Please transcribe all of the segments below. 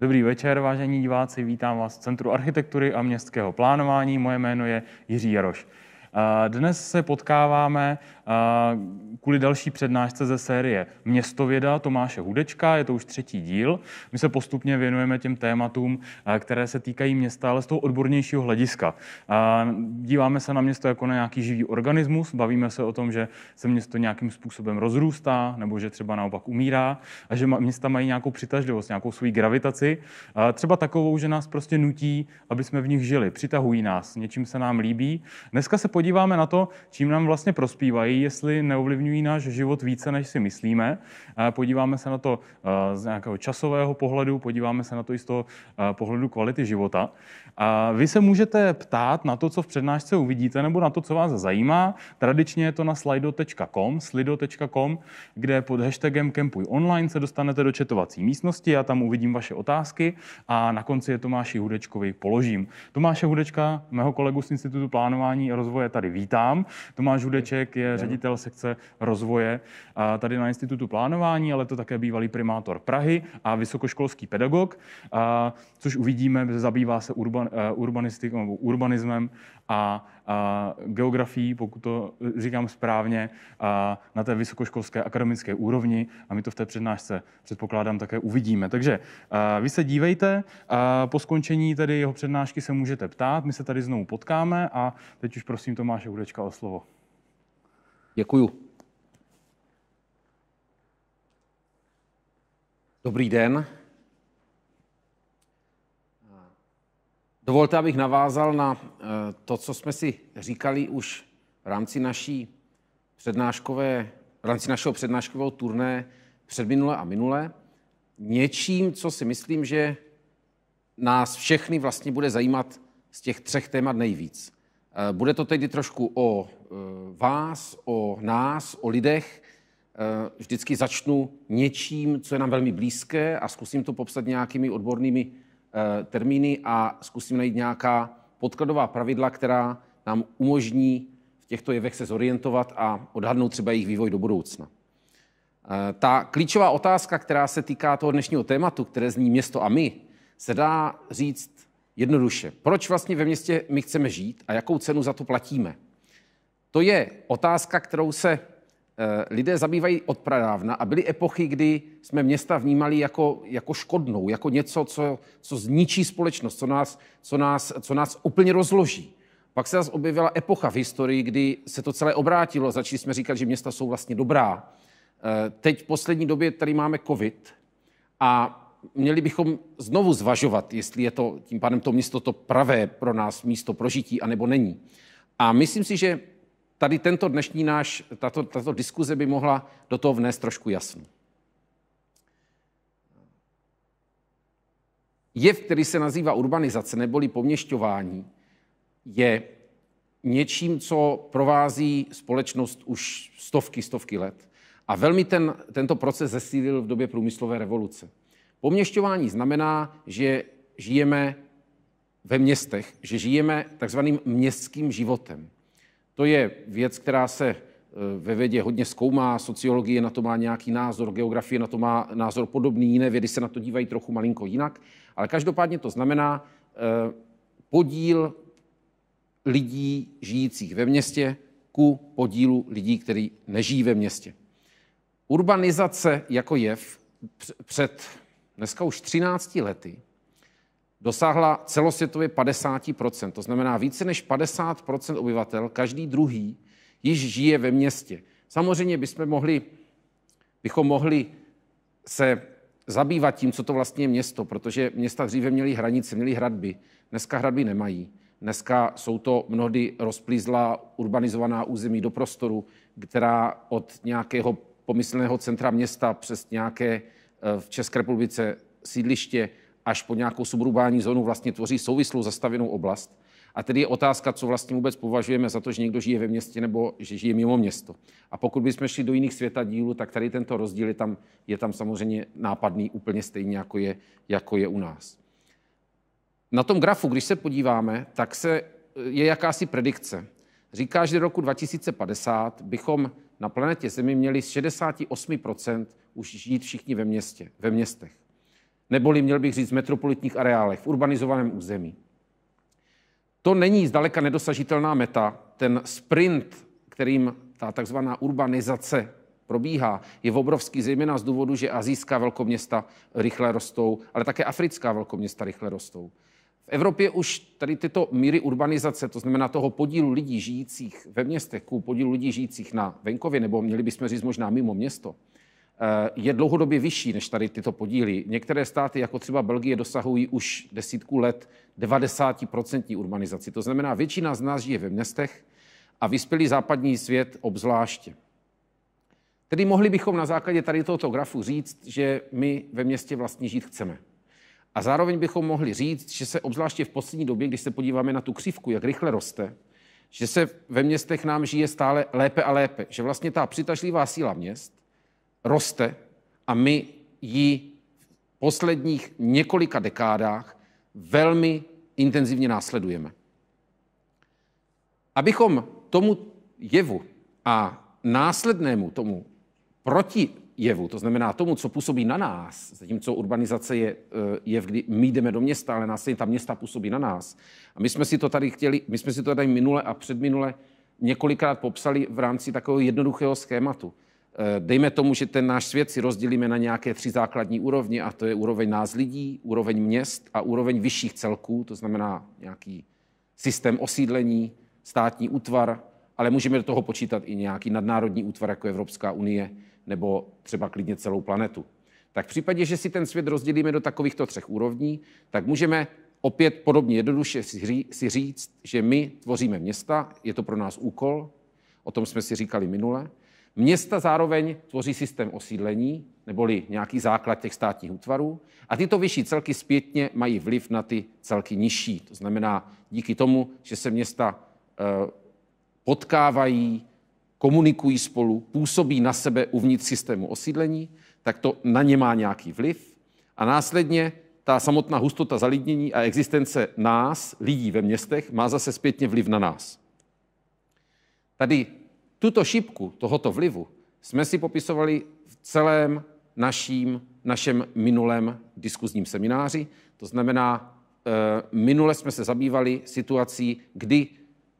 Dobrý večer, vážení diváci, vítám vás v Centru architektury a městského plánování. Moje jméno je Jiří Jaroš. Dnes se potkáváme kvůli další přednášce ze série Městověda Tomáše Hudečka, je to už 3. díl. My se postupně věnujeme těm tématům, které se týkají města, ale z toho odbornějšího hlediska. Díváme se na město jako na nějaký živý organismus, bavíme se o tom, že se město nějakým způsobem rozrůstá, nebo že třeba naopak umírá, a že města mají nějakou přitažlivost, nějakou svou gravitaci, třeba takovou, že nás prostě nutí, aby jsme v nich žili, přitahují nás, něčím se nám líbí. Dneska se podíváme na to, čím nám vlastně prospívají, jestli neovlivňují náš život více, než si myslíme. Podíváme se na to z nějakého časového pohledu, podíváme se na to i z toho pohledu kvality života. Vy se můžete ptát na to, co v přednášce uvidíte, nebo na to, co vás zajímá. Tradičně je to na slido.com, kde pod hashtagem Campuj online se dostanete do chatovací místnosti, já tam uvidím vaše otázky a na konci je Tomáši Hudečkovi položím. Tomáše Hudečka, mého kolegu z Institutu plánování a rozvoje, tady vítám. Tomáš Hudeček je ředitel sekce rozvoje tady na Institutu plánování, ale to také bývalý primátor Prahy a vysokoškolský pedagog, což uvidíme, zabývá se urbanistikou, urbanismem a geografií, pokud to říkám správně, na té vysokoškolské akademické úrovni, a my to v té přednášce, předpokládám, také uvidíme. Takže vy se dívejte, po skončení tedy jeho přednášky se můžete ptát, my se tady znovu potkáme a teď už prosím Tomáše Hudečka o slovo. Děkuju. Dobrý den. Dovolte, abych navázal na to, co jsme si říkali už v rámci našeho přednáškového turné předminule a minule. Něčím, co si myslím, že nás všechny vlastně bude zajímat z těch 3 témat nejvíc. Bude to tedy trošku o vás, o nás, o lidech. Vždycky začnu něčím, co je nám velmi blízké a zkusím to popsat nějakými odbornými termíny a zkusím najít nějaká podkladová pravidla, která nám umožní v těchto jevech se zorientovat a odhadnout třeba jejich vývoj do budoucna. Ta klíčová otázka, která se týká toho dnešního tématu, které zní město a my, se dá říct jednoduše. Proč vlastně ve městě my chceme žít a jakou cenu za to platíme? To je otázka, kterou se lidé zabývají od pradávna a byly epochy, kdy jsme města vnímali jako škodnou, jako něco, co zničí společnost, co nás úplně rozloží. Pak se zase objevila epocha v historii, kdy se to celé obrátilo. Začali jsme říkat, že města jsou vlastně dobrá. Teď v poslední době tady máme covid a měli bychom znovu zvažovat, jestli je to tím pádem to město to pravé pro nás místo pro žití, anebo není. A myslím si, že tady tento dnešní tato diskuze by mohla do toho vnést trošku jasno. Jev, který se nazývá urbanizace neboli poměšťování, je něčím, co provází společnost už stovky let. A velmi tento proces zesílil v době průmyslové revoluce. Poměšťování znamená, že žijeme ve městech, že žijeme takzvaným městským životem. To je věc, která se ve vědě hodně zkoumá, sociologie na to má nějaký názor, geografie na to má názor podobný, jiné vědy se na to dívají trochu malinko jinak, ale každopádně to znamená podíl lidí žijících ve městě ku podílu lidí, kteří nežijí ve městě. Urbanizace jako jev před dneska už 13 lety dosáhla celosvětově 50%. To znamená, více než 50% obyvatel, každý druhý, již žije ve městě. Samozřejmě bychom mohli se zabývat tím, co to vlastně je město, protože města dříve měly hranice, měly hradby. Dneska hradby nemají. Dneska jsou to mnohdy rozplízlá urbanizovaná území do prostoru, která od nějakého pomyslného centra města přes nějaké v České republice sídliště až po nějakou suburbální zónu vlastně tvoří souvislou zastavěnou oblast. A tedy je otázka, co vlastně vůbec považujeme za to, že někdo žije ve městě nebo že žije mimo město. A pokud bychom šli do jiných světadílů, tak tady tento rozdíl je tam samozřejmě nápadný úplně stejně, jako je u nás. Na tom grafu, když se podíváme, tak je jakási predikce. Říká, že do roku 2050 bychom na planetě Zemi měli z 68% už žít všichni ve městech. neboli měl bych říct v metropolitních areálech, v urbanizovaném území. To není zdaleka nedosažitelná meta. Ten sprint, kterým ta takzvaná urbanizace probíhá, je obrovský, zejména z důvodu, že asijská velkoměsta rychle rostou, ale také africká velkoměsta rychle rostou. V Evropě už tady tyto míry urbanizace, to znamená toho podílu lidí žijících ve městech, podílu lidí žijících na venkově, nebo měli bychom říct možná mimo město, je dlouhodobě vyšší než tady tyto podíly. Některé státy, jako třeba Belgie, dosahují už desítku let 90% urbanizaci. To znamená, většina z nás žije ve městech a vyspělý západní svět obzvláště. Tedy mohli bychom na základě tady tohoto grafu říct, že my ve městě vlastně žít chceme. A zároveň bychom mohli říct, že se obzvláště v poslední době, když se podíváme na tu křivku, jak rychle roste, že se ve městech nám žije stále lépe a lépe. Že vlastně ta přitažlivá síla měst roste a my ji v posledních několika dekádách velmi intenzivně následujeme. Abychom tomu jevu a následnému tomu protijevu, to znamená tomu, co působí na nás, zatímco urbanizace je jev, kdy my jdeme do města, ale následně ta města působí na nás. A my jsme si to tady minule a předminule několikrát popsali v rámci takového jednoduchého schématu. Dejme tomu, že ten náš svět si rozdělíme na nějaké 3 základní úrovně, a to je úroveň nás lidí, úroveň měst a úroveň vyšších celků, to znamená nějaký systém osídlení, státní útvar, ale můžeme do toho počítat i nějaký nadnárodní útvar, jako Evropská unie, nebo třeba klidně celou planetu. Tak v případě, že si ten svět rozdělíme do takovýchto 3 úrovní, tak můžeme opět podobně jednoduše si říct, že my tvoříme města, je to pro nás úkol, o tom jsme si říkali minule. Města zároveň tvoří systém osídlení, neboli nějaký základ těch státních útvarů, a tyto vyšší celky zpětně mají vliv na ty celky nižší. To znamená, díky tomu, že se města potkávají, komunikují spolu, působí na sebe uvnitř systému osídlení, tak to na ně má nějaký vliv. A následně ta samotná hustota zalidnění a existence nás, lidí ve městech, má zase zpětně vliv na nás. Tady tuto šipku tohoto vlivu jsme si popisovali v celém našem minulém diskuzním semináři. To znamená, minule jsme se zabývali situací, kdy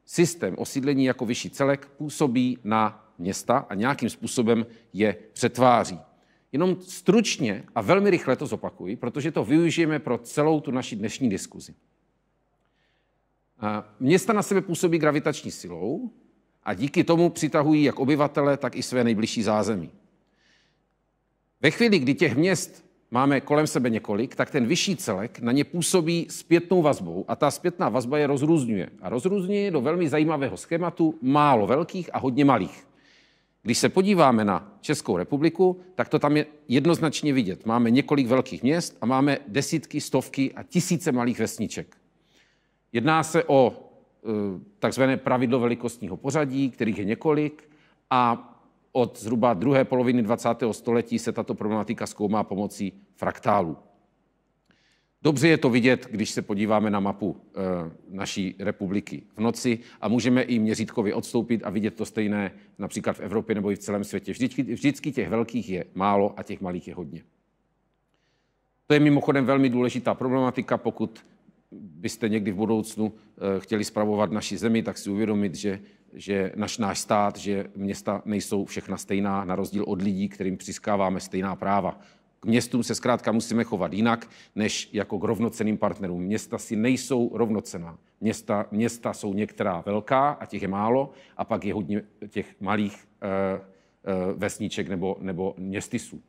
systém osídlení jako vyšší celek působí na města a nějakým způsobem je přetváří. Jenom stručně a velmi rychle to zopakuji, protože to využijeme pro celou tu naši dnešní diskuzi. Města na sebe působí gravitační silou a díky tomu přitahují jak obyvatele, tak i své nejbližší zázemí. Ve chvíli, kdy těch měst máme kolem sebe několik, tak ten vyšší celek na ně působí zpětnou vazbou a ta zpětná vazba je rozrůzňuje. A rozrůzňuje je do velmi zajímavého schématu málo velkých a hodně malých. Když se podíváme na Českou republiku, tak to tam je jednoznačně vidět. Máme několik velkých měst a máme desítky, stovky a tisíce malých vesniček. Jedná se o takzvané pravidlo velikostního pořadí, kterých je několik, a od zhruba druhé poloviny 20. století se tato problematika zkoumá pomocí fraktálů. Dobře je to vidět, když se podíváme na mapu naší republiky v noci a můžeme i měřítkově odstoupit a vidět to stejné například v Evropě nebo i v celém světě. Vždycky těch velkých je málo a těch malých je hodně. To je mimochodem velmi důležitá problematika. Pokud byste někdy v budoucnu chtěli spravovat naši zemi, tak si uvědomit, že náš stát, že města nejsou všechna stejná, na rozdíl od lidí, kterým přiskáváme stejná práva. K městům se zkrátka musíme chovat jinak, než jako k rovnocenným partnerům. Města si nejsou rovnocenná. Města jsou některá velká a těch je málo, a pak je hodně těch malých vesniček nebo městysů.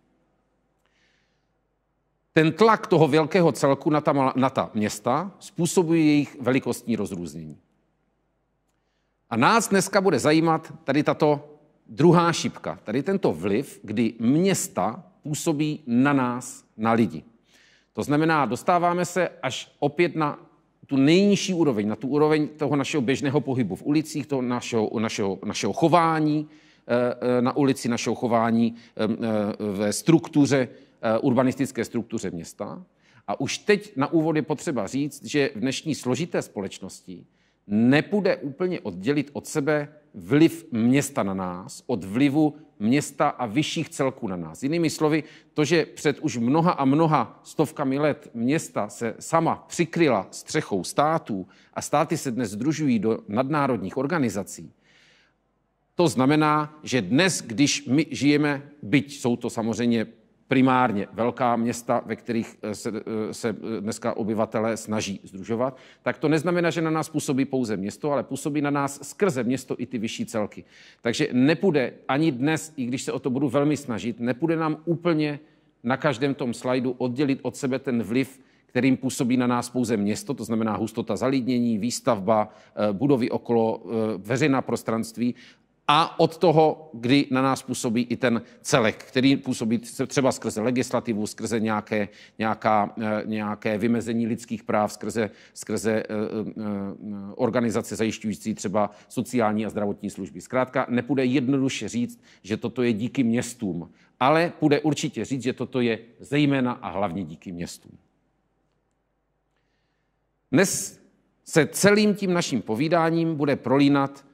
Ten tlak toho velkého celku na ta města způsobuje jejich velikostní rozrůznění. A nás dneska bude zajímat tady tato druhá šipka, tady tento vliv, kdy města působí na nás, na lidi. To znamená, dostáváme se až opět na tu nejnižší úroveň, na tu úroveň toho našeho běžného pohybu v ulicích, toho našeho chování na ulici, našeho chování ve struktuře, urbanistické struktuře města. A už teď na úvod je potřeba říct, že v dnešní složité společnosti nepůjde úplně oddělit od sebe vliv města na nás od vlivu města a vyšších celků na nás. Jinými slovy, to, že před už mnoha a mnoha stovkami let města se sama přikryla střechou států a státy se dnes sdružují do nadnárodních organizací, to znamená, že dnes, když my žijeme, byť jsou to samozřejmě primárně velká města, ve kterých se dneska obyvatelé snaží sdružovat, tak to neznamená, že na nás působí pouze město, ale působí na nás skrze město i ty vyšší celky. Takže nepůjde ani dnes, i když se o to budu velmi snažit, nepůjde nám úplně na každém tom slajdu oddělit od sebe ten vliv, kterým působí na nás pouze město, to znamená hustota zalidnění, výstavba, budovy okolo, veřejná prostranství, a od toho, kdy na nás působí i ten celek, který působí třeba skrze legislativu, skrze nějaké vymezení lidských práv, skrze organizace zajišťující třeba sociální a zdravotní služby. Zkrátka nepůjde jednoduše říct, že toto je díky městům, ale půjde určitě říct, že toto je zejména a hlavně díky městům. Dnes se celým tím naším povídáním bude prolínat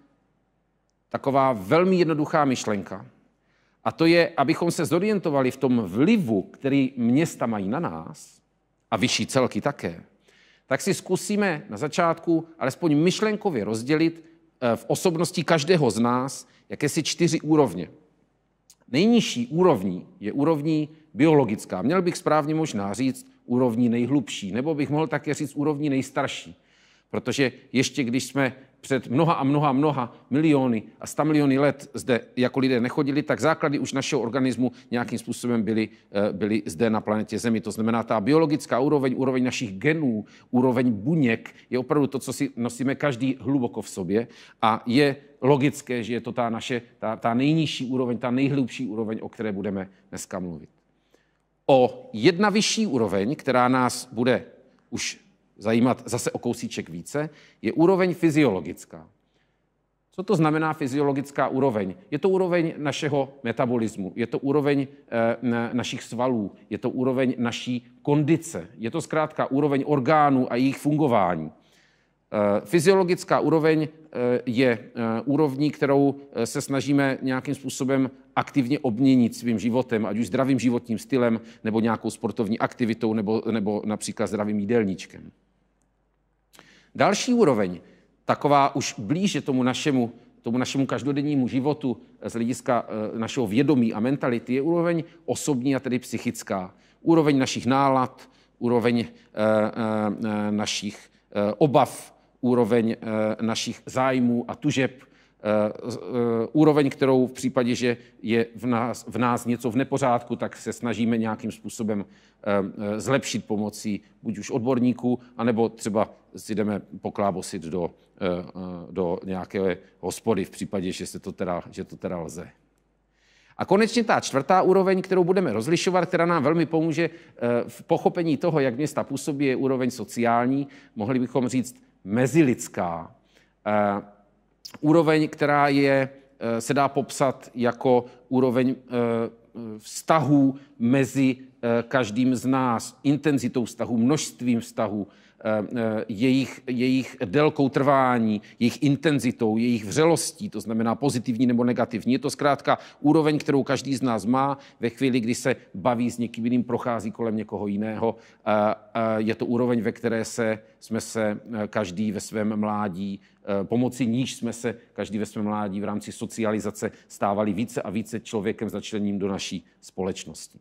taková velmi jednoduchá myšlenka. A to je, abychom se zorientovali v tom vlivu, který města mají na nás, a vyšší celky také, tak si zkusíme na začátku alespoň myšlenkově rozdělit v osobnosti každého z nás jakési 4 úrovně. Nejnižší úrovní je úrovní biologická. Měl bych správně možná říct úrovní nejhlubší, nebo bych mohl také říct úrovní nejstarší. Protože ještě když jsme před mnoha a mnoha miliony a 100 miliony let zde jako lidé nechodili, tak základy už našeho organismu nějakým způsobem byly zde na planetě Zemi. To znamená, ta biologická úroveň našich genů, úroveň buněk je opravdu to, co si nosíme každý hluboko v sobě a je logické, že je to ta nejnižší úroveň, ta nejhlubší úroveň, o které budeme dneska mluvit. O jedna vyšší úroveň, která nás bude už zajímat zase o kousíček více, je úroveň fyziologická. Co to znamená fyziologická úroveň? Je to úroveň našeho metabolismu, je to úroveň našich svalů, je to úroveň naší kondice, je to zkrátka úroveň orgánů a jejich fungování. Fyziologická úroveň je úrovní, kterou se snažíme nějakým způsobem aktivně obměnit svým životem, ať už zdravým životním stylem, nebo nějakou sportovní aktivitou, nebo například zdravým jídelníčkem. Další úroveň, taková už blíže tomu našemu každodennímu životu z hlediska našeho vědomí a mentality, je úroveň osobní a tedy psychická. Úroveň našich nálad, úroveň našich obav, úroveň našich zájmů a tužeb, úroveň, kterou v případě, že je v nás něco v nepořádku, tak se snažíme nějakým způsobem zlepšit pomocí buď už odborníků, anebo třeba si jdeme poklábosit do nějaké hospody v případě, že to teda lze. A konečně ta 4. úroveň, kterou budeme rozlišovat, která nám velmi pomůže v pochopení toho, jak města působí, je úroveň sociální, mohli bychom říct mezilidská. Úroveň, která se dá popsat jako úroveň vztahů mezi každým z nás, intenzitou vztahů, množstvím vztahů, jejich délkou trvání, jejich intenzitou, jejich vřelostí, to znamená pozitivní nebo negativní. Je to zkrátka úroveň, kterou každý z nás má ve chvíli, kdy se baví s někým jiným, prochází kolem někoho jiného. Je to úroveň, ve které jsme se každý ve svém mládí, pomocí níž jsme se každý ve svém mládí v rámci socializace stávali více a více člověkem začleněným do naší společnosti.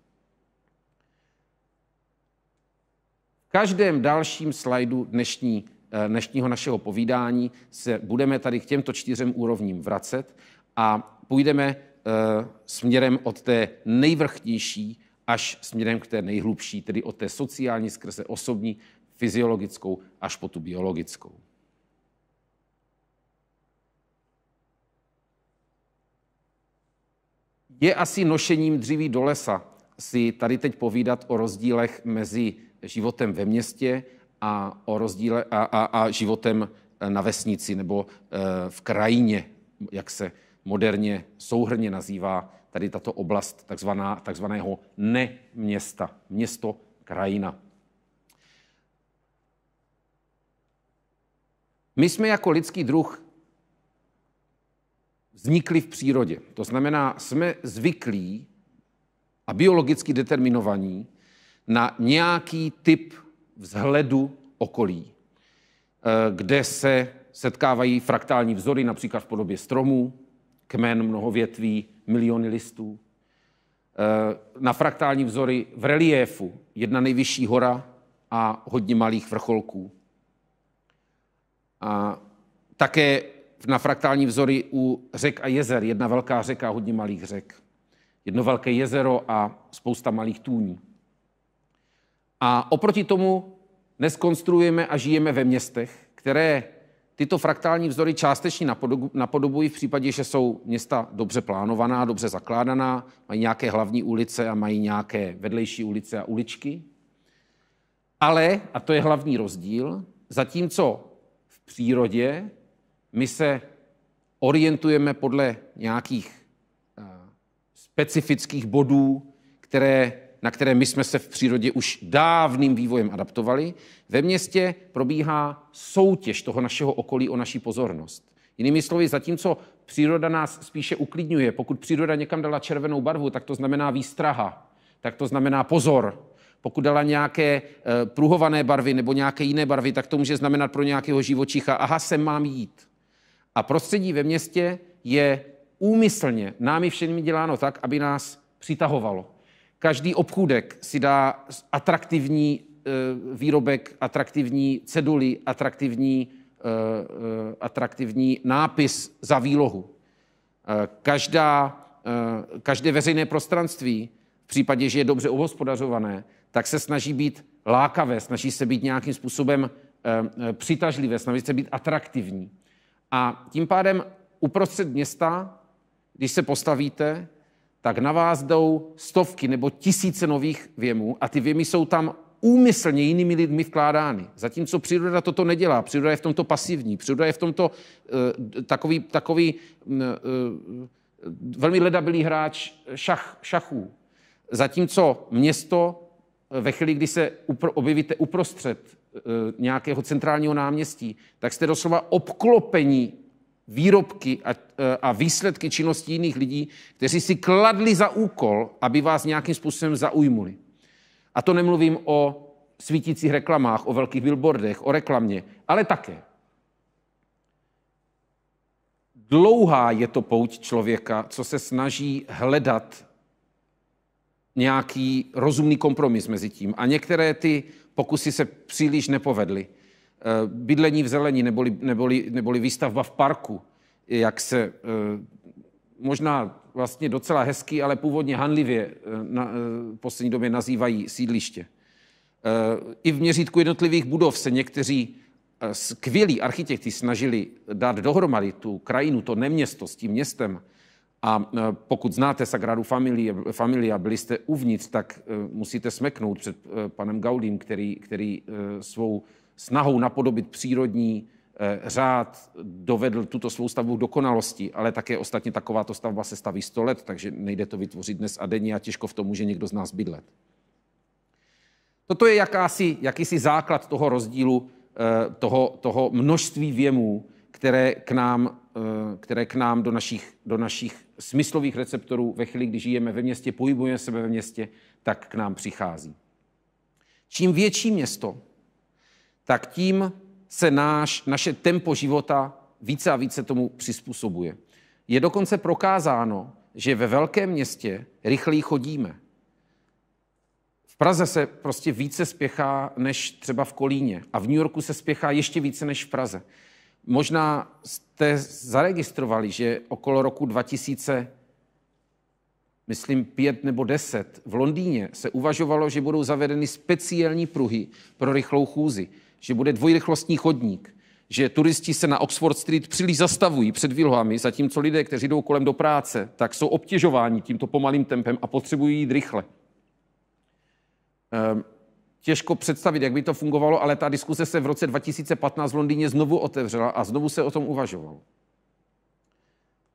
V každém dalším slajdu dnešního našeho povídání se budeme tady k těmto 4 úrovním vracet a půjdeme směrem od té nejvrchnější až směrem k té nejhlubší, tedy od té sociální skrze osobní, fyziologickou až po tu biologickou. Je asi nošením dříví do lesa si tady teď povídat o rozdílech mezi životem ve městě a životem na vesnici nebo v krajině, jak se moderně souhrnně nazývá tady tato oblast takzvaného neměsta, město, krajina. My jsme jako lidský druh vznikli v přírodě. To znamená, jsme zvyklí a biologicky determinovaní na nějaký typ vzhledu okolí, kde se setkávají fraktální vzory, například v podobě stromů, kmen, mnoho větví, miliony listů. Na fraktální vzory v reliéfu, jedna nejvyšší hora a hodně malých vrcholků. A také na fraktální vzory u řek a jezer, jedna velká řeka a hodně malých řek. Jedno velké jezero a spousta malých tůní. A oproti tomu dnes konstruujeme a žijeme ve městech, které tyto fraktální vzory částečně napodobují v případě, že jsou města dobře plánovaná, dobře zakládaná, mají nějaké hlavní ulice a mají nějaké vedlejší ulice a uličky. Ale, a to je hlavní rozdíl, zatímco v přírodě my se orientujeme podle nějakých specifických bodů, na které my jsme se v přírodě už dávným vývojem adaptovali. Ve městě probíhá soutěž toho našeho okolí o naši pozornost. Jinými slovy, zatímco příroda nás spíše uklidňuje, pokud příroda někam dala červenou barvu, tak to znamená výstraha, tak to znamená pozor. Pokud dala nějaké pruhované barvy nebo nějaké jiné barvy, tak to může znamenat pro nějakého živočicha, aha, sem mám jít. A prostředí ve městě je úmyslně námi všemi děláno tak, aby nás přitahovalo. Každý obchůdek si dá atraktivní výrobek, atraktivní ceduly, atraktivní nápis za výlohu. Každé veřejné prostranství, v případě, že je dobře obhospodařované, tak se snaží být lákavé, snaží se být nějakým způsobem přitažlivé, snaží se být atraktivní. A tím pádem uprostřed města, když se postavíte, tak na vás jdou stovky nebo tisíce nových věmů a ty věmy jsou tam úmyslně jinými lidmi vkládány. Zatímco příroda toto nedělá. Příroda je v tomto pasivní. Příroda je v tomto takový velmi ledabilý hráč šachů. Zatímco město ve chvíli, kdy se objevíte uprostřed nějakého centrálního náměstí, tak jste doslova obklopení výrobky a výsledky činnosti jiných lidí, kteří si kladli za úkol, aby vás nějakým způsobem zaujmuli. A to nemluvím o svítících reklamách, o velkých billboardech, o reklamě, ale také. Dlouhá je to pouť člověka, co se snaží hledat nějaký rozumný kompromis mezi tím. A některé ty pokusy se příliš nepovedly. Bydlení v zelení neboli výstavba v parku, jak se možná vlastně docela hezky, ale původně hanlivě v poslední době nazývají sídliště. I v měřítku jednotlivých budov se někteří skvělí architekti snažili dát dohromady tu krajinu, to neměsto s tím městem. A pokud znáte Sagradu Familia, byli jste uvnitř, tak musíte smeknout před panem Gaudím, který svou snahou napodobit přírodní řád dovedl tuto svou stavbu k dokonalosti, ale také ostatně takováto stavba se staví 100 let, takže nejde to vytvořit dnes a denně a těžko v tom může někdo z nás bydlet. Toto je jakýsi základ toho rozdílu, toho množství věmů, které k nám do našich smyslových receptorů ve chvíli, kdy žijeme ve městě, pohybujeme sebe ve městě, tak k nám přichází. Čím větší město, tak tím se naše tempo života více a více tomu přizpůsobuje. Je dokonce prokázáno, že ve velkém městě rychleji chodíme. V Praze se prostě více spěchá než třeba v Kolíně a v New Yorku se spěchá ještě více než v Praze. Možná jste zaregistrovali, že okolo roku 2000, myslím 5 nebo 10, v Londýně se uvažovalo, že budou zavedeny speciální pruhy pro rychlou chůzi, že bude dvojrychlostní chodník, že turisti se na Oxford Street příliš zastavují před výlohami, zatímco lidé, kteří jdou kolem do práce, tak jsou obtěžováni tímto pomalým tempem a potřebují jít rychle. Těžko představit, jak by to fungovalo, ale ta diskuse se v roce 2015 v Londýně znovu otevřela a znovu se o tom uvažovalo.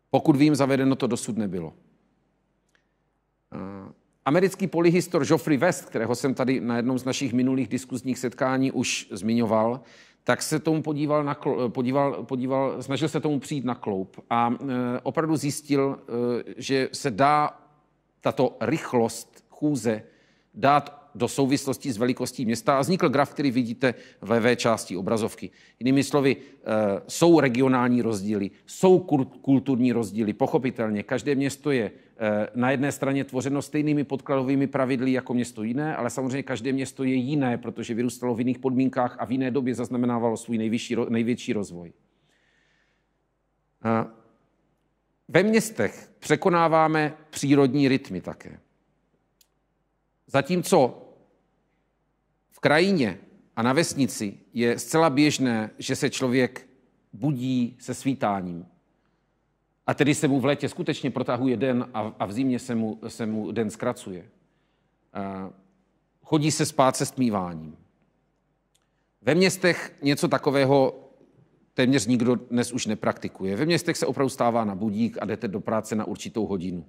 Pokud vím, zavedeno to dosud nebylo. Americký polyhistor Geoffrey West, kterého jsem tady na jednom z našich minulých diskuzních setkání už zmiňoval, tak se tomu snažil se tomu přijít na kloub a opravdu zjistil, že se dá tato rychlost chůze dát do souvislosti s velikostí města a vznikl graf, který vidíte v levé části obrazovky. Jinými slovy, jsou regionální rozdíly, jsou kulturní rozdíly, pochopitelně. Každé město je na jedné straně tvořeno stejnými podkladovými pravidly jako město jiné, ale samozřejmě každé město je jiné, protože vyrůstalo v jiných podmínkách a v jiné době zaznamenávalo svůj největší rozvoj. Ve městech překonáváme přírodní rytmy také. Zatímco v krajině a na vesnici je zcela běžné, že se člověk budí se svítáním. A tedy se mu v létě skutečně protahuje den a v zimě se mu den zkracuje. Chodí se spát se stmíváním. Ve městech něco takového téměř nikdo dnes už nepraktikuje. Ve městech se opravdu stává na budík a jdete do práce na určitou hodinu.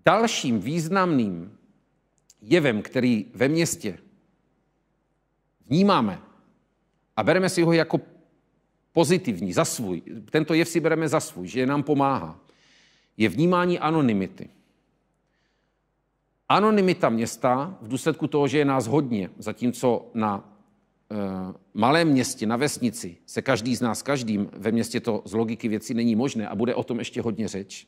Dalším významným jevem, který ve městě vnímáme a bereme si ho jako pozitivní, za svůj, tento jev si bereme za svůj, že nám pomáhá, je vnímání anonymity. Anonymita města v důsledku toho, že je nás hodně, zatímco na malém městě, na vesnici se každý z nás každým, ve městě to z logiky věci není možné a bude o tom ještě hodně řeč,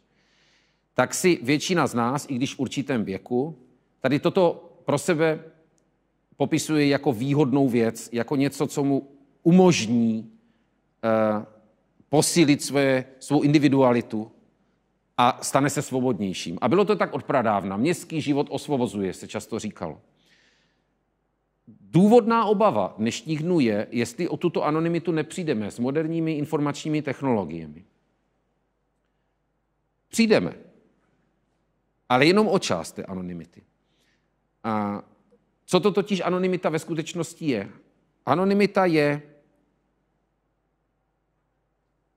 tak si většina z nás, i když v určitém věku, tady toto pro sebe popisuje jako výhodnou věc, jako něco, co mu umožní posílit svou individualitu a stane se svobodnějším. A bylo to tak od pradávna. Městský život osvobozuje, se často říkalo. Důvodná obava dnešních dnů je, jestli o tuto anonymitu nepřijdeme s moderními informačními technologiemi. Přijdeme, ale jenom o část té anonymity. A co to totiž anonymita ve skutečnosti je? Anonymita je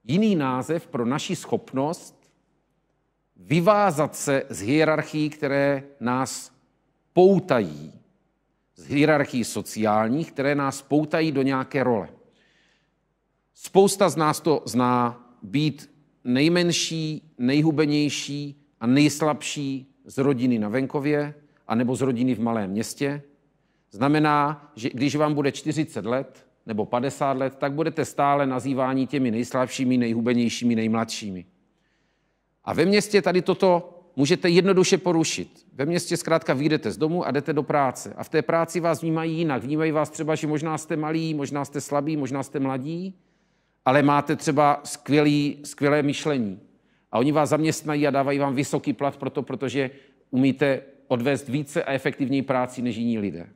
jiný název pro naši schopnost vyvázat se z hierarchií, které nás poutají. Z hierarchií sociálních, které nás poutají do nějaké role. Spousta z nás to zná být nejmenší, nejhubenější a nejslabší z rodiny na venkově anebo z rodiny v malém městě. Znamená, že když vám bude 40 let nebo 50 let, tak budete stále nazýváni těmi nejslabšími, nejhubenějšími, nejmladšími. A ve městě tady toto můžete jednoduše porušit. Ve městě zkrátka vyjdete z domu a jdete do práce. A v té práci vás vnímají jinak. Vnímají vás třeba, že možná jste malí, možná jste slabí, možná jste mladí, ale máte třeba skvělé myšlení. A oni vás zaměstnají a dávají vám vysoký plat protože umíte odvést více a efektivněji práci než jiní lidé.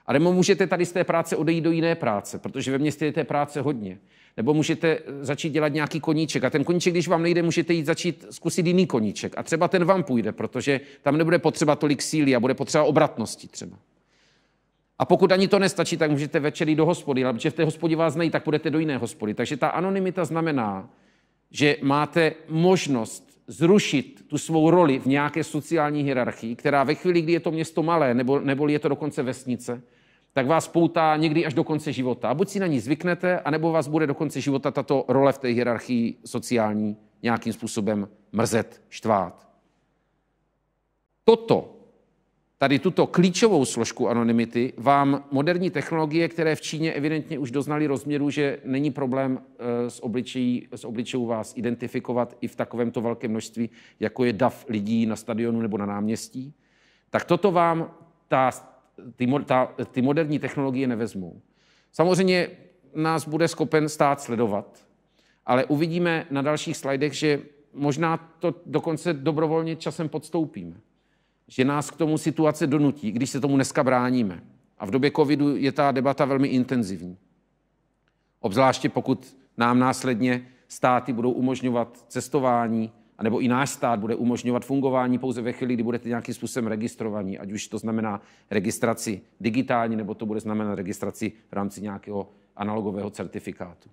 A nebo můžete tady z té práce odejít do jiné práce, protože ve městě je té práce hodně. Nebo můžete začít dělat nějaký koníček. A ten koníček, když vám nejde, můžete jít začít zkusit jiný koníček. A třeba ten vám půjde, protože tam nebude potřeba tolik síly a bude potřeba obratnosti třeba. A pokud ani to nestačí, tak můžete večer jít do hospody, ale protože v té hospodě vás znají, tak půjdete do jiné hospody. Takže ta anonymita znamená, že máte možnost zrušit tu svou roli v nějaké sociální hierarchii, která ve chvíli, kdy je to město malé, nebo je to dokonce vesnice, tak vás poutá někdy až do konce života. A buď si na ní zvyknete, anebo vás bude do konce života tato role v té hierarchii sociální nějakým způsobem mrzet, štvát. Tady tuto klíčovou složku anonymity vám moderní technologie, které v Číně evidentně už doznaly rozměru, že není problém z obličejů vás identifikovat i v takovémto velkém množství, jako je dav lidí na stadionu nebo na náměstí, tak toto vám ty moderní technologie nevezmou. Samozřejmě nás bude schopen stát sledovat, ale uvidíme na dalších slajdech, že možná to dokonce dobrovolně časem podstoupíme. Že nás k tomu situace donutí, když se tomu dneska bráníme. A v době covidu je ta debata velmi intenzivní. Obzvláště pokud nám následně státy budou umožňovat cestování, anebo i náš stát bude umožňovat fungování pouze ve chvíli, kdy budete nějakým způsobem registrovaní, ať už to znamená registraci digitální, nebo to bude znamenat registraci v rámci nějakého analogového certifikátu.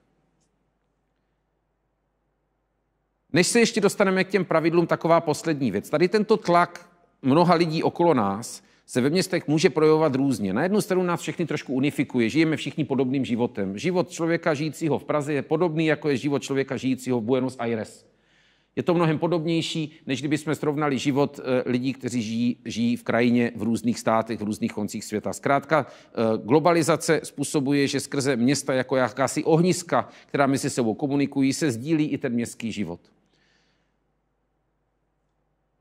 Než se ještě dostaneme k těm pravidlům, taková poslední věc. Tady tento tlak mnoha lidí okolo nás se ve městech může projevovat různě. Na jednu stranu nás všechny trošku unifikuje, žijeme všichni podobným životem. Život člověka žijícího v Praze je podobný, jako je život člověka žijícího v Buenos Aires. Je to mnohem podobnější, než kdybychom srovnali život lidí, kteří žijí v krajině, v různých státech, v různých koncích světa. Zkrátka, globalizace způsobuje, že skrze města jako jakási ohniska, která mezi sebou komunikují, se sdílí i ten městský život.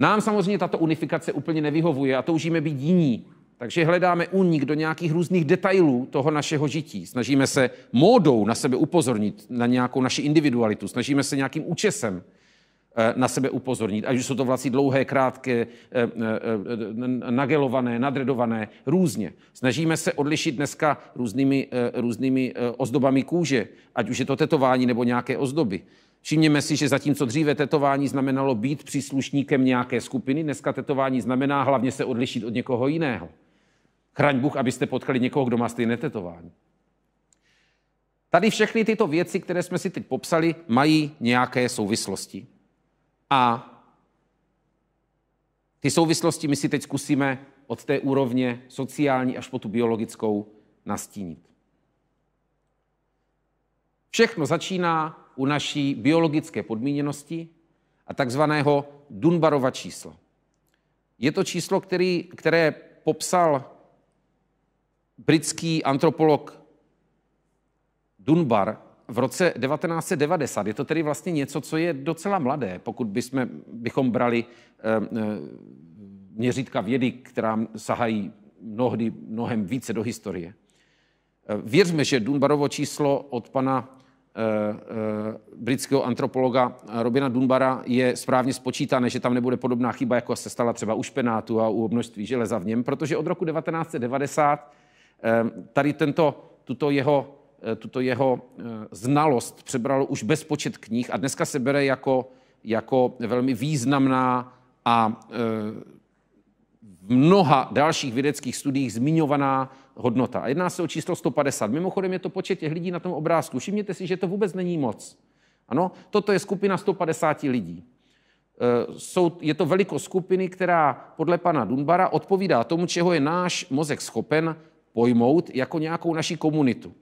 Nám samozřejmě tato unifikace úplně nevyhovuje a toužíme být jiní. Takže hledáme únik do nějakých různých detailů toho našeho žití. Snažíme se módou na sebe upozornit, na nějakou naši individualitu. Snažíme se nějakým účesem na sebe upozornit. Ať už jsou to vlastně dlouhé, krátké, nagelované, nadredované, různě. Snažíme se odlišit dneska různými ozdobami kůže, ať už je to tetování nebo nějaké ozdoby. Všimněme si, že zatímco dříve tetování znamenalo být příslušníkem nějaké skupiny, dneska tetování znamená hlavně se odlišit od někoho jiného. Chraň Bůh, abyste potkali někoho, kdo má stejné tetování. Tady všechny tyto věci, které jsme si teď popsali, mají nějaké souvislosti. A ty souvislosti my si teď zkusíme od té úrovně sociální až po tu biologickou nastínit. Všechno začíná u naší biologické podmíněnosti a takzvaného Dunbarova čísla. Je to číslo, které popsal britský antropolog Dunbar v roce 1990. Je to tedy vlastně něco, co je docela mladé, pokud bychom brali měřítka vědy, která sahají mnohem více do historie. Věřme, že Dunbarovo číslo od pana britského antropologa Robina Dunbara je správně spočítané, že tam nebude podobná chyba, jako se stala třeba u špenátu a u množství železa v něm, protože od roku 1990 tady tuto jeho znalost přebralo už bezpočet knih a dneska se bere jako velmi významná a v mnoha dalších vědeckých studiích zmiňovaná hodnota. A jedná se o číslo 150. Mimochodem je to počet těch lidí na tom obrázku. Všimněte si, že to vůbec není moc. Ano, toto je skupina 150 lidí. Je to velikost skupiny, která podle pana Dunbara odpovídá tomu, čeho je náš mozek schopen pojmout jako nějakou naši komunitu.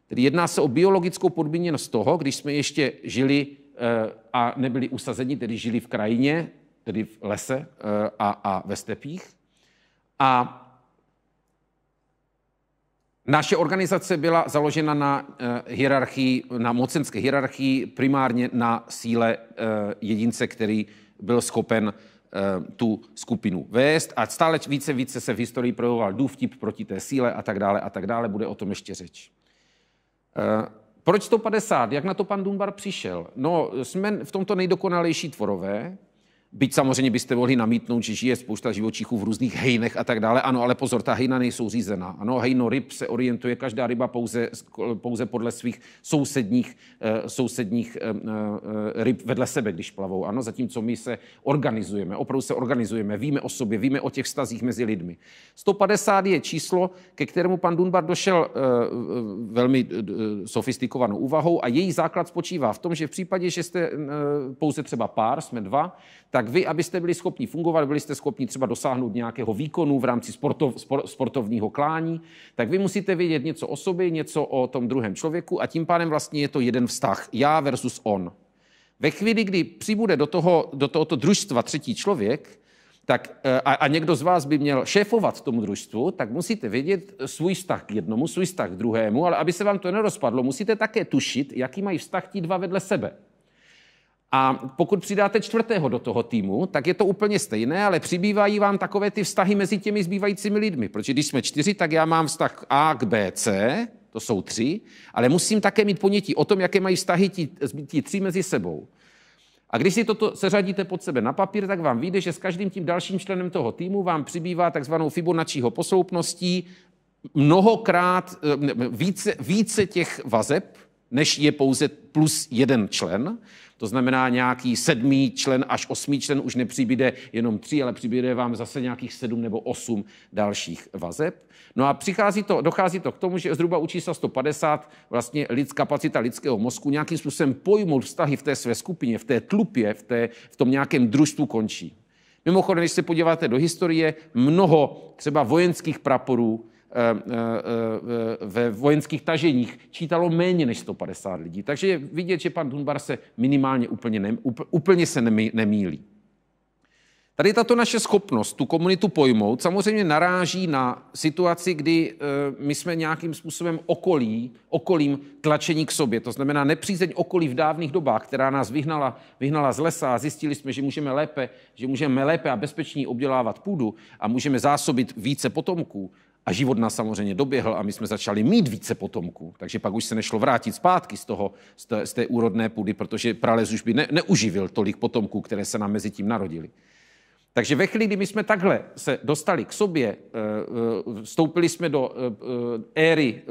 Tedy jedná se o biologickou podmíněnost toho, když jsme ještě žili a nebyli usazeni, tedy žili v krajině, tedy v lese a ve stepích. A naše organizace byla založena na mocenské hierarchii, primárně na síle jedince, který byl schopen tu skupinu vést a stále více se v historii projevoval důvtip proti té síle a tak dále, bude o tom ještě řeč. Proč 150? Jak na to pan Dunbar přišel? No, jsme v tomto nejdokonalejší tvorové, byť samozřejmě byste mohli namítnout, že žije spousta živočichů v různých hejnech a tak dále. Ano, ale pozor, ta hejna nejsou řízená. Ano, hejno ryb se orientuje každá ryba pouze podle svých sousedních ryb vedle sebe, když plavou. Ano, zatímco my se organizujeme, opravdu se organizujeme, víme o sobě, víme o těch vztazích mezi lidmi. 150 je číslo, ke kterému pan Dunbar došel velmi sofistikovanou úvahou a její základ spočívá v tom, že v případě, že jste pouze třeba pár, jsme dva, tak vy, abyste byli schopni fungovat, byli jste schopni třeba dosáhnout nějakého výkonu v rámci sportovního klání, tak vy musíte vědět něco o sobě, něco o tom druhém člověku a tím pádem vlastně je to jeden vztah, já versus on. Ve chvíli, kdy přibude do tohoto družstva třetí člověk, tak, a někdo z vás by měl šéfovat tomu družstvu, tak musíte vědět svůj vztah k jednomu, svůj vztah k druhému, ale aby se vám to nerozpadlo, musíte také tušit, jaký mají vztah ti dva vedle sebe. A pokud přidáte čtvrtého do toho týmu, tak je to úplně stejné, ale přibývají vám takové ty vztahy mezi těmi zbývajícími lidmi. Protože když jsme 4, tak já mám vztah A k B, C, to jsou 3, ale musím také mít ponětí o tom, jaké mají vztahy ti 3 mezi sebou. A když si toto seřadíte pod sebe na papír, tak vám vyjde, že s každým tím dalším členem toho týmu vám přibývá takzvanou Fibonacciho posloupností mnohokrát více těch vazeb, než je pouze plus jeden člen. To znamená, nějaký 7. člen až 8. člen už nepřibyde jenom 3, ale přibyde vám zase nějakých 7 nebo 8 dalších vazeb. No a dochází to k tomu, že zhruba u čísla 150 vlastně kapacita lidského mozku nějakým způsobem pojmout vztahy v té své skupině, v té tlupě, v tom nějakém družstvu končí. Mimochodem, když se podíváte do historie, mnoho třeba vojenských praporů ve vojenských taženích čítalo méně než 150 lidí. Takže je vidět, že pan Dunbar se minimálně úplně se nemýlí. Tady tato naše schopnost tu komunitu pojmout samozřejmě naráží na situaci, kdy my jsme nějakým způsobem okolím tlačení k sobě. To znamená nepřízeň okolí v dávných dobách, která nás vyhnala z lesa a zjistili jsme, že můžeme lépe a bezpečněji obdělávat půdu a můžeme zásobit více potomků. A život nás samozřejmě doběhl a my jsme začali mít více potomků. Takže pak už se nešlo vrátit zpátky z té úrodné půdy, protože prales už by neuživil tolik potomků, které se nám mezi tím narodili. Takže ve chvíli, kdy my jsme takhle se dostali k sobě, vstoupili jsme do éry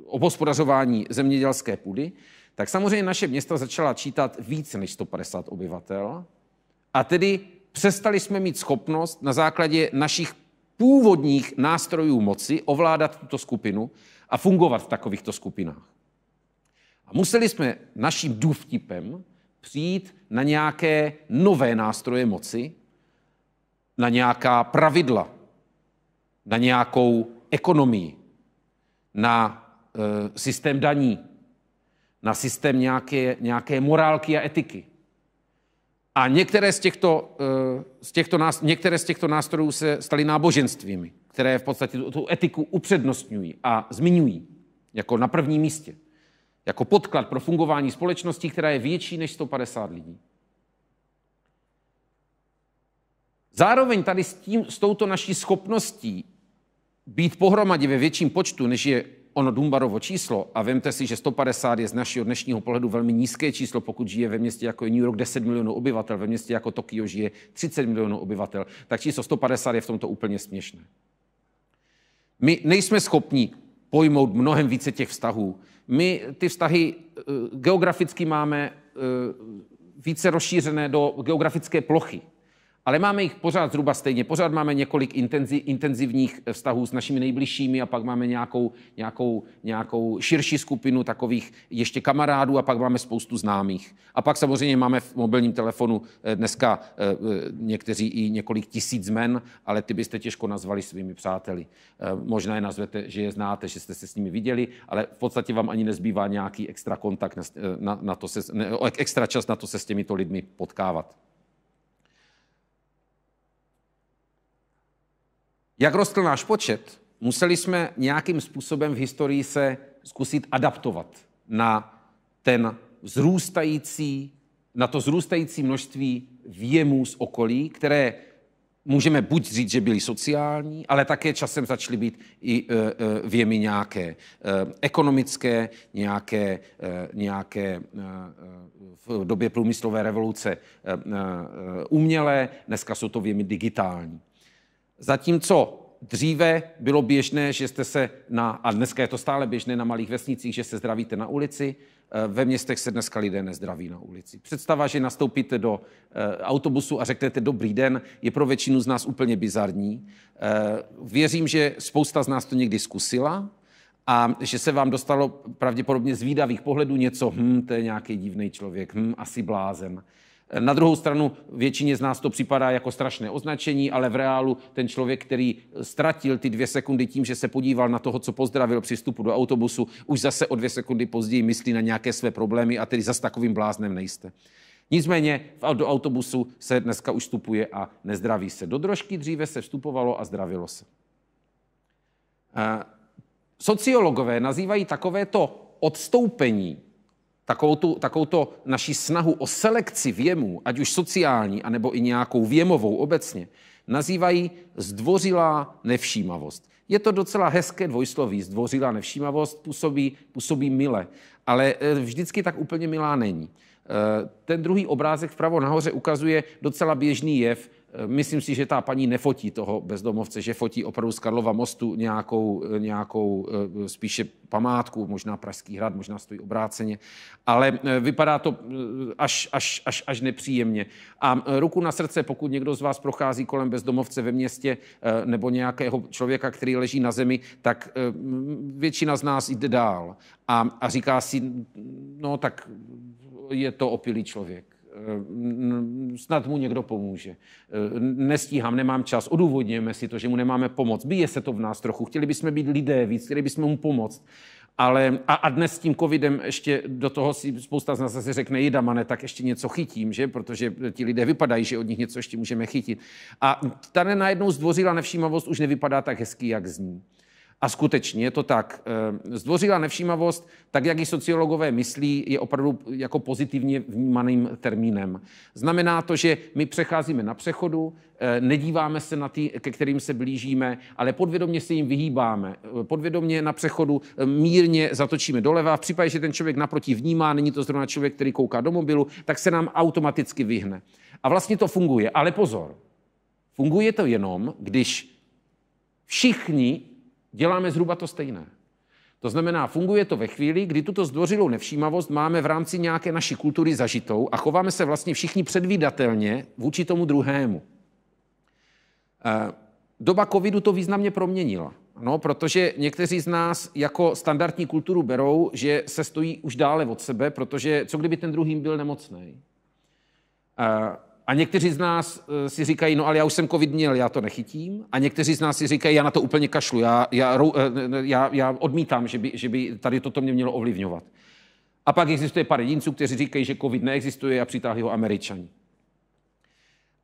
obhospodařování zemědělské půdy, tak samozřejmě naše města začala čítat více než 150 obyvatel a tedy přestali jsme mít schopnost na základě našich původních nástrojů moci ovládat tuto skupinu a fungovat v takovýchto skupinách. A museli jsme naším důvtipem přijít na nějaké nové nástroje moci, na nějaká pravidla, na nějakou ekonomii, na systém daní, na systém nějaké morálky a etiky. A některé z těchto nástrojů se staly náboženstvími, které v podstatě tu etiku upřednostňují a zmiňují jako na prvním místě. Jako podklad pro fungování společnosti, která je větší než 150 lidí. Zároveň tady s touto naší schopností být pohromadě ve větším počtu, než je ono Dunbarovo číslo, a vemte si, že 150 je z našeho dnešního pohledu velmi nízké číslo, pokud žije ve městě jako je New York 10 milionů obyvatel, ve městě jako Tokio žije 30 milionů obyvatel, tak číslo 150 je v tomto úplně směšné. My nejsme schopni pojmout mnohem více těch vztahů. My ty vztahy geograficky máme více rozšířené do geografické plochy. Ale máme jich pořád zhruba stejně. Pořád máme několik intenzivních vztahů s našimi nejbližšími a pak máme nějakou širší skupinu takových ještě kamarádů a pak máme spoustu známých. A pak samozřejmě máme v mobilním telefonu dneska někteří i několik tisíc jmen, ale ty byste těžko nazvali svými přáteli. Možná je nazvete, že je znáte, že jste se s nimi viděli, ale v podstatě vám ani nezbývá nějaký extra kontakt, extra čas na to se s těmito lidmi potkávat. Jak rostl náš počet, museli jsme nějakým způsobem v historii se zkusit adaptovat na to zrůstající množství věmů z okolí, které můžeme buď říct, že byly sociální, ale také časem začaly být i věmy nějaké ekonomické, nějaké v době průmyslové revoluce umělé, dneska jsou to věmy digitální. Zatímco dříve bylo běžné, že jste se a dneska je to stále běžné na malých vesnicích, že se zdravíte na ulici, ve městech se dneska lidé nezdraví na ulici. Představa, že nastoupíte do autobusu a řeknete dobrý den, je pro většinu z nás úplně bizarní. Věřím, že spousta z nás to někdy zkusila a že se vám dostalo pravděpodobně z výdavých pohledů něco, to je nějaký divný člověk, asi blázen. Na druhou stranu většině z nás to připadá jako strašné označení, ale v reálu ten člověk, který ztratil ty 2 sekundy tím, že se podíval na toho, co pozdravil při vstupu do autobusu, už zase o 2 sekundy později myslí na nějaké své problémy a tedy zase takovým bláznem nejste. Nicméně do autobusu se dneska už vstupuje a nezdraví se. Do Drožky dříve se vstupovalo a zdravilo se. Sociologové nazývají takovéto odstoupení, takovouto naši snahu o selekci věmů, ať už sociální, anebo i nějakou věmovou obecně, nazývají zdvořilá nevšímavost. Je to docela hezké dvojsloví, zdvořilá nevšímavost, působí mile, ale vždycky tak úplně milá není. Ten druhý obrázek vpravo nahoře ukazuje docela běžný jev Myslím si, že ta paní nefotí toho bezdomovce, že fotí opravdu z Karlova mostu nějakou spíše památku, možná Pražský hrad, možná stojí obráceně, ale vypadá to až nepříjemně. A ruku na srdce, pokud někdo z vás prochází kolem bezdomovce ve městě nebo nějakého člověka, který leží na zemi, tak většina z nás jde dál a říká si, no tak je to opilý člověk. Snad mu někdo pomůže. Nestíhám, nemám čas, odůvodněme si to, že mu nemáme pomoct. Bije se to v nás trochu, chtěli bychom být lidé víc, chtěli bychom mu pomoct. Ale a dnes s tím covidem ještě do toho si spousta z nás zase řekne, jidamane, tak ještě něco chytím, že? Protože ti lidé vypadají, že od nich něco ještě můžeme chytit. A tady najednou zdvořilá nevšímavost už nevypadá tak hezký, jak zní. A skutečně je to tak. Zdvořilá nevšímavost, tak jak ji sociologové myslí, je opravdu jako pozitivně vnímaným termínem. Znamená to, že my přecházíme na přechodu, nedíváme se na ty, ke kterým se blížíme, ale podvědomě se jim vyhýbáme. Podvědomě na přechodu mírně zatočíme doleva. V případě, že ten člověk naproti vnímá, není to zrovna člověk, který kouká do mobilu, tak se nám automaticky vyhne. A vlastně to funguje. Ale pozor, funguje to jenom, když všichni děláme zhruba to stejné. To znamená, funguje to ve chvíli, kdy tuto zdvořilou nevšímavost máme v rámci nějaké naší kultury zažitou a chováme se vlastně všichni předvídatelně vůči tomu druhému. Doba covidu to významně proměnila, no, protože někteří z nás jako standardní kulturu berou, že se stojí už dále od sebe, protože co kdyby ten druhý byl nemocný. A někteří z nás si říkají, no ale já už jsem covid měl, já to nechytím. A někteří z nás si říkají, já na to úplně kašlu, já odmítám, že by tady toto mě mělo ovlivňovat. A pak existuje pár jedinců, kteří říkají, že covid neexistuje a přitáhli ho Američani.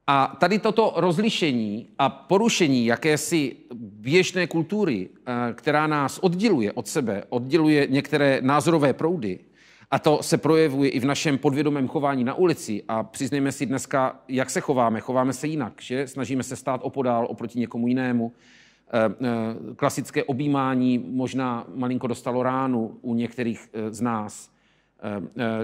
A tady toto rozlišení a porušení jakési běžné kultury, která nás odděluje od sebe, odděluje některé názorové proudy, a to se projevuje i v našem podvědomém chování na ulici. A přiznejme si dneska, jak se chováme. Chováme se jinak, že? Snažíme se stát opodál oproti někomu jinému. Klasické objímání možná malinko dostalo ránu u některých z nás.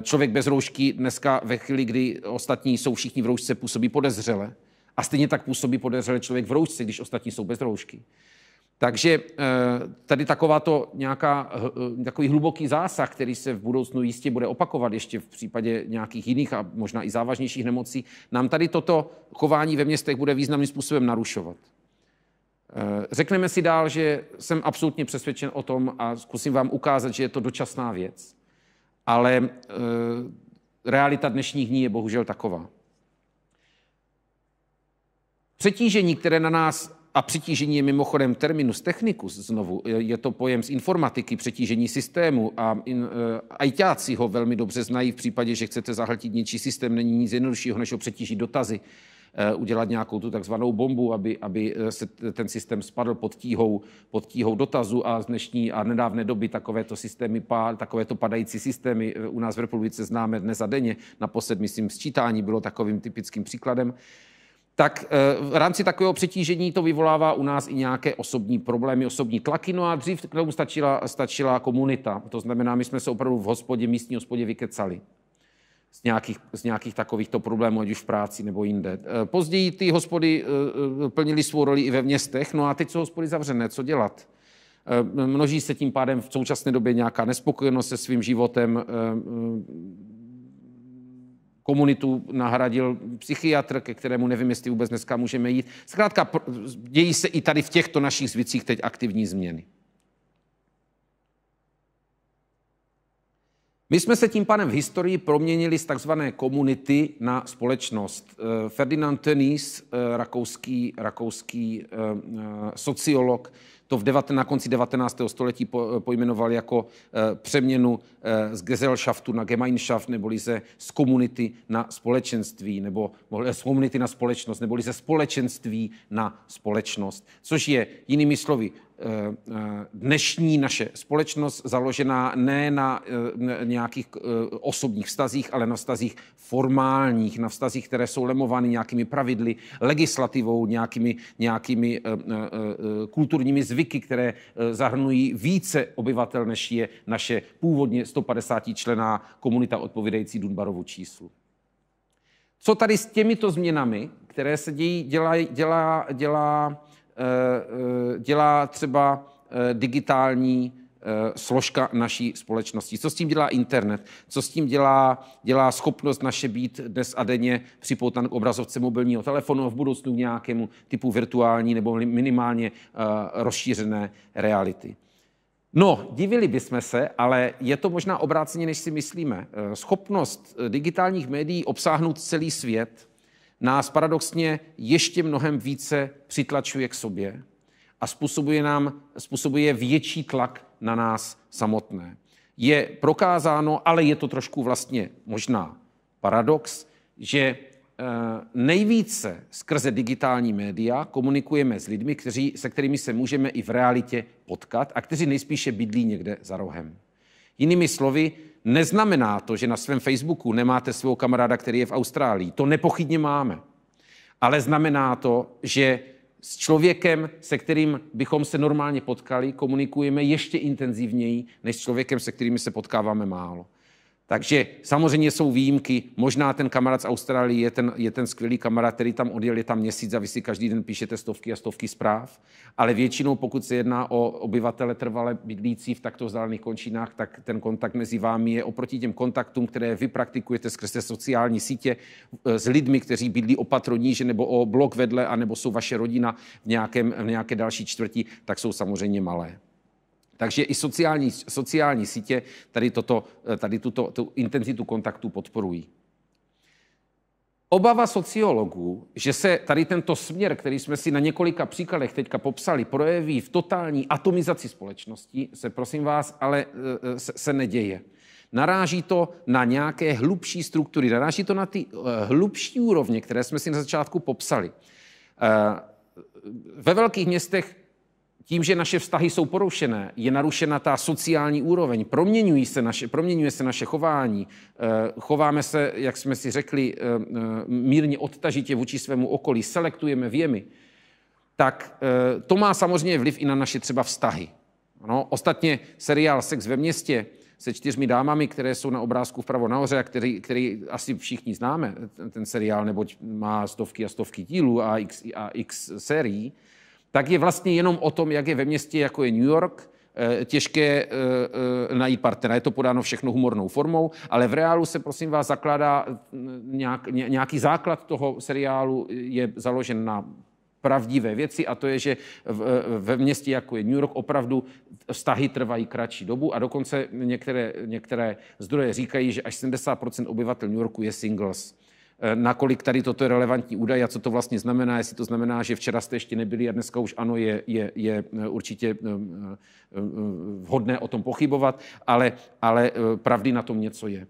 Člověk bez roušky dneska ve chvíli, kdy ostatní jsou všichni v roušce, působí podezřele. A stejně tak působí podezřele člověk v roušce, když ostatní jsou bez roušky. Takže tady takový hluboký zásah, který se v budoucnu jistě bude opakovat ještě v případě nějakých jiných a možná i závažnějších nemocí, nám tady toto chování ve městech bude významným způsobem narušovat. Řekneme si dál, že jsem absolutně přesvědčen o tom a zkusím vám ukázat, že je to dočasná věc. Ale realita dnešních dní je bohužel taková. Přetížení, které na nás a přetížení je mimochodem terminus technicus, znovu, je to pojem z informatiky, přetížení systému a ajťáci ho velmi dobře znají v případě, že chcete zahltit něčí systém, není nic jednoduššího, než ho přetížit dotazy, udělat nějakou tu takzvanou bombu, aby se ten systém spadl pod tíhou dotazu a z dnešní a nedávné doby takovéto padající systémy u nás v republice známe dnes a denně, naposled, myslím, sčítání bylo takovým typickým příkladem. Tak v rámci takového přetížení to vyvolává u nás i nějaké osobní problémy, osobní tlaky. No a dřív k tomu stačila komunita. To znamená, my jsme se opravdu v hospodě, místní hospodě vykecali z nějakých takovýchto problémů, ať už v práci nebo jinde. Později ty hospody plnily svou roli i ve městech, no a teď jsou hospody zavřené, co dělat? Množí se tím pádem v současné době nějaká nespokojenost se svým životem. Komunitu nahradil psychiatr, ke kterému nevím, jestli vůbec dneska můžeme jít. Zkrátka, dějí se i tady v těchto našich zvicích teď aktivní změny. My jsme se tím pádem v historii proměnili z takzvané komunity na společnost. Ferdinand Tönnies, rakouský sociolog, to na konci 19. století pojmenoval jako přeměnu z Gesellschaftu na Gemeinschaft, neboli z komunity na společenství, nebo z komunity na společnost, neboli ze společenství na společnost. Což je, jinými slovy, dnešní naše společnost založená ne na nějakých osobních vztazích, ale na vztazích formálních, na vztazích, které jsou lemovány nějakými pravidly, legislativou, nějakými kulturními zvyky, které zahrnují více obyvatel, než je naše původně 150členná komunita odpovídající Dunbarovu číslu. Co tady s těmito změnami, které se dějí, dělá třeba digitální složka naší společnosti. Co s tím dělá internet? Co s tím dělá schopnost naše být dnes a denně připoutan k obrazovce mobilního telefonu a v budoucnu k nějakému typu virtuální nebo minimálně rozšířené reality? No, divili bychom se, ale je to možná obráceně, než si myslíme. Schopnost digitálních médií obsáhnout celý svět nás paradoxně ještě mnohem více přitlačuje k sobě a způsobuje větší tlak na nás samotné. Je prokázáno, ale je to trošku vlastně možná paradox, že nejvíce skrze digitální média komunikujeme s lidmi, se kterými se můžeme i v realitě potkat a kteří nejspíše bydlí někde za rohem. Jinými slovy, neznamená to, že na svém Facebooku nemáte svého kamaráda, který je v Austrálii. To nepochybně máme. Ale znamená to, že s člověkem, se kterým bychom se normálně potkali, komunikujeme ještě intenzivněji, než s člověkem, se kterými se potkáváme málo. Takže samozřejmě jsou výjimky. Možná ten kamarád z Austrálie je ten skvělý kamarád, který tam odjel, je tam měsíc a vy si každý den píšete stovky a stovky zpráv. Ale většinou, pokud se jedná o obyvatele trvale bydlící v takto vzdálených končinách, tak ten kontakt mezi vámi je oproti těm kontaktům, které vy praktikujete skrze sociální sítě s lidmi, kteří bydlí o patro níže nebo o blok vedle, anebo jsou vaše rodina v nějaké další čtvrti, tak jsou samozřejmě malé. Takže i sociální sítě tady tu intenzitu kontaktu podporují. Obava sociologů, že se tady tento směr, který jsme si na několika příkladech teďka popsali, projeví v totální atomizaci společnosti, se prosím vás, ale se neděje. Naráží to na nějaké hlubší struktury, naráží to na ty hlubší úrovně, které jsme si na začátku popsali. Ve velkých městech tím, že naše vztahy jsou porušené, je narušena ta sociální úroveň, proměňuje se naše chování, chováme se, jak jsme si řekli, mírně odtažitě vůči svému okolí, selektujeme věmy, tak to má samozřejmě vliv i na naše třeba vztahy. No, ostatně seriál Sex ve městě se 4 dámami, které jsou na obrázku vpravo nahoře a který asi všichni známe, ten seriál, neboť má stovky a stovky dílů a x sérií, tak je vlastně jenom o tom, jak je ve městě, jako je New York, těžké najít partnera. Je to podáno všechno humornou formou, ale v reálu se, prosím vás, zakládá nějaký základ toho seriálu je založen na pravdivé věci a to je, že ve městě, jako je New York, opravdu vztahy trvají kratší dobu a dokonce některé zdroje říkají, že až 70% obyvatel New Yorku je singles. Nakolik tady toto je relevantní údaj a co to vlastně znamená, jestli to znamená, že včera jste ještě nebyli a dneska už ano, je určitě vhodné o tom pochybovat, ale pravdy na tom něco je.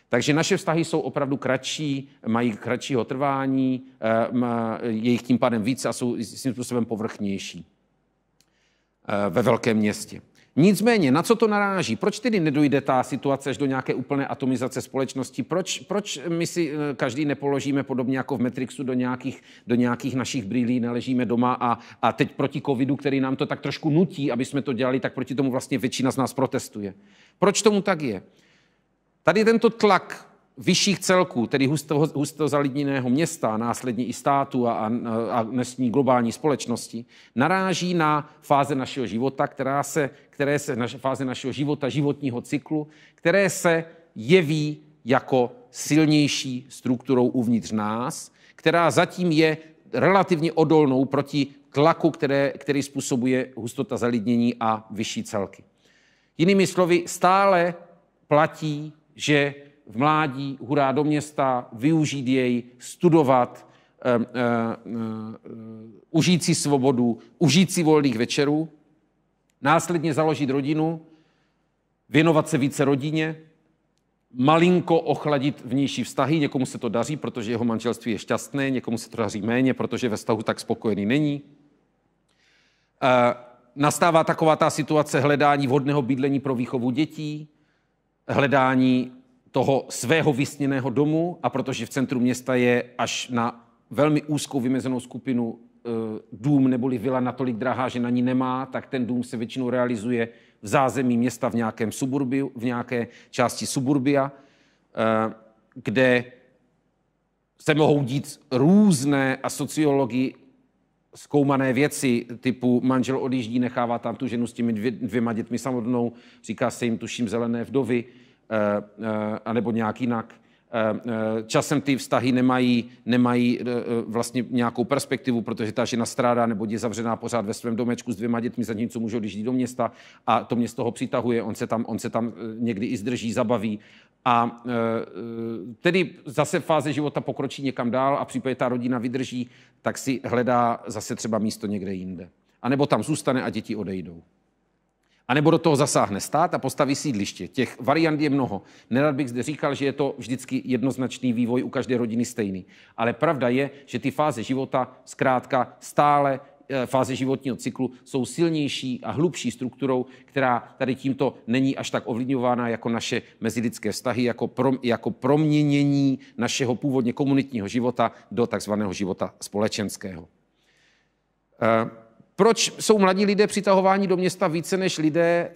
Takže naše vztahy jsou opravdu kratší, mají kratšího trvání, je jich tím pádem více a jsou svým způsobem povrchnější ve velkém městě. Nicméně, na co to naráží? Proč tedy nedojde ta situace až do nějaké úplné atomizace společnosti? Proč my si každý nepoložíme podobně jako v Matrixu do nějakých našich brýlí, neležíme doma a teď proti covidu, který nám to tak trošku nutí, aby jsme to dělali, tak proti tomu vlastně většina z nás protestuje. Proč tomu tak je? Tady tento tlak vyšších celků, tedy husto zalidněného města, následně i státu a dnesní globální společnosti, naráží na fáze našeho života, fáze našeho života, životního cyklu, které se jeví jako silnější strukturou uvnitř nás, která zatím je relativně odolnou proti tlaku, který způsobuje hustota zalidnění a vyšší celky. Jinými slovy, stále platí, že v mládí hurá do města, využít jej, studovat, užít si svobodu, užít si volných večerů, následně založit rodinu, věnovat se více rodině, malinko ochladit vnější vztahy, někomu se to daří, protože jeho manželství je šťastné, někomu se to daří méně, protože ve vztahu tak spokojený není. Nastává taková ta situace hledání vhodného bydlení pro výchovu dětí, hledání toho svého vysněného domu a protože v centru města je až na velmi úzkou vymezenou skupinu dům neboli vila natolik drahá, že na ní nemá, tak ten dům se většinou realizuje v zázemí města v nějakém suburbiu, v nějaké části suburbia, kde se mohou dít různé a sociologii zkoumané věci, typu manžel odjíždí, nechává tam tu ženu s těmi dvěma dětmi samotnou, říká se jim, tuším, zelené vdovy, anebo nějak jinak. Časem ty vztahy nemají vlastně nějakou perspektivu, protože ta žena strádá nebo je zavřená pořád ve svém domečku s dvěma dětmi, zatímco muž odjíždí do města a to město ho přitahuje, on se tam někdy i zdrží, zabaví. A tedy zase fáze života pokročí někam dál a v případě ta rodina vydrží, tak si hledá zase třeba místo někde jinde. A nebo tam zůstane a děti odejdou. A nebo do toho zasáhne stát a postaví sídliště. Těch variant je mnoho. Nerad bych zde říkal, že je to vždycky jednoznačný vývoj u každé rodiny stejný. Ale pravda je, že ty fáze života zkrátka stále fáze životního cyklu jsou silnější a hlubší strukturou, která tady tímto není až tak ovlivňována jako naše mezilidské vztahy, jako proměnění našeho původně komunitního života do takzvaného života společenského. Proč jsou mladí lidé přitahováni do města více než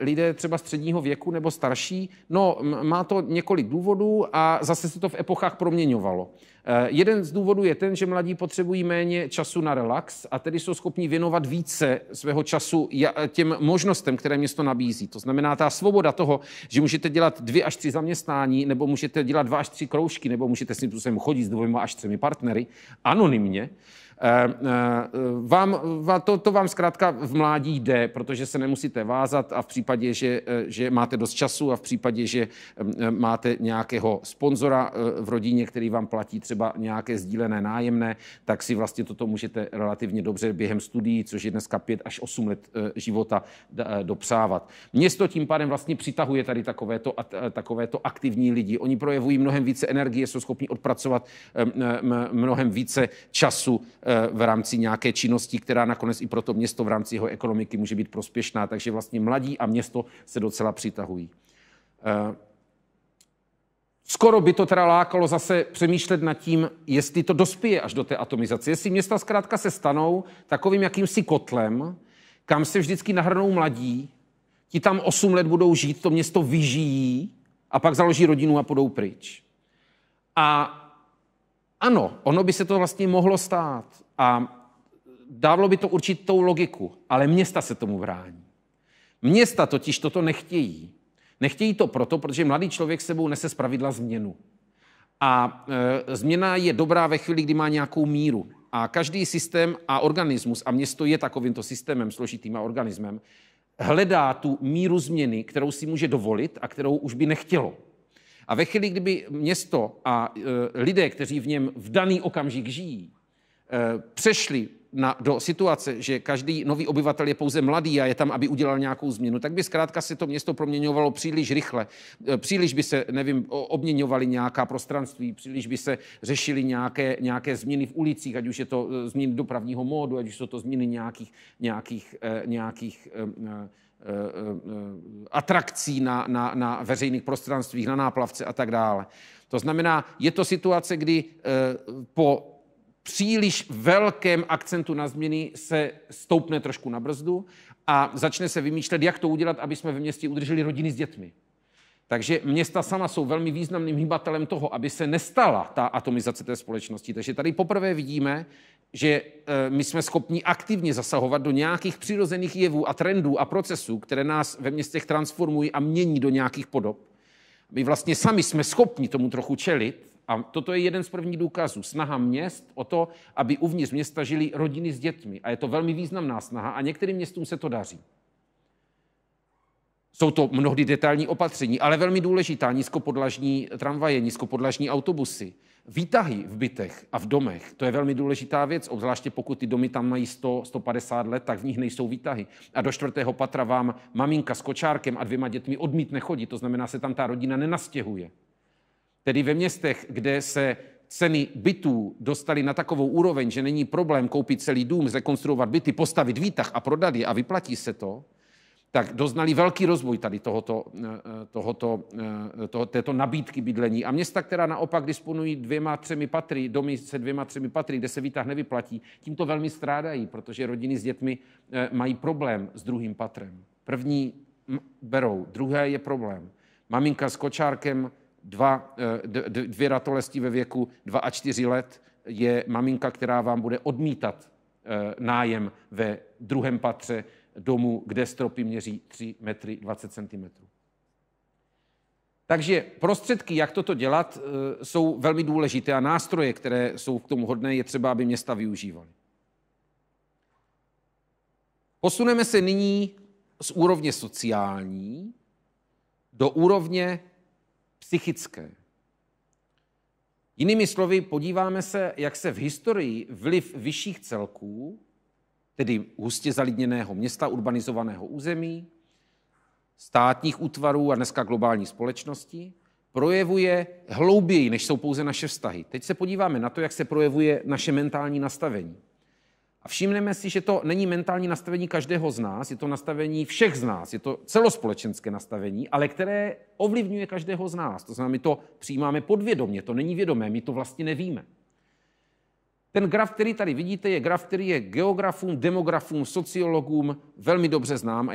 lidé třeba středního věku nebo starší? No, má to několik důvodů a zase se to v epochách proměňovalo. Jeden z důvodů je ten, že mladí potřebují méně času na relax a tedy jsou schopni věnovat více svého času těm možnostem, které město nabízí. To znamená ta svoboda toho, že můžete dělat 2 až 3 zaměstnání, nebo můžete dělat 2 až 3 kroužky, nebo můžete si chodit s 2 až 3 partnery anonymně. To vám zkrátka v mládí jde, protože se nemusíte vázat a v případě, že máte dost času a v případě, že máte nějakého sponzora v rodině, který vám platí třeba nějaké sdílené nájemné, tak si vlastně toto můžete relativně dobře během studií, což je dneska 5 až 8 let života, dopřávat. Město tím pádem vlastně přitahuje tady takovéto aktivní lidi. Oni projevují mnohem více energie, jsou schopni odpracovat mnohem více času v rámci nějaké činnosti, která nakonec i pro to město v rámci jeho ekonomiky může být prospěšná. Takže vlastně mladí a město se docela přitahují. Skoro by to teda lákalo zase přemýšlet nad tím, jestli to dospěje až do té atomizace. Jestli města zkrátka se stanou takovým jakýmsi kotlem, kam se vždycky nahrnou mladí, ti tam 8 let budou žít, to město vyžijí a pak založí rodinu a půjdou pryč. A ano, ono by se to vlastně mohlo stát a dávalo by to určitou logiku, ale města se tomu brání. Města totiž toto nechtějí. Nechtějí to proto, protože mladý člověk sebou nese zpravidla změnu. A změna je dobrá ve chvíli, kdy má nějakou míru. A každý systém a organismus, a město je takovýmto systémem, složitým a organismem, hledá tu míru změny, kterou si může dovolit a kterou už by nechtělo. A ve chvíli, kdyby město a lidé, kteří v něm v daný okamžik žijí, přešli do situace, že každý nový obyvatel je pouze mladý a je tam, aby udělal nějakou změnu, tak by zkrátka se to město proměňovalo příliš rychle. Příliš by se, obměňovaly nějaká prostranství, příliš by se řešily nějaké změny v ulicích, ať už je to změny dopravního módu, ať už jsou to změny nějakých atrakcí na veřejných prostranstvích, na náplavce a tak dále. To znamená, je to situace, kdy po příliš velkém akcentu na změny se stoupne trošku na brzdu a začne se vymýšlet, jak to udělat, aby jsme ve městě udrželi rodiny s dětmi. Takže města sama jsou velmi významným hýbatelem toho, aby se nestala ta atomizace té společnosti. Takže tady poprvé vidíme, že my jsme schopni aktivně zasahovat do nějakých přirozených jevů a trendů a procesů, které nás ve městech transformují a mění do nějakých podob. My vlastně sami jsme schopni tomu trochu čelit a toto je jeden z prvních důkazů. Snaha měst o to, aby uvnitř města žili rodiny s dětmi. A je to velmi významná snaha a některým městům se to daří. Jsou to mnohdy detailní opatření, ale velmi důležitá. Nízkopodlažní tramvaje, nízkopodlažní autobusy, výtahy v bytech a v domech. To je velmi důležitá věc, obzvláště pokud ty domy tam mají 100-150 let, tak v nich nejsou výtahy. A do 4. patra vám maminka s kočárkem a 2 dětmi odmítne chodit, to znamená, se tam ta rodina nenastěhuje. Tedy ve městech, kde se ceny bytů dostaly na takovou úroveň, že není problém koupit celý dům, zrekonstruovat byty, postavit výtah a prodat je a vyplatí se to, tak doznali velký rozvoj tady této nabídky bydlení. A města, která naopak disponují 2-3 patry, domy se 2-3 patry, kde se výtah nevyplatí, tímto velmi strádají, protože rodiny s dětmi mají problém s 2. patrem. První berou, druhé je problém. Maminka s kočárkem dvě ratolesti ve věku 2 a 4 let je maminka, která vám bude odmítat nájem ve 2. patře domu, kde stropy měří 3 metry 20 cm. Takže prostředky, jak toto dělat, jsou velmi důležité a nástroje, které jsou k tomu hodné, je třeba, aby města využívaly. Posuneme se nyní z úrovně sociální do úrovně psychické. Jinými slovy, podíváme se, jak se v historii vliv vyšších celků, tedy hustě zalidněného města, urbanizovaného území, státních útvarů a dneska globální společnosti, projevuje hlouběji, než jsou pouze naše vztahy. Teď se podíváme na to, jak se projevuje naše mentální nastavení. A všimneme si, že to není mentální nastavení každého z nás, je to nastavení všech z nás, je to celospolečenské nastavení, ale které ovlivňuje každého z nás. To znamená, my to přijímáme podvědomě, to není vědomé, my to vlastně nevíme. Ten graf, který tady vidíte, je graf, který je geografům, demografům, sociologům velmi dobře znám a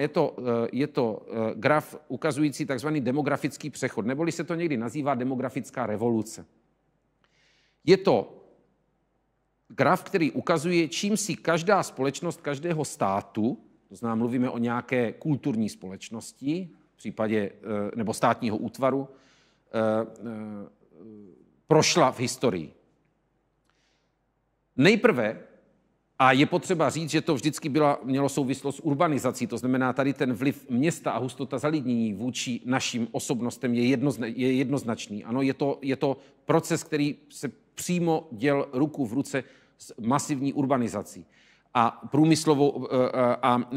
je to graf ukazující takzvaný demografický přechod, neboli se to někdy nazývá demografická revoluce. Je to graf, který ukazuje, čím si každá společnost každého státu, to znamená, mluvíme o nějaké kulturní společnosti, v případě nebo státního útvaru, prošla v historii. Nejprve, a je potřeba říct, že to vždycky mělo souvislost s urbanizací, to znamená, tady ten vliv města a hustota zalidnění vůči našim osobnostem je jednoznačný. Ano, je to proces, který se přímo děl ruku v ruce s masivní urbanizací a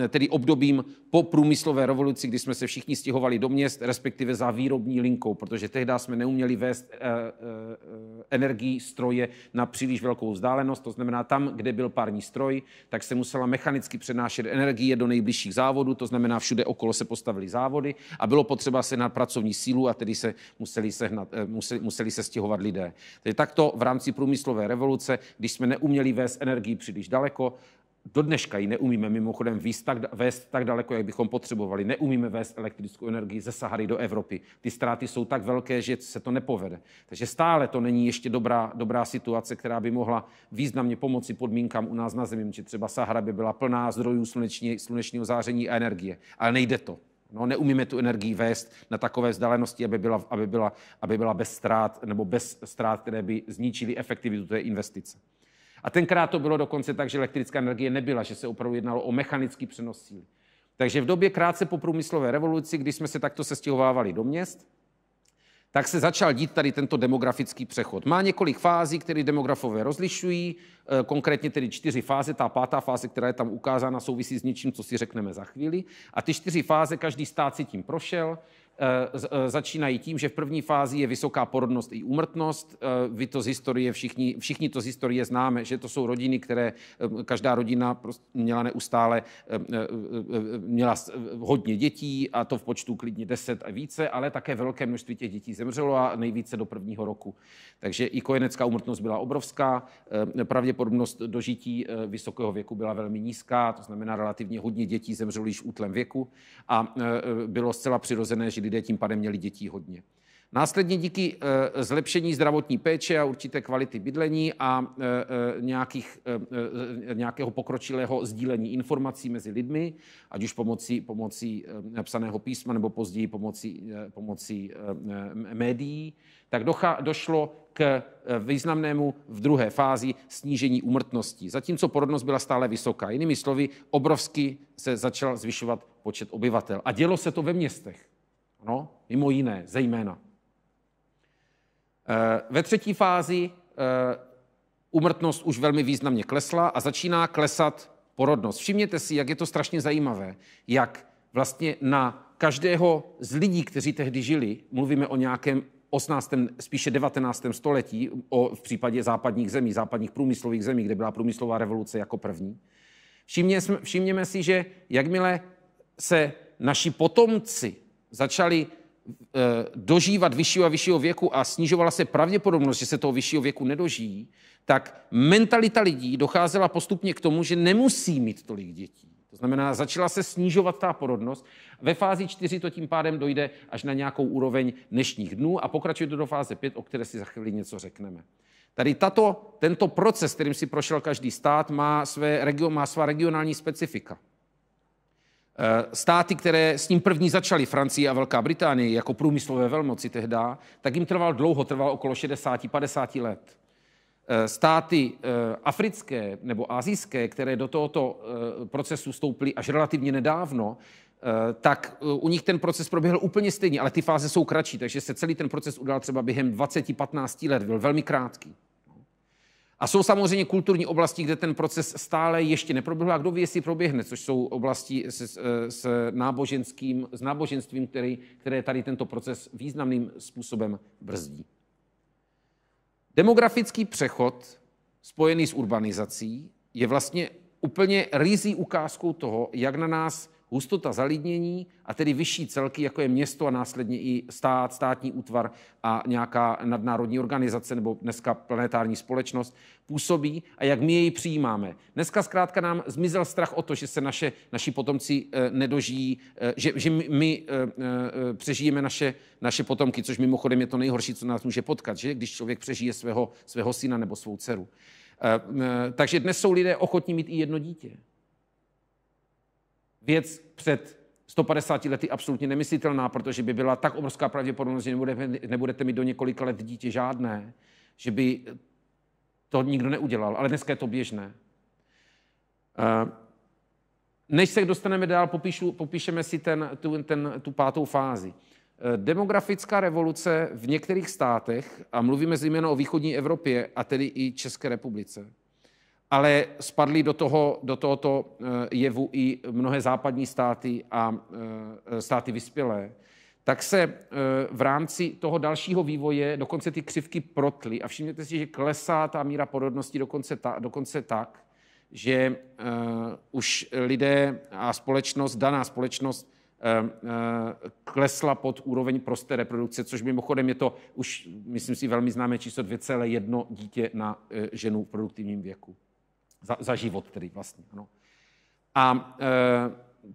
tedy obdobím po průmyslové revoluci, kdy jsme se všichni stěhovali do měst, respektive za výrobní linkou, protože tehdy jsme neuměli vést energii stroje na příliš velkou vzdálenost, to znamená tam, kde byl pární stroj, tak se musela mechanicky přenášet energie do nejbližších závodů, to znamená všude okolo se postavily závody a bylo potřeba sehnat pracovní sílu a tedy se museli se stěhovat lidé. Tedy takto v rámci průmyslové revoluce, když jsme neuměli vést energii příliš daleko, do dneška ji neumíme mimochodem vést tak daleko, jak bychom potřebovali. Neumíme vést elektrickou energii ze Sahary do Evropy. Ty ztráty jsou tak velké, že se to nepovede. Takže stále to není ještě dobrá situace, která by mohla významně pomoci podmínkám u nás na Zemi, že třeba Sahara by byla plná zdrojů slunečního záření a energie. Ale nejde to. No, neumíme tu energii vést na takové vzdálenosti, aby byla bez ztrát, nebo bez ztrát, které by zničily efektivitu té investice. A tenkrát to bylo dokonce tak, že elektrická energie nebyla, že se opravdu jednalo o mechanický přenos síly. Takže v době krátce po průmyslové revoluci, když jsme se takto sestěhovávali do měst, tak se začal dít tady tento demografický přechod. Má několik fází, které demografové rozlišují, konkrétně tedy 4 fáze. Ta 5. fáze, která je tam ukázána, souvisí s něčím, co si řekneme za chvíli. A ty 4 fáze, každý stát si tím prošel. Začínají tím, že v první fázi je vysoká porodnost i úmrtnost. Vy to z historie, všichni to z historie známe, že to jsou rodiny, které každá rodina měla neustále měla hodně dětí, a to v počtu klidně 10 a více, ale také velké množství těch dětí zemřelo a nejvíce do 1. roku. Takže i kojenecká úmrtnost byla obrovská, pravděpodobnost dožití vysokého věku byla velmi nízká, to znamená relativně hodně dětí zemřelo již v útlém věku a bylo zcela přirozené, že lidé tím pádem měli dětí hodně. Následně díky zlepšení zdravotní péče a určité kvality bydlení a nějakého pokročilého sdílení informací mezi lidmi, ať už pomocí psaného písma nebo později pomocí médií, tak došlo k významnému v druhé fázi snížení úmrtnosti. Zatímco porodnost byla stále vysoká. Jinými slovy, obrovsky se začal zvyšovat počet obyvatel. A dělo se to ve městech. No, mimo jiné, zejména. Ve třetí fázi úmrtnost už velmi významně klesla a začíná klesat porodnost. Všimněte si, jak je to strašně zajímavé, jak vlastně na každého z lidí, kteří tehdy žili, mluvíme o nějakém 18., spíše 19. století, v případě západních zemí, západních průmyslových zemí, kde byla průmyslová revoluce jako první. Všimněme si, že jakmile se naši potomci začali dožívat vyššího a vyššího věku a snižovala se pravděpodobnost, že se toho vyššího věku nedožijí, tak mentalita lidí docházela postupně k tomu, že nemusí mít tolik dětí. To znamená, začala se snižovat ta porodnost. Ve fázi 4 to tím pádem dojde až na nějakou úroveň dnešních dnů a pokračuje to do fáze 5, o které si za chvíli něco řekneme. Tady tento proces, kterým si prošel každý stát, má svá regionální specifika. Státy, které s ním první začaly, Francie a Velká Británie, jako průmyslové velmoci tehdy, tak jim trval okolo 60-50 let. Státy africké nebo asijské, které do tohoto procesu vstoupily až relativně nedávno, tak u nich ten proces proběhl úplně stejně, ale ty fáze jsou kratší, takže se celý ten proces udal třeba během 20-15 let, byl velmi krátký. A jsou samozřejmě kulturní oblasti, kde ten proces stále ještě neproběhl a kdo ví, jestli proběhne, což jsou oblasti s náboženstvím, které tady tento proces významným způsobem brzdí. Demografický přechod spojený s urbanizací je vlastně úplně rýzí ukázkou toho, jak na nás hustota zalidnění a tedy vyšší celky, jako je město a následně i státní útvar a nějaká nadnárodní organizace nebo dneska planetární společnost působí a jak my jej přijímáme. Dneska zkrátka nám zmizel strach o to, že se naši potomci nedožijí, že my přežijeme naše potomky, což mimochodem je to nejhorší, co nás může potkat, že? Když člověk přežije svého syna nebo svou dceru. Takže dnes jsou lidé ochotní mít i jedno dítě. Věc před 150 lety absolutně nemyslitelná, protože by byla tak obrovská pravděpodobnost, že nebudete mít do několika let dítě žádné, že by to nikdo neudělal, ale dneska je to běžné. Než se dostaneme dál, popíšeme si tu pátou fázi. Demografická revoluce v některých státech, a mluvíme zejména o východní Evropě, a tedy i České republice, ale spadly do tohoto jevu i mnohé západní státy a státy vyspělé, tak se v rámci toho dalšího vývoje dokonce ty křivky protly. A všimněte si, že klesá ta míra porodnosti dokonce tak, že už lidé a daná společnost klesla pod úroveň prosté reprodukce, což mimochodem je to už, myslím si, velmi známé číslo 2,1 dítě na ženu v produktivním věku. Za život tedy vlastně. Ano. A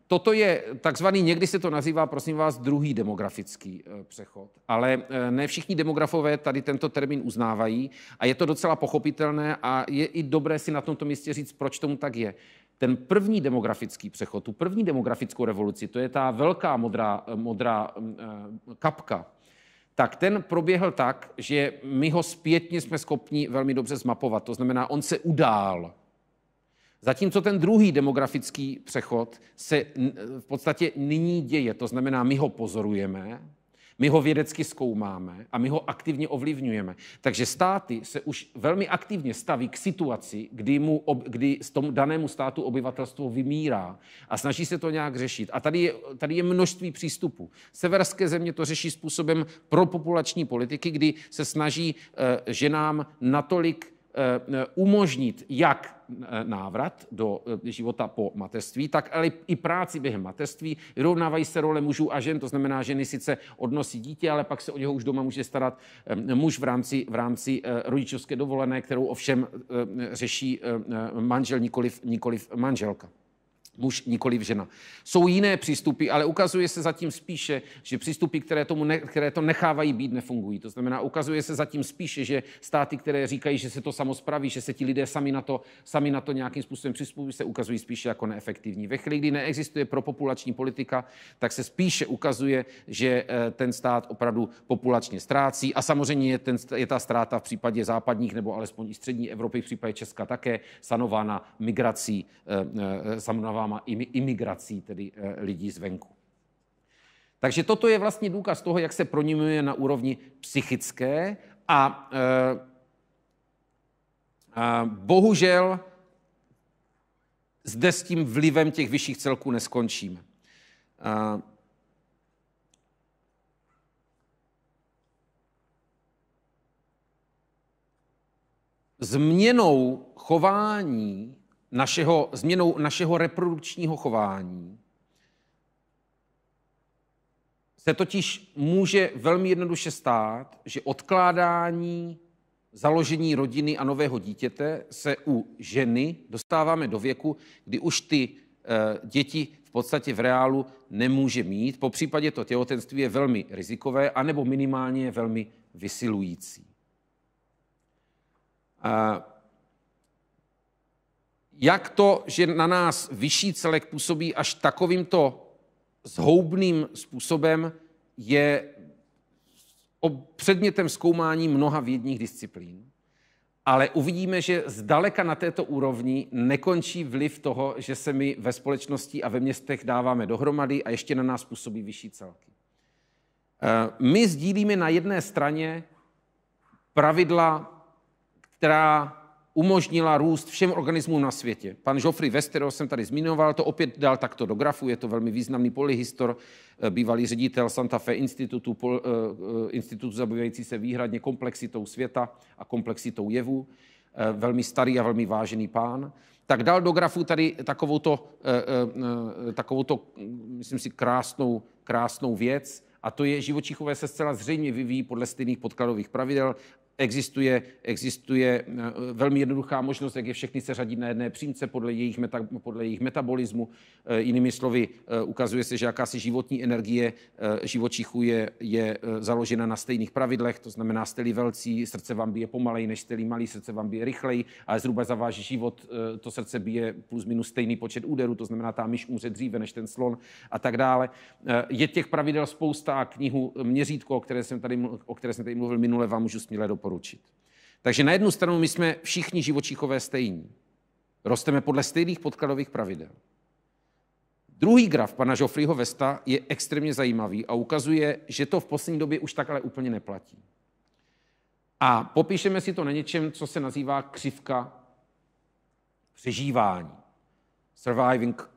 toto je takzvaný, někdy se to nazývá, prosím vás, druhý demografický přechod, ale ne všichni demografové tady tento termín uznávají a je to docela pochopitelné a je i dobré si na tomto místě říct, proč tomu tak je. Ten první demografický přechod, tu první demografickou revoluci, to je ta velká modrá kapka, tak ten proběhl tak, že my ho zpětně jsme schopni velmi dobře zmapovat. To znamená, on se udál. Zatímco ten druhý demografický přechod se v podstatě nyní děje. To znamená, my ho pozorujeme, my ho vědecky zkoumáme a my ho aktivně ovlivňujeme. Takže státy se už velmi aktivně staví k situaci, kdy z tomu danému státu obyvatelstvo vymírá a snaží se to nějak řešit. A tady je množství přístupů. Severské země to řeší způsobem propopulační politiky, kdy se snaží ženám natolik umožnit jak návrat do života po mateřství, tak ale i práci během mateřství. Vyrovnávají se role mužů a žen, to znamená, ženy sice odnosí dítě, ale pak se o něho už doma může starat muž v rámci rodičovské dovolené, kterou ovšem řeší manžel, nikoliv manželka. Muž, nikoliv žena. Jsou jiné přístupy, ale ukazuje se zatím spíše, že přístupy, které to nechávají být, nefungují. To znamená, ukazuje se zatím spíše, že státy, které říkají, že se to samo spraví, že se ti lidé sami na to nějakým způsobem přizpůsobí, se ukazují spíše jako neefektivní. Ve chvíli, kdy neexistuje propopulační politika, tak se spíše ukazuje, že ten stát opravdu populačně ztrácí a samozřejmě je ta ztráta v případě západních nebo alespoň i střední Evropy, v případě Česka také sanována migrací, imigrací, tedy lidí zvenku. Takže toto je vlastně důkaz toho, jak se proměňuje na úrovni psychické a bohužel zde s tím vlivem těch vyšších celků neskončíme. Změnou chování změnou našeho reprodukčního chování se totiž může velmi jednoduše stát, že odkládání založení rodiny a nového dítěte se u ženy dostáváme do věku, kdy už ty děti v podstatě v reálu nemůže mít. Po případě to těhotenství je velmi rizikové, anebo minimálně je velmi vysilující. Jak to, že na nás vyšší celek působí až takovýmto zhoubným způsobem, je předmětem zkoumání mnoha vědních disciplín. Ale uvidíme, že zdaleka na této úrovni nekončí vliv toho, že se my ve společnosti a ve městech dáváme dohromady a ještě na nás působí vyšší celky. My sdílíme na jedné straně pravidla, která umožnila růst všem organismům na světě. Pan Geoffrey West, kterého jsem tady zmiňoval, to opět dal takto do grafu, je to velmi významný polyhistor, bývalý ředitel Santa Fe institutu zabývající se výhradně komplexitou světa a komplexitou jevů, velmi starý a velmi vážený pán, tak dal do grafu tady takovouto myslím si, krásnou věc, a to je, živočichové se zcela zřejmě vyvíjí podle stejných podkladových pravidel. Existuje velmi jednoduchá možnost, jak je všechny seřadit na jedné přímce podle jejich metabolismu. Jinými slovy, ukazuje se, že jakási životní energie živočichů je založena na stejných pravidlech, to znamená, jste-li velcí, srdce vám bije pomaleji, než jste-li malý, srdce vám bije rychleji, ale zhruba za váš život to srdce bije plus minus stejný počet úderů, to znamená, ta myš umře dříve než ten slon a tak dále. Je těch pravidel spousta a knihu Měřítko, o které jsem tady mluvil minule, vám můžu směle doporučit. Takže na jednu stranu my jsme všichni živočichové stejní. Rosteme podle stejných podkladových pravidel. Druhý graf pana Geoffreyho Westa je extrémně zajímavý a ukazuje, že to v poslední době už takhle úplně neplatí. A popíšeme si to na něčem, co se nazývá křivka přežívání. Surviving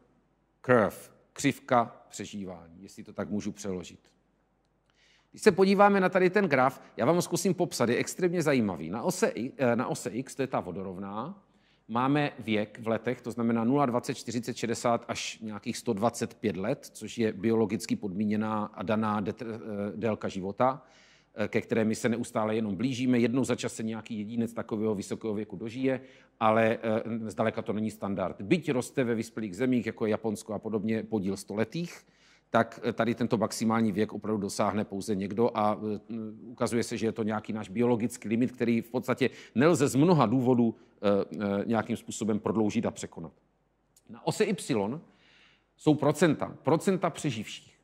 curve. Křivka přežívání, jestli to tak můžu přeložit. Když se podíváme na tady ten graf, já vám ho zkusím popsat, je extrémně zajímavý. Na ose X, to je ta vodorovná, máme věk v letech, to znamená 0, 20, 40, 60 až nějakých 125 let, což je biologicky podmíněná a daná délka života, ke které my se neustále jenom blížíme. Jednou za čas se nějaký jedinec takového vysokého věku dožije, ale zdaleka to není standard. Byť roste ve vyspělých zemích, jako je Japonsko a podobně, podíl stoletých, tak tady tento maximální věk opravdu dosáhne pouze někdo a ukazuje se, že je to nějaký náš biologický limit, který v podstatě nelze z mnoha důvodů nějakým způsobem prodloužit a překonat. Na ose Y jsou procenta přeživších.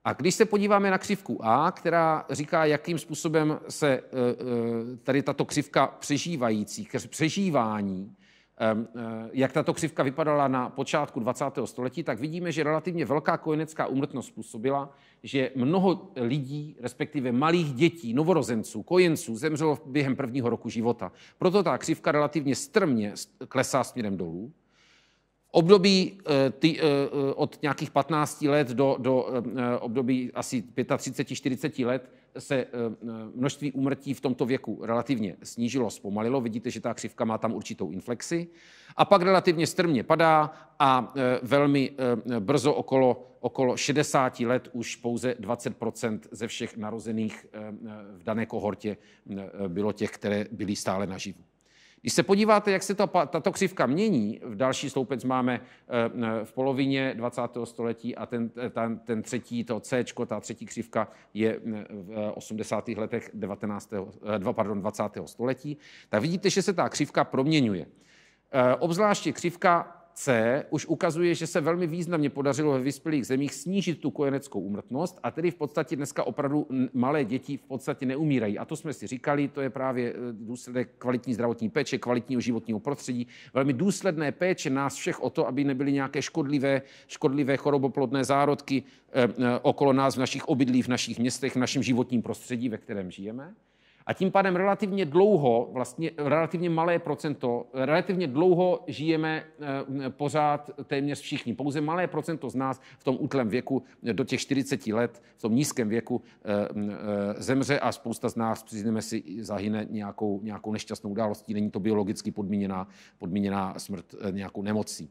A když se podíváme na křivku A, která říká, jakým způsobem se tady tato křivka přežívání, jak tato křivka vypadala na počátku 20. století, tak vidíme, že relativně velká kojenecká úmrtnost způsobila, že mnoho lidí, respektive malých dětí, novorozenců, kojenců, zemřelo během prvního roku života. Proto ta křivka relativně strmě klesá směrem dolů. V období od nějakých 15 let do období asi 35-40 let se množství úmrtí v tomto věku relativně snížilo, zpomalilo. Vidíte, že ta křivka má tam určitou inflexi. A pak relativně strmě padá a velmi brzo okolo 60 let už pouze 20% ze všech narozených v dané kohortě bylo těch, které byly stále naživu. Když se podíváte, jak se tato křivka mění, v další sloupec máme v polovině 20. století a ten třetí, to C, ta třetí křivka je v 80. letech 20. století, tak vidíte, že se ta křivka proměňuje. Obzvláště křivka C už ukazuje, že se velmi významně podařilo ve vyspělých zemích snížit tu kojeneckou úmrtnost a tedy v podstatě dneska opravdu malé děti v podstatě neumírají. A to jsme si říkali, to je právě důsledek kvalitní zdravotní péče, kvalitního životního prostředí, velmi důsledné péče nás všech o to, aby nebyly nějaké škodlivé choroboplodné zárodky okolo nás v našich obydlích, v našich městech, v našem životním prostředí, ve kterém žijeme. A tím pádem relativně dlouho, vlastně relativně malé procento, relativně dlouho žijeme pořád téměř všichni. Pouze malé procento z nás v tom útlém věku do těch 40 let, v tom nízkém věku zemře a spousta z nás, přizneme si, zahyne nějakou nešťastnou událostí. Není to biologicky podmíněná smrt nějakou nemocí.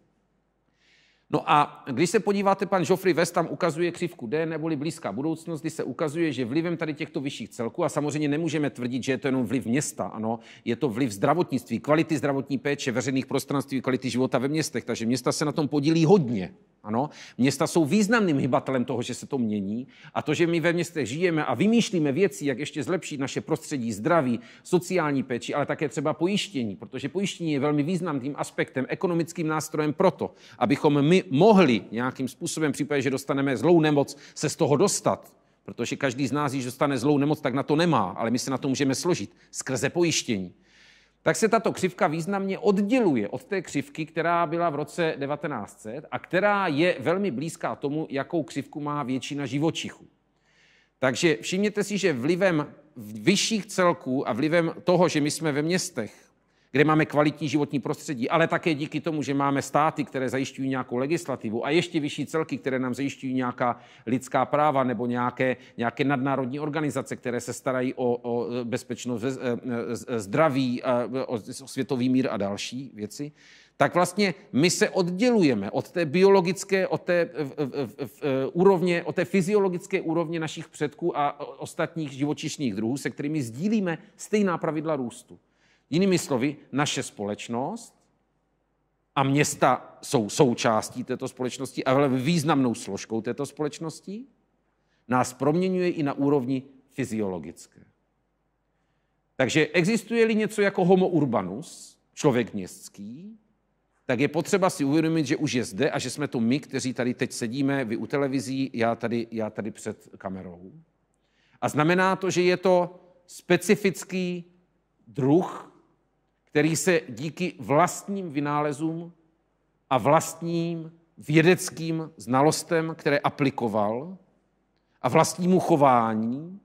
No a když se podíváte, pan Geoffrey West tam ukazuje křivku D, neboli blízká budoucnost, kdy se ukazuje, že vlivem tady těchto vyšších celků, a samozřejmě nemůžeme tvrdit, že je to jenom vliv města, ano, je to vliv zdravotnictví, kvality zdravotní péče, veřejných prostranství, kvality života ve městech, takže města se na tom podílí hodně. Ano, města jsou významným hybatelem toho, že se to mění, a to, že my ve městech žijeme a vymýšlíme věci, jak ještě zlepšit naše prostředí, zdraví, sociální péči, ale také třeba pojištění, protože pojištění je velmi významným aspektem, ekonomickým nástrojem proto, abychom my mohli nějakým způsobem v případě, že dostaneme zlou nemoc, se z toho dostat, protože každý z nás, když dostane zlou nemoc, tak na to nemá, ale my se na to můžeme složit skrze pojištění. Tak se tato křivka významně odděluje od té křivky, která byla v roce 1900 a která je velmi blízká tomu, jakou křivku má většina živočichů. Takže všimněte si, že vlivem vyšších celků a vlivem toho, že my jsme ve městech, kde máme kvalitní životní prostředí, ale také díky tomu, že máme státy, které zajišťují nějakou legislativu a ještě vyšší celky, které nám zajišťují nějaká lidská práva nebo nějaké nadnárodní organizace, které se starají o bezpečnost, zdraví, o světový mír a další věci, tak vlastně my se oddělujeme od té biologické, od té úrovně, od té fyziologické úrovně našich předků a ostatních živočišných druhů, se kterými sdílíme stejná pravidla růstu. Jinými slovy, naše společnost a města jsou součástí této společnosti a velmi významnou složkou této společnosti, nás proměňuje i na úrovni fyziologické. Takže existuje-li něco jako homo urbanus, člověk městský, tak je potřeba si uvědomit, že už je zde a že jsme to my, kteří tady teď sedíme, vy u televizí, já tady před kamerou. A znamená to, že je to specifický druh, který se díky vlastním vynálezům a vlastním vědeckým znalostem, které aplikoval, a vlastnímu chování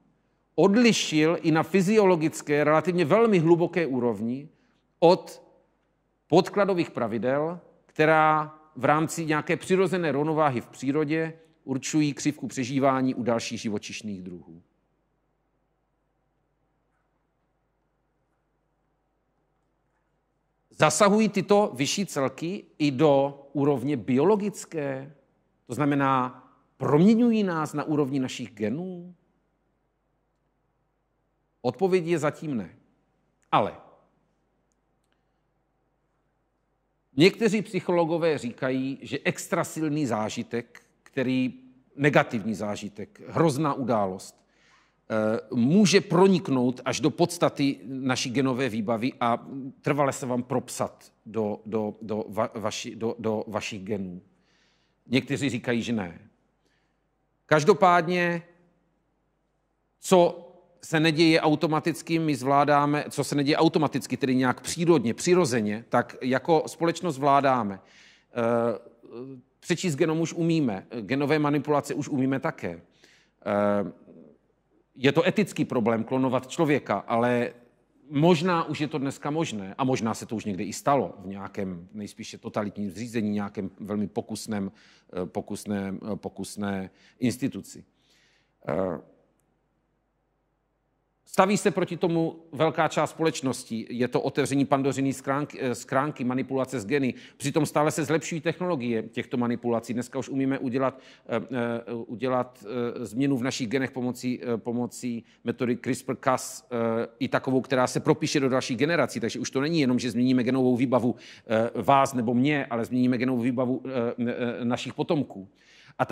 odlišil i na fyziologické, relativně velmi hluboké úrovni od podkladových pravidel, která v rámci nějaké přirozené rovnováhy v přírodě určují křivku přežívání u dalších živočišných druhů. Zasahují tyto vyšší celky i do úrovně biologické? To znamená, proměňují nás na úrovni našich genů? Odpověď je zatím ne. Ale někteří psychologové říkají, že extrasilný zážitek, negativní zážitek, hrozná událost, může proniknout až do podstaty naší genové výbavy a trvale se vám propsat do vašich genů. Někteří říkají, že ne. Každopádně, co se neděje automaticky, my zvládáme, co se neděje automaticky, tedy nějak přírodně, přirozeně, tak jako společnost zvládáme. Přečíst genom už umíme, genové manipulace už umíme také. Je to etický problém klonovat člověka, ale možná už je to dneska možné a možná se to už někde i stalo v nějakém nejspíše totalitním zřízení, nějakém velmi pokusné instituci. Staví se proti tomu velká část společnosti. Je to otevření Pandořiny schránky, manipulace s geny. Přitom stále se zlepšují technologie těchto manipulací. Dneska už umíme udělat změnu v našich genech pomocí metody CRISPR-Cas, i takovou, která se propíše do dalších generací. Takže už to není jenom, že změníme genovou výbavu vás nebo mě, ale změníme genovou výbavu našich potomků. A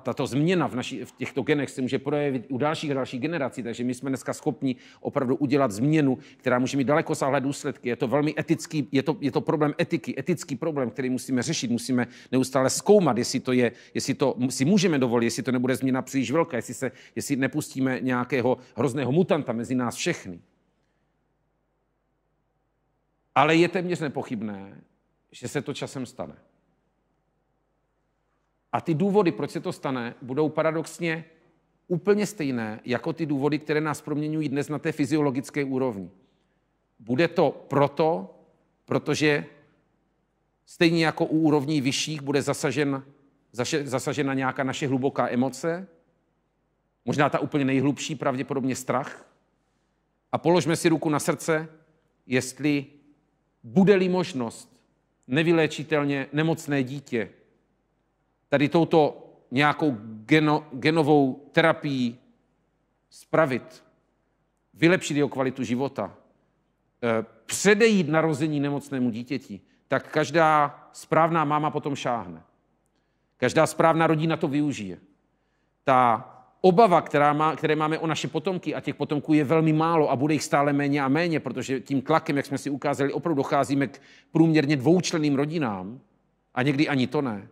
tato změna v těchto genech se může projevit u dalších a dalších generací, takže my jsme dneska schopni opravdu udělat změnu, která může mít dalekosáhlé důsledky. Je to velmi etický, je to problém etiky, etický problém, který musíme řešit, musíme neustále zkoumat, jestli to si můžeme dovolit, jestli to nebude změna příliš velká, jestli nepustíme nějakého hrozného mutanta mezi nás všechny. Ale je téměř nepochybné, že se to časem stane. A ty důvody, proč se to stane, budou paradoxně úplně stejné, jako ty důvody, které nás proměňují dnes na té fyziologické úrovni. Bude to protože stejně jako u úrovní vyšších bude zasažena nějaká naše hluboká emoce, možná ta úplně nejhlubší, pravděpodobně strach. A položme si ruku na srdce, jestli bude-li možnost nevyléčitelně nemocné dítě tady touto nějakou genovou terapií spravit, vylepšit jeho kvalitu života, předejít narození nemocnému dítěti, tak každá správná máma potom šáhne. Každá správná rodina to využije. Ta obava, které máme o naše potomky, a těch potomků je velmi málo a bude jich stále méně a méně, protože tím tlakem, jak jsme si ukázali, opravdu docházíme k průměrně dvoučlenným rodinám a někdy ani to ne.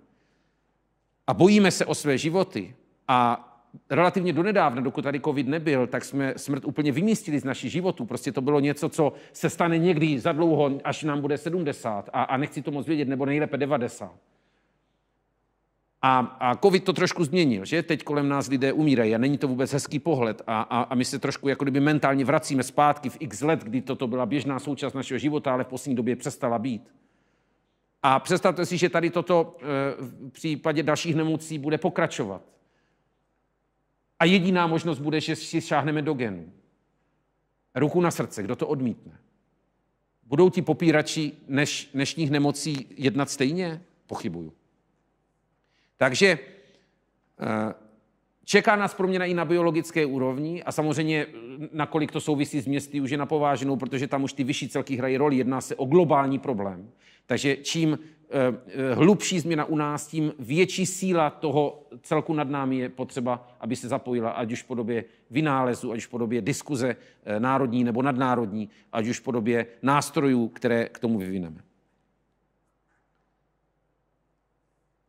A bojíme se o své životy a relativně donedávna, dokud tady covid nebyl, tak jsme smrt úplně vymístili z našich životů. Prostě to bylo něco, co se stane někdy za dlouho, až nám bude 70 a nechci to moc vědět, nebo nejlépe 90. A covid to trošku změnil, že? Teď kolem nás lidé umírají a není to vůbec hezký pohled a my se trošku jako kdyby mentálně vracíme zpátky v x let, kdy toto byla běžná součást našeho života, ale v poslední době přestala být. A představte si, že tady toto v případě dalších nemocí bude pokračovat. A jediná možnost bude, že si šáhneme do genů. Ruku na srdce, kdo to odmítne? Budou ti popírači dnešních nemocí jednat stejně? Pochybuju. Takže čeká nás proměna i na biologické úrovni a samozřejmě, nakolik to souvisí s městy, už je na pováženou, protože tam už ty vyšší celky hrají roli, jedná se o globální problém. Takže čím hlubší změna u nás, tím větší síla toho celku nad námi je potřeba, aby se zapojila, ať už v podobě vynálezu, ať už v podobě diskuze národní nebo nadnárodní, ať už v podobě nástrojů, které k tomu vyvineme.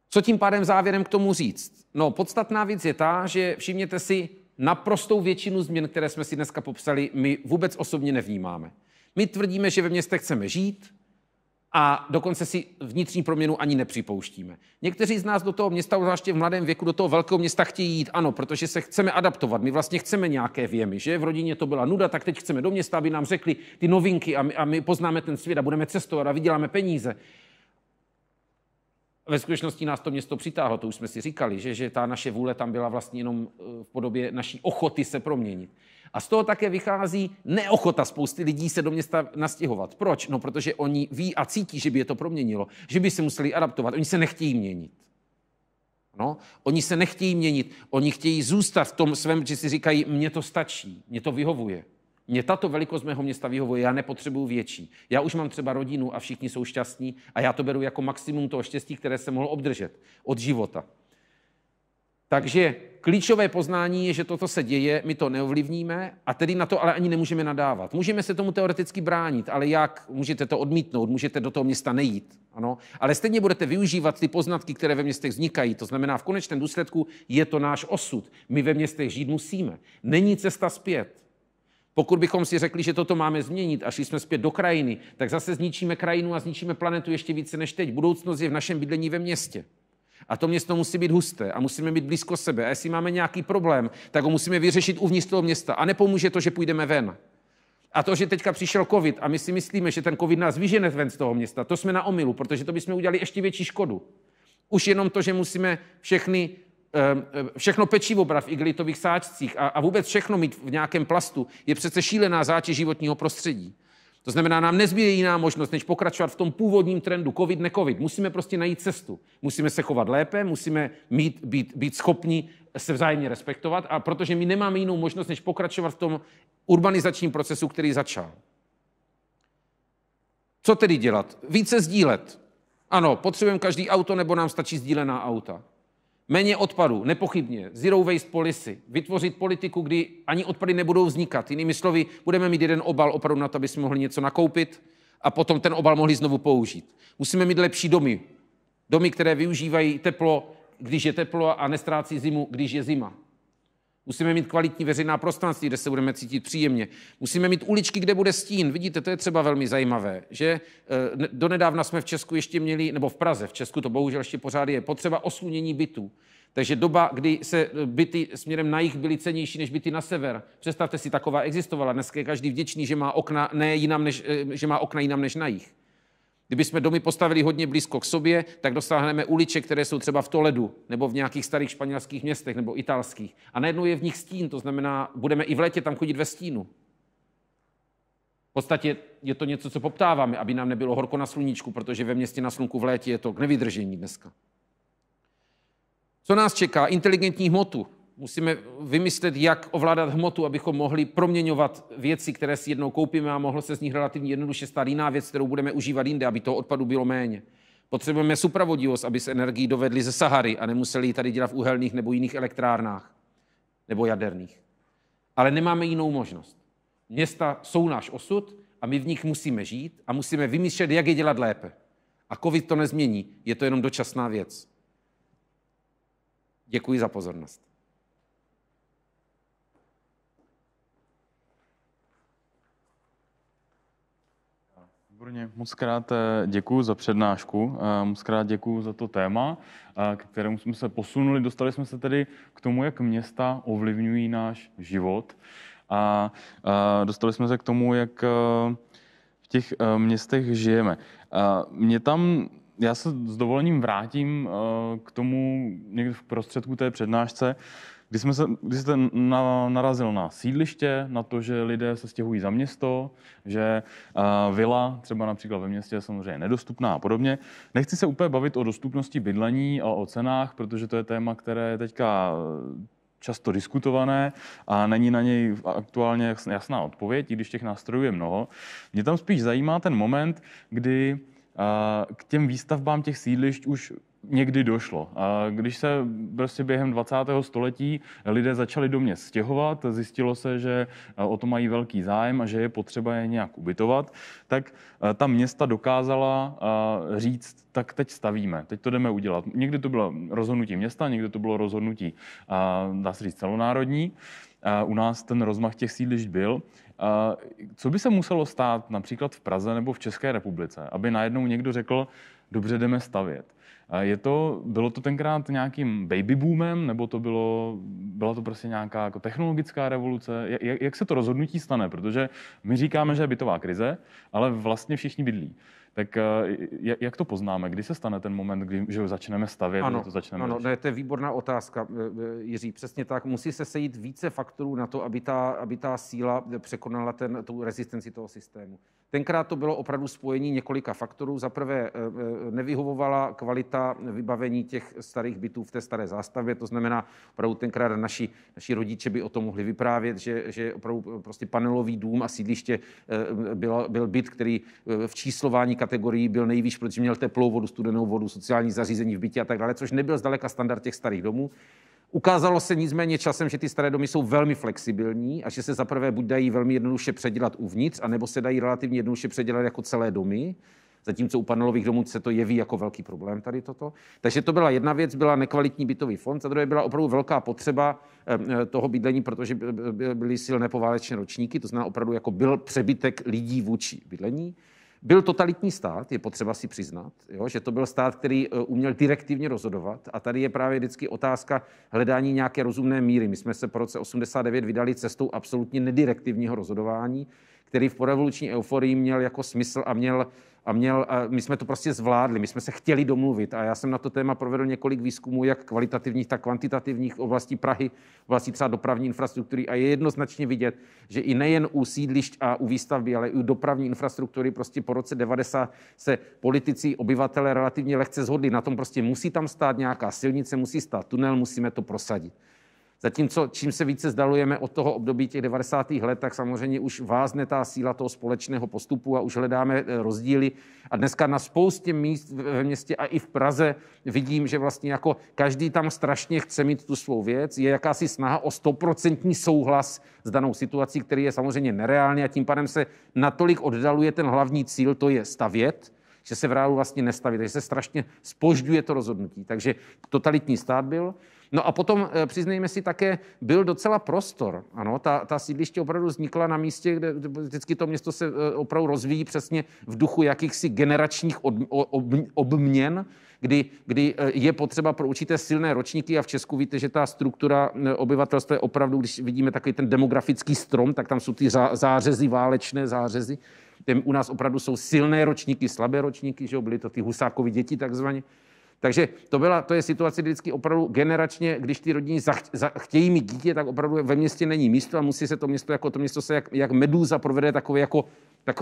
Co tím pádem závěrem k tomu říct? No, podstatná věc je ta, že všimněte si, naprostou většinu změn, které jsme si dneska popsali, my vůbec osobně nevnímáme. My tvrdíme, že ve městech chceme žít a dokonce si vnitřní proměnu ani nepřipouštíme. Někteří z nás do toho města, zvláště v mladém věku, do toho velkého města chtějí jít, ano, protože se chceme adaptovat. My vlastně chceme nějaké věmy, že? V rodině to byla nuda, tak teď chceme do města, aby nám řekli ty novinky a my poznáme ten svět a budeme cestovat a vyděláme peníze. Ve skutečnosti nás to město přitáhlo, to už jsme si říkali, že ta naše vůle tam byla vlastně jenom v podobě naší ochoty se proměnit. A z toho také vychází neochota spousty lidí se do města nastěhovat. Proč? No, protože oni ví a cítí, že by je to proměnilo, že by se museli adaptovat. Oni se nechtějí měnit. No, oni se nechtějí měnit, oni chtějí zůstat v tom svém, že si říkají, mně to stačí, mně to vyhovuje. Mně tato velikost mého města vyhovuje, já nepotřebuju větší. Já už mám třeba rodinu a všichni jsou šťastní a já to beru jako maximum toho štěstí, které jsem mohl obdržet od života. Takže klíčové poznání je, že toto se děje, my to neovlivníme a tedy na to ale ani nemůžeme nadávat. Můžeme se tomu teoreticky bránit, ale jak? Můžete to odmítnout, můžete do toho města nejít. Ano? Ale stejně budete využívat ty poznatky, které ve městech vznikají. To znamená, v konečném důsledku je to náš osud. My ve městech žít musíme. Není cesta zpět. Pokud bychom si řekli, že toto máme změnit a šli jsme zpět do krajiny, tak zase zničíme krajinu a zničíme planetu ještě více než teď. Budoucnost je v našem bydlení ve městě. A to město musí být husté a musíme být blízko sebe. A jestli máme nějaký problém, tak ho musíme vyřešit uvnitř toho města. A nepomůže to, že půjdeme ven. A to, že teďka přišel covid a my si myslíme, že ten covid nás vyžene ven z toho města, to jsme na omylu, protože to bychom udělali ještě větší škodu. Už jenom to, že musíme všechno pečivo brát v igelitových sáčcích a vůbec všechno mít v nějakém plastu, je přece šílená zátěž životního prostředí. To znamená, nám nezbývá jiná možnost, než pokračovat v tom původním trendu covid, necovid. Musíme prostě najít cestu. Musíme se chovat lépe, musíme být schopni se vzájemně respektovat, a protože my nemáme jinou možnost, než pokračovat v tom urbanizačním procesu, který začal. Co tedy dělat? Více sdílet. Ano, potřebujeme každý auto, nebo nám stačí sdílená auta. Méně odpadů, nepochybně, zero waste policy, vytvořit politiku, kdy ani odpady nebudou vznikat. Jinými slovy, budeme mít jeden obal opravdu na to, aby jsme mohli něco nakoupit a potom ten obal mohli znovu použít. Musíme mít lepší domy. Domy, které využívají teplo, když je teplo a nestrácí zimu, když je zima. Musíme mít kvalitní veřejná prostranství, kde se budeme cítit příjemně. Musíme mít uličky, kde bude stín. Vidíte, to je třeba velmi zajímavé, že donedávna jsme v Česku ještě měli, nebo v Praze, v Česku to bohužel ještě pořád je, potřeba oslunění bytů. Takže doba, kdy se byty směrem na jih byly cennější než byty na sever. Představte si, taková existovala. Dneska je každý vděčný, že má okna jinam než na jih. Kdybychom domy postavili hodně blízko k sobě, tak dosáhneme uliček, které jsou třeba v Toledu, nebo v nějakých starých španělských městech, nebo italských. A najednou je v nich stín, to znamená, budeme i v létě tam chodit ve stínu. V podstatě je to něco, co poptáváme, aby nám nebylo horko na sluníčku, protože ve městě na slunku v létě je to k nevydržení dneska. Co nás čeká? Inteligentní hmotu. Musíme vymyslet, jak ovládat hmotu, abychom mohli proměňovat věci, které si jednou koupíme a mohlo se z nich relativně jednoduše stát jiná věc, kterou budeme užívat jinde, aby toho odpadu bylo méně. Potřebujeme supravodivost, aby se energii dovedli ze Sahary a nemuseli ji tady dělat v uhelných nebo jiných elektrárnách nebo jaderných. Ale nemáme jinou možnost. Města jsou náš osud a my v nich musíme žít a musíme vymýšlet, jak je dělat lépe. A covid to nezmění, je to jenom dočasná věc. Děkuji za pozornost. Výborně, moc krát děkuji za přednášku, moc krát děkuji za to téma, k kterému jsme se posunuli. Dostali jsme se tedy k tomu, jak města ovlivňují náš život a dostali jsme se k tomu, jak v těch městech žijeme. Já se s dovolením vrátím k tomu někdy v prostředku té přednášce, když jste narazil na sídliště, na to, že lidé se stěhují za město, že vila třeba například ve městě je samozřejmě nedostupná a podobně. Nechci se úplně bavit o dostupnosti bydlení a o cenách, protože to je téma, které je teďka často diskutované a není na něj aktuálně jasná odpověď, i když těch nástrojů je mnoho. Mě tam spíš zajímá ten moment, kdy k těm výstavbám těch sídlišť už někdy došlo. A když se prostě během 20. století lidé začali do měst stěhovat, zjistilo se, že o to mají velký zájem a že je potřeba je nějak ubytovat, tak ta města dokázala říct, tak teď stavíme, teď to jdeme udělat. Někdy to bylo rozhodnutí města, někdy to bylo rozhodnutí, dá se říct, celonárodní. U nás ten rozmach těch sídlišť byl. Co by se muselo stát například v Praze nebo v České republice, aby najednou někdo řekl, dobře, jdeme stavět? Bylo to tenkrát nějakým baby boomem, nebo byla to prostě nějaká jako technologická revoluce? Jak se to rozhodnutí stane? Protože my říkáme, že je bytová krize, ale vlastně všichni bydlí. Tak jak to poznáme? Kdy se stane ten moment, kdy že začneme stavět? Ano, to začneme ano, to je výborná otázka, Jiří. Přesně tak. Musí se sejít více faktorů na to, aby ta síla překonala tu rezistenci toho systému. Tenkrát to bylo opravdu spojení několika faktorů. Za prvé nevyhovovala kvalita vybavení těch starých bytů v té staré zástavbě. To znamená, opravdu tenkrát naši rodiče by o tom mohli vyprávět, že opravdu prostě panelový dům a sídliště byl byt, který v číslování kategorií byl nejvýš, protože měl teplou vodu, studenou vodu, sociální zařízení v bytě a tak dále, což nebyl zdaleka standard těch starých domů. Ukázalo se nicméně časem, že ty staré domy jsou velmi flexibilní a že se zaprvé buď dají velmi jednoduše předělat uvnitř, anebo se dají relativně jednoduše předělat jako celé domy, zatímco u panelových domů se to jeví jako velký problém tady toto. Takže to byla jedna věc, byla nekvalitní bytový fond, za druhé byla opravdu velká potřeba toho bydlení, protože byly silné poválečné ročníky, to znamená opravdu jako byl přebytek lidí vůči bydlení. Byl totalitní stát, je potřeba si přiznat, že to byl stát, který uměl direktivně rozhodovat a tady je právě vždycky otázka hledání nějaké rozumné míry. My jsme se po roce 89 vydali cestou absolutně nedirektivního rozhodování, který v porevoluční euforii měl jako smysl a my jsme to prostě zvládli, my jsme se chtěli domluvit a já jsem na to téma provedl několik výzkumů, jak kvalitativních, tak kvantitativních v oblasti Prahy, v oblasti třeba dopravní infrastruktury a je jednoznačně vidět, že i nejen u sídlišť a u výstavby, ale i u dopravní infrastruktury prostě po roce 90 se politici, obyvatelé relativně lehce shodli na tom, prostě musí tam stát nějaká silnice, musí stát tunel, musíme to prosadit. Zatímco čím se více zdalujeme od toho období těch 90. let, tak samozřejmě už vázne ta síla toho společného postupu a už hledáme rozdíly. A dneska na spoustě míst ve městě a i v Praze vidím, že vlastně jako každý tam strašně chce mít tu svou věc. Je jakási snaha o 100% souhlas s danou situací, který je samozřejmě nereálný a tím pádem se natolik oddaluje ten hlavní cíl, to je stavět, že se v reálu vlastně nestaví, takže se strašně zpožďuje to rozhodnutí. Takže totalitní stát byl. No a potom, přiznejme si, také byl docela prostor. Ano, ta sídliště opravdu vznikla na místě, kde vždycky to město se opravdu rozvíjí přesně v duchu jakýchsi generačních obměn, kdy je potřeba pro určité silné ročníky a v Česku víte, že ta struktura obyvatelstva je opravdu, když vidíme takový ten demografický strom, tak tam jsou ty zářezy, válečné zářezy. U nás opravdu jsou silné ročníky, slabé ročníky, že byly to ty Husákovy děti takzvaně. Takže to je situace, kdy vždycky opravdu generačně, když ty rodiny chtějí mít dítě, tak opravdu ve městě není místo a musí se to město se jak medúza provede takové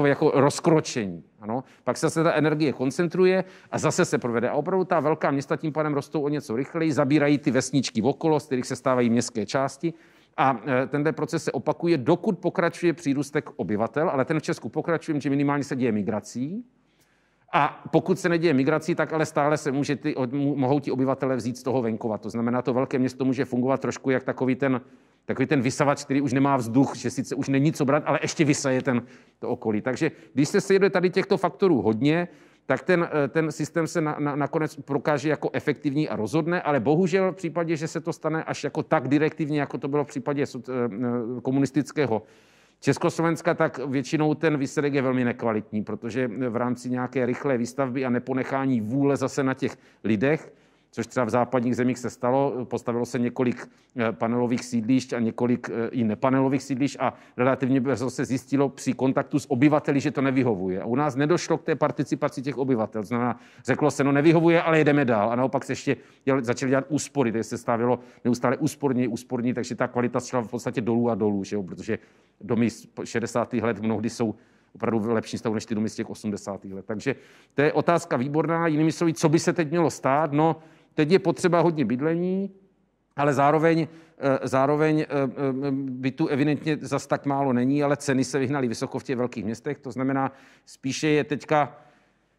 jako rozkročení. Ano? Pak se ta energie koncentruje a zase se provede. A opravdu ta velká města tím pádem rostou o něco rychleji, zabírají ty vesničky okolo, z kterých se stávají městské části. A tenhle proces se opakuje, dokud pokračuje přírůstek obyvatel, ale ten v Česku pokračuje, že minimálně se děje migrací. A pokud se neděje migrací, tak ale stále se mohou ti obyvatele vzít z toho venkova. To znamená, to velké město může fungovat trošku jak takový ten vysavač, který už nemá vzduch, že sice už není co brát, ale ještě vysaje to okolí. Takže když se sejde tady těchto faktorů hodně, tak ten systém se nakonec prokáže jako efektivní a rozhodné, ale bohužel v případě, že se to stane až jako tak direktivně, jako to bylo v případě komunistického Československa, tak většinou ten výsledek je velmi nekvalitní, protože v rámci nějaké rychlé výstavby a neponechání vůle zase na těch lidech, což třeba v západních zemích se stalo, postavilo se několik panelových sídlišť a několik i nepanelových sídlišť a relativně brzo se zjistilo při kontaktu s obyvateli, že to nevyhovuje. A u nás nedošlo k té participaci těch obyvatel. To znamená, řeklo se, no nevyhovuje, ale jedeme dál. A naopak se ještě začali dělat úspory, takže se stavělo neustále úsporní, takže ta kvalita šla v podstatě dolů a dolů, že jo? Protože domy z 60. let mnohdy jsou opravdu v lepším stavu než ty domy z těch 80. let. Takže to je otázka výborná. Jinými slovy, co by se teď mělo stát? No, teď je potřeba hodně bydlení, ale zároveň bytu evidentně zas tak málo není, ale ceny se vyhnaly vysoko v těch velkých městech. To znamená, spíše je teďka,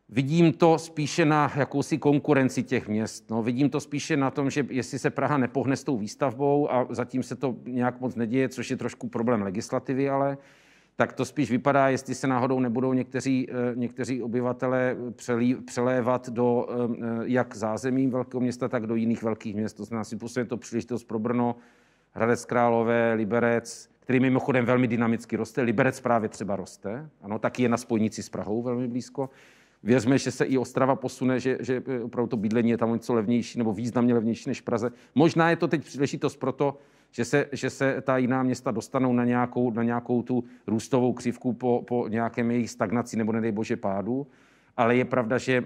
vidím to spíše na jakousi konkurenci těch měst. No, vidím to spíše na tom, že jestli se Praha nepohne s tou výstavbou a zatím se to nějak moc neděje, což je trošku problém legislativy, ale tak to spíš vypadá, jestli se náhodou nebudou někteří obyvatelé přelévat do jak zázemí velkého města, tak do jiných velkých měst. To znamená, si posledně to příležitost pro Brno, Hradec Králové, Liberec, který mimochodem velmi dynamicky roste. Liberec právě třeba roste, ano, taky je na spojnici s Prahou velmi blízko. Věřme, že se i Ostrava posune, že opravdu to bydlení je tam něco levnější nebo významně levnější než v Praze. Možná je to teď příležitost pro to, že se ta jiná města dostanou na nějakou tu růstovou křivku po nějakém jejich stagnaci nebo nedej bože pádu. Ale je pravda, že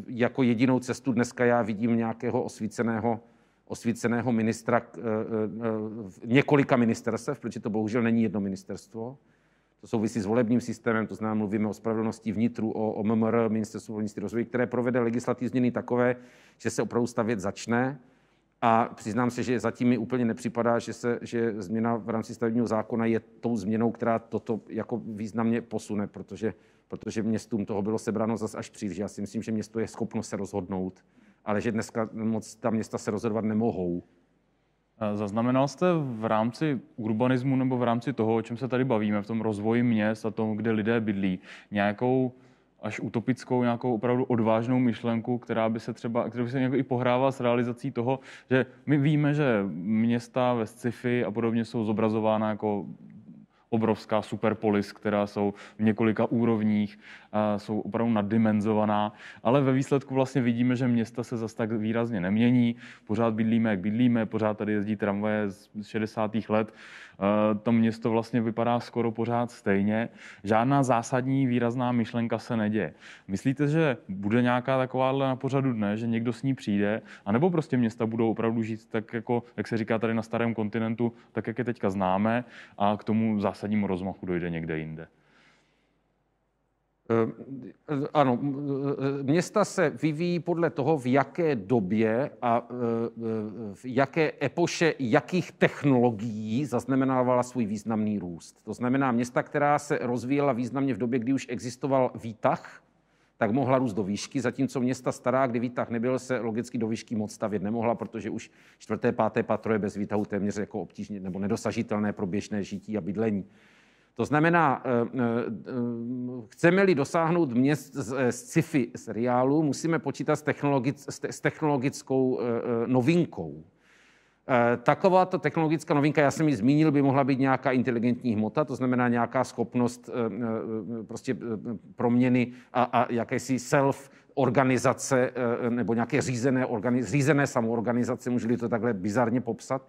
jako jedinou cestu dneska já vidím nějakého osvíceného ministra několika ministerstev, protože to bohužel není jedno ministerstvo. To souvisí s volebním systémem, to znamená, mluvíme o spravedlnosti vnitru, o MMR, ministerstvu volnictví rozvoje, které provede legislativní změny takové, že se opravdu stavět začne. A přiznám se, že zatím mi úplně nepřipadá, že změna v rámci stavebního zákona je tou změnou, která toto jako významně posune, protože městům toho bylo sebráno zas až příliš. Já si myslím, že město je schopno se rozhodnout, ale že dneska moc ta města se rozhodovat nemohou. Zaznamenal jste v rámci urbanismu nebo v rámci toho, o čem se tady bavíme, v tom rozvoji měst a tom, kde lidé bydlí, nějakou až utopickou, nějakou opravdu odvážnou myšlenku, která by se nějak i pohrávala s realizací toho, že my víme, že města ve sci-fi a podobně jsou zobrazována jako obrovská superpolis, která jsou v několika úrovních, jsou opravdu naddimenzovaná, ale ve výsledku vlastně vidíme, že města se zas tak výrazně nemění, pořád bydlíme, jak bydlíme, pořád tady jezdí tramvaje z 60. let, to město vlastně vypadá skoro pořád stejně, žádná zásadní výrazná myšlenka se neděje. Myslíte, že bude nějaká takováhle na pořadu dne, že někdo s ní přijde, anebo prostě města budou opravdu žít tak, jako, jak se říká tady na starém kontinentu, tak, jak je teďka známe a k tomu zásadnímu rozmachu dojde někde jinde? Ano, města se vyvíjí podle toho, v jaké době a v jaké epoše jakých technologií zaznamenávala svůj významný růst. To znamená, města, která se rozvíjela významně v době, kdy už existoval výtah, tak mohla růst do výšky, zatímco města stará, kdy výtah nebyl, se logicky do výšky moc stavět nemohla, protože už 4., 5. patro je bez výtahu téměř jako obtížně nebo nedosažitelné pro běžné žití a bydlení. To znamená, chceme-li dosáhnout měst z sci-fi seriálu, musíme počítat s technologickou novinkou. Takováto technologická novinka, já jsem ji zmínil, by mohla být nějaká inteligentní hmota, to znamená nějaká schopnost prostě proměny a jakési self-organizace nebo nějaké řízené samoorganizace, můžu-li to takhle bizarně popsat.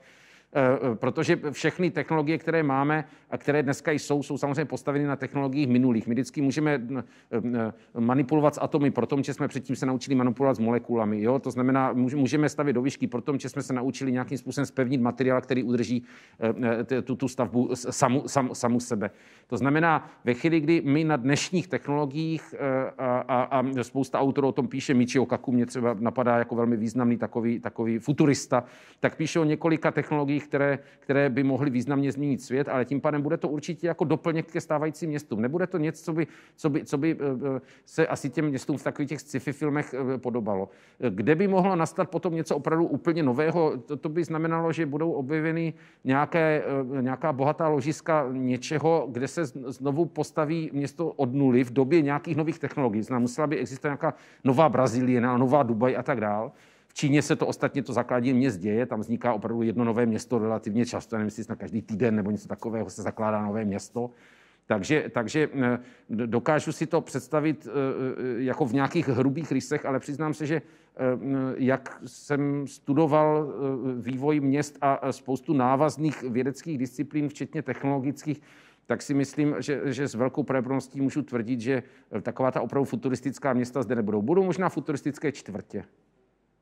protože všechny technologie, které máme a které dneska jsou samozřejmě postaveny na technologiích minulých. My vždycky můžeme manipulovat s atomy, protože jsme předtím se naučili manipulovat s molekulami. Jo? To znamená, můžeme stavět do výšky, protože jsme se naučili nějakým způsobem zpevnit materiál, který udrží tu stavbu samu sebe. To znamená, ve chvíli, kdy my na dnešních technologiích a spousta autorů o tom píše, Michio Kaku mě třeba napadá jako velmi významný takový futurista, tak píše o několika technologiích, které by mohly významně změnit svět, ale tím pádem bude to určitě jako doplněk ke stávajícím městům. Nebude to něco, co by se asi těm městům v takových těch sci-fi filmech podobalo. Kde by mohlo nastat potom něco opravdu úplně nového, to by znamenalo, že budou objeveny nějaká bohatá ložiska něčeho, kde se znovu postaví město od nuly v době nějakých nových technologií. Musela by existovat nějaká nová Brazílie, nová Dubaj a tak dál. V Číně se to ostatně to zakládění měst děje, tam vzniká opravdu jedno nové město relativně často, nevím, jestli na každý týden nebo něco takového se zakládá nové město. Takže dokážu si to představit jako v nějakých hrubých rysech, ale přiznám se, že jak jsem studoval vývoj měst a spoustu návazných vědeckých disciplín, včetně technologických, tak si myslím, že s velkou pravděpodobností můžu tvrdit, že taková ta opravdu futuristická města zde nebudou. Budou možná futuristické čtvrtě.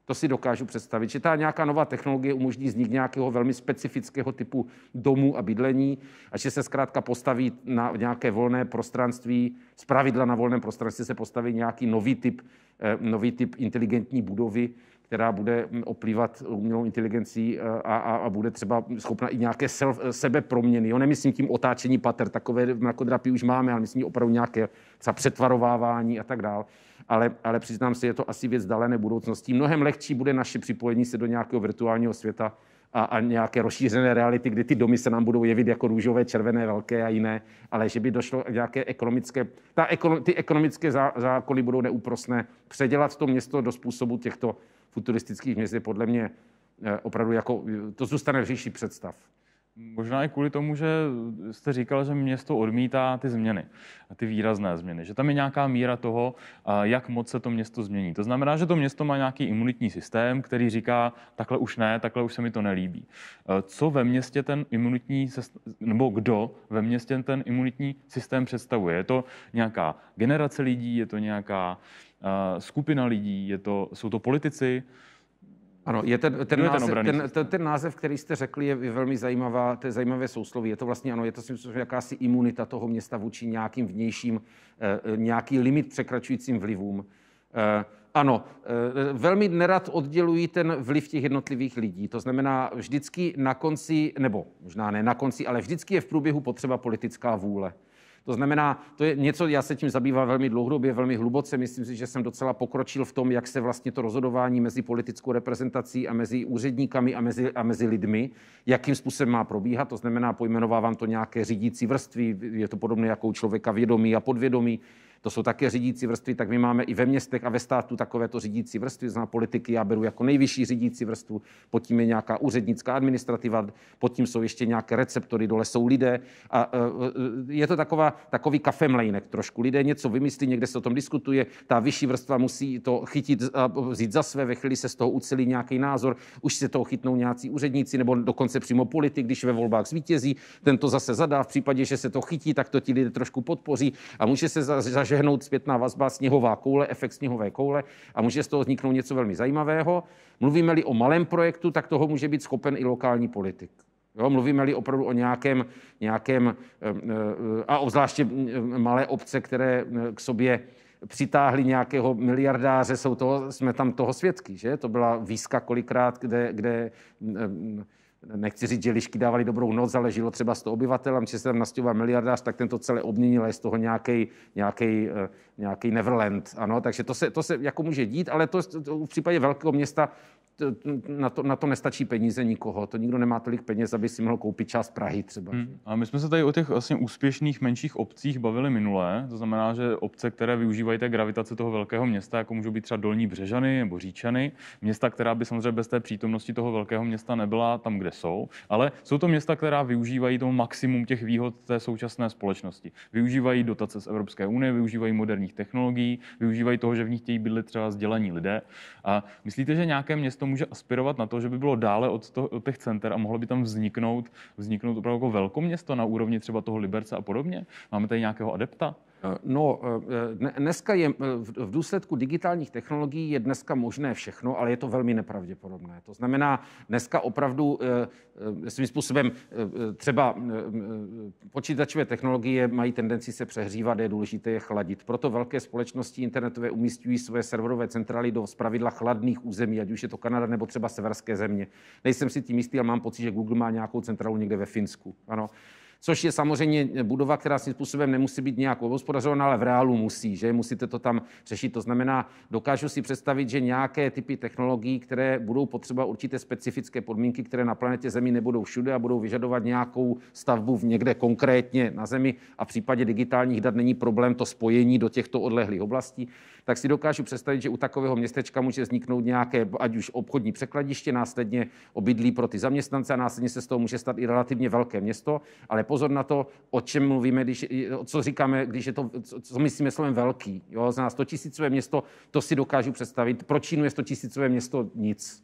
To si dokážu představit, že ta nějaká nová technologie umožní vznik nějakého velmi specifického typu domů a bydlení a že se zkrátka postaví na nějaké volné prostranství, zpravidla na volném prostranství se postaví nějaký nový typ inteligentní budovy, která bude oplývat umělou inteligencí a bude třeba schopna i nějaké sebeproměny. Jo, nemyslím tím otáčení pater, takové mrakodrapy už máme, ale myslím opravdu nějaké třeba přetvarovávání a tak dále. Ale přiznám si, je to asi věc dalené budoucnosti. Mnohem lehčí bude naše připojení se do nějakého virtuálního světa a nějaké rozšířené reality, kdy ty domy se nám budou jevit jako růžové, červené, velké a jiné, ale že by došlo k nějaké ekonomické... Ty ekonomické zákony budou neúprosné. Předělat to město do způsobu těchto futuristických měst je podle mě opravdu jako... To zůstane v říši představ. Možná i kvůli tomu, že jste říkal, že město odmítá ty změny, ty výrazné změny, že tam je nějaká míra toho, jak moc se to město změní. To znamená, že to město má nějaký imunitní systém, který říká, takhle už ne, takhle už se mi to nelíbí. Co ve městě ten imunitní, nebo kdo ve městě ten imunitní systém představuje? Je to nějaká generace lidí, je to nějaká skupina lidí, jsou to politici? Ano, ten název, který jste řekli, je velmi zajímavá, to je zajímavé sousloví. Je to vlastně, ano, je to jakási imunita toho města vůči nějakým vnějším, nějaký limit překračujícím vlivům. Ano, velmi nerad oddělují ten vliv těch jednotlivých lidí. To znamená vždycky na konci, nebo možná ne na konci, ale vždycky je v průběhu potřeba politická vůle. To znamená, to je něco, já se tím zabývám velmi dlouhodobě, velmi hluboce. Myslím si, že jsem docela pokročil v tom, jak se vlastně to rozhodování mezi politickou reprezentací a mezi úředníkami a mezi lidmi, jakým způsobem má probíhat. To znamená, pojmenovávám to nějaké řídící vrstvy, je to podobné jako u člověka vědomí a podvědomí. To jsou také řídící vrstvy, tak my máme i ve městech a ve státu takovéto řídící vrstvy. Znamená politiky já beru jako nejvyšší řídící vrstvu, pod tím je nějaká úřednická administrativa, pod tím jsou ještě nějaké receptory, dole jsou lidé. A je to takový kafemlejnek trošku. Lidé něco vymyslí, někde se o tom diskutuje, ta vyšší vrstva musí to chytit a vzít za své, ve chvíli se z toho ucelí nějaký názor, už se toho chytnou nějací úředníci nebo dokonce přímo politik, když ve volbách zvítězí, ten to zase zadá, v případě, že se to chytí, tak to ti lidé trošku podpoří a může se zažehnout zpětná vazba, sněhová koule, efekt sněhové koule a může z toho vzniknout něco velmi zajímavého. Mluvíme-li o malém projektu, tak toho může být schopen i lokální politik. Jo, mluvíme-li opravdu o nějakém a obzvláště malé obce, které k sobě přitáhli nějakého miliardáře, jsme tam toho svědky, že? To byla výzka kolikrát, kde nechci říct, že lišky dávali dobrou noc, ale žilo třeba 100 obyvatel, a když se tam nastěhoval miliardář, tak ten to celé obměnil a je z toho nějaký Neverland. Ano? Takže to se jako může dít, ale to v případě velkého města na to nestačí peníze nikoho. To nikdo nemá tolik peněz, aby si mohl koupit část Prahy třeba. A my jsme se tady o těch vlastně úspěšných menších obcích bavili minule. To znamená, že obce, které využívají té gravitace toho velkého města, jako můžou být třeba Dolní Břežany nebo Říčany, města, která by samozřejmě bez té přítomnosti toho velkého města nebyla tam, kde kde jsou, ale jsou to města, která využívají to maximum těch výhod té současné společnosti. Využívají dotace z Evropské unie, využívají moderních technologií, využívají toho, že v nich chtějí bydlet třeba vzdělaní lidé. A myslíte, že nějaké město může aspirovat na to, že by bylo dále od těch center a mohlo by tam vzniknout opravdu jako velkoměsto na úrovni třeba toho Liberce a podobně? Máme tady nějakého adepta? No, dneska je v důsledku digitálních technologií je dneska možné všechno, ale je to velmi nepravděpodobné. To znamená, dneska opravdu svým způsobem třeba počítačové technologie mají tendenci se přehřívat, je důležité je chladit. Proto velké společnosti internetové umísťují své serverové centrály do zpravidla chladných území, ať už je to Kanada nebo třeba severské země. Nejsem si tím jistý, ale mám pocit, že Google má nějakou centrálu někde ve Finsku. Ano. Což je samozřejmě budova, která svým způsobem nemusí být nějak obhospodařovaná, ale v reálu musí, že musíte to tam řešit. To znamená, dokážu si představit, že nějaké typy technologií, které budou potřeba určité specifické podmínky, které na planetě Zemi nebudou všude a budou vyžadovat nějakou stavbu někde konkrétně na Zemi a v případě digitálních dat není problém to spojení do těchto odlehlých oblastí, tak si dokážu představit, že u takového městečka může vzniknout nějaké, ať už obchodní překladiště, následně obydlí pro ty zaměstnance a následně se z toho může stát i relativně velké město, ale pozor na to, o čem mluvíme, co říkáme, když je to, co myslíme slovem velký. Jo? Znamená 100 000 město, to si dokážu představit. Pro Čínu je 100 000 město nic.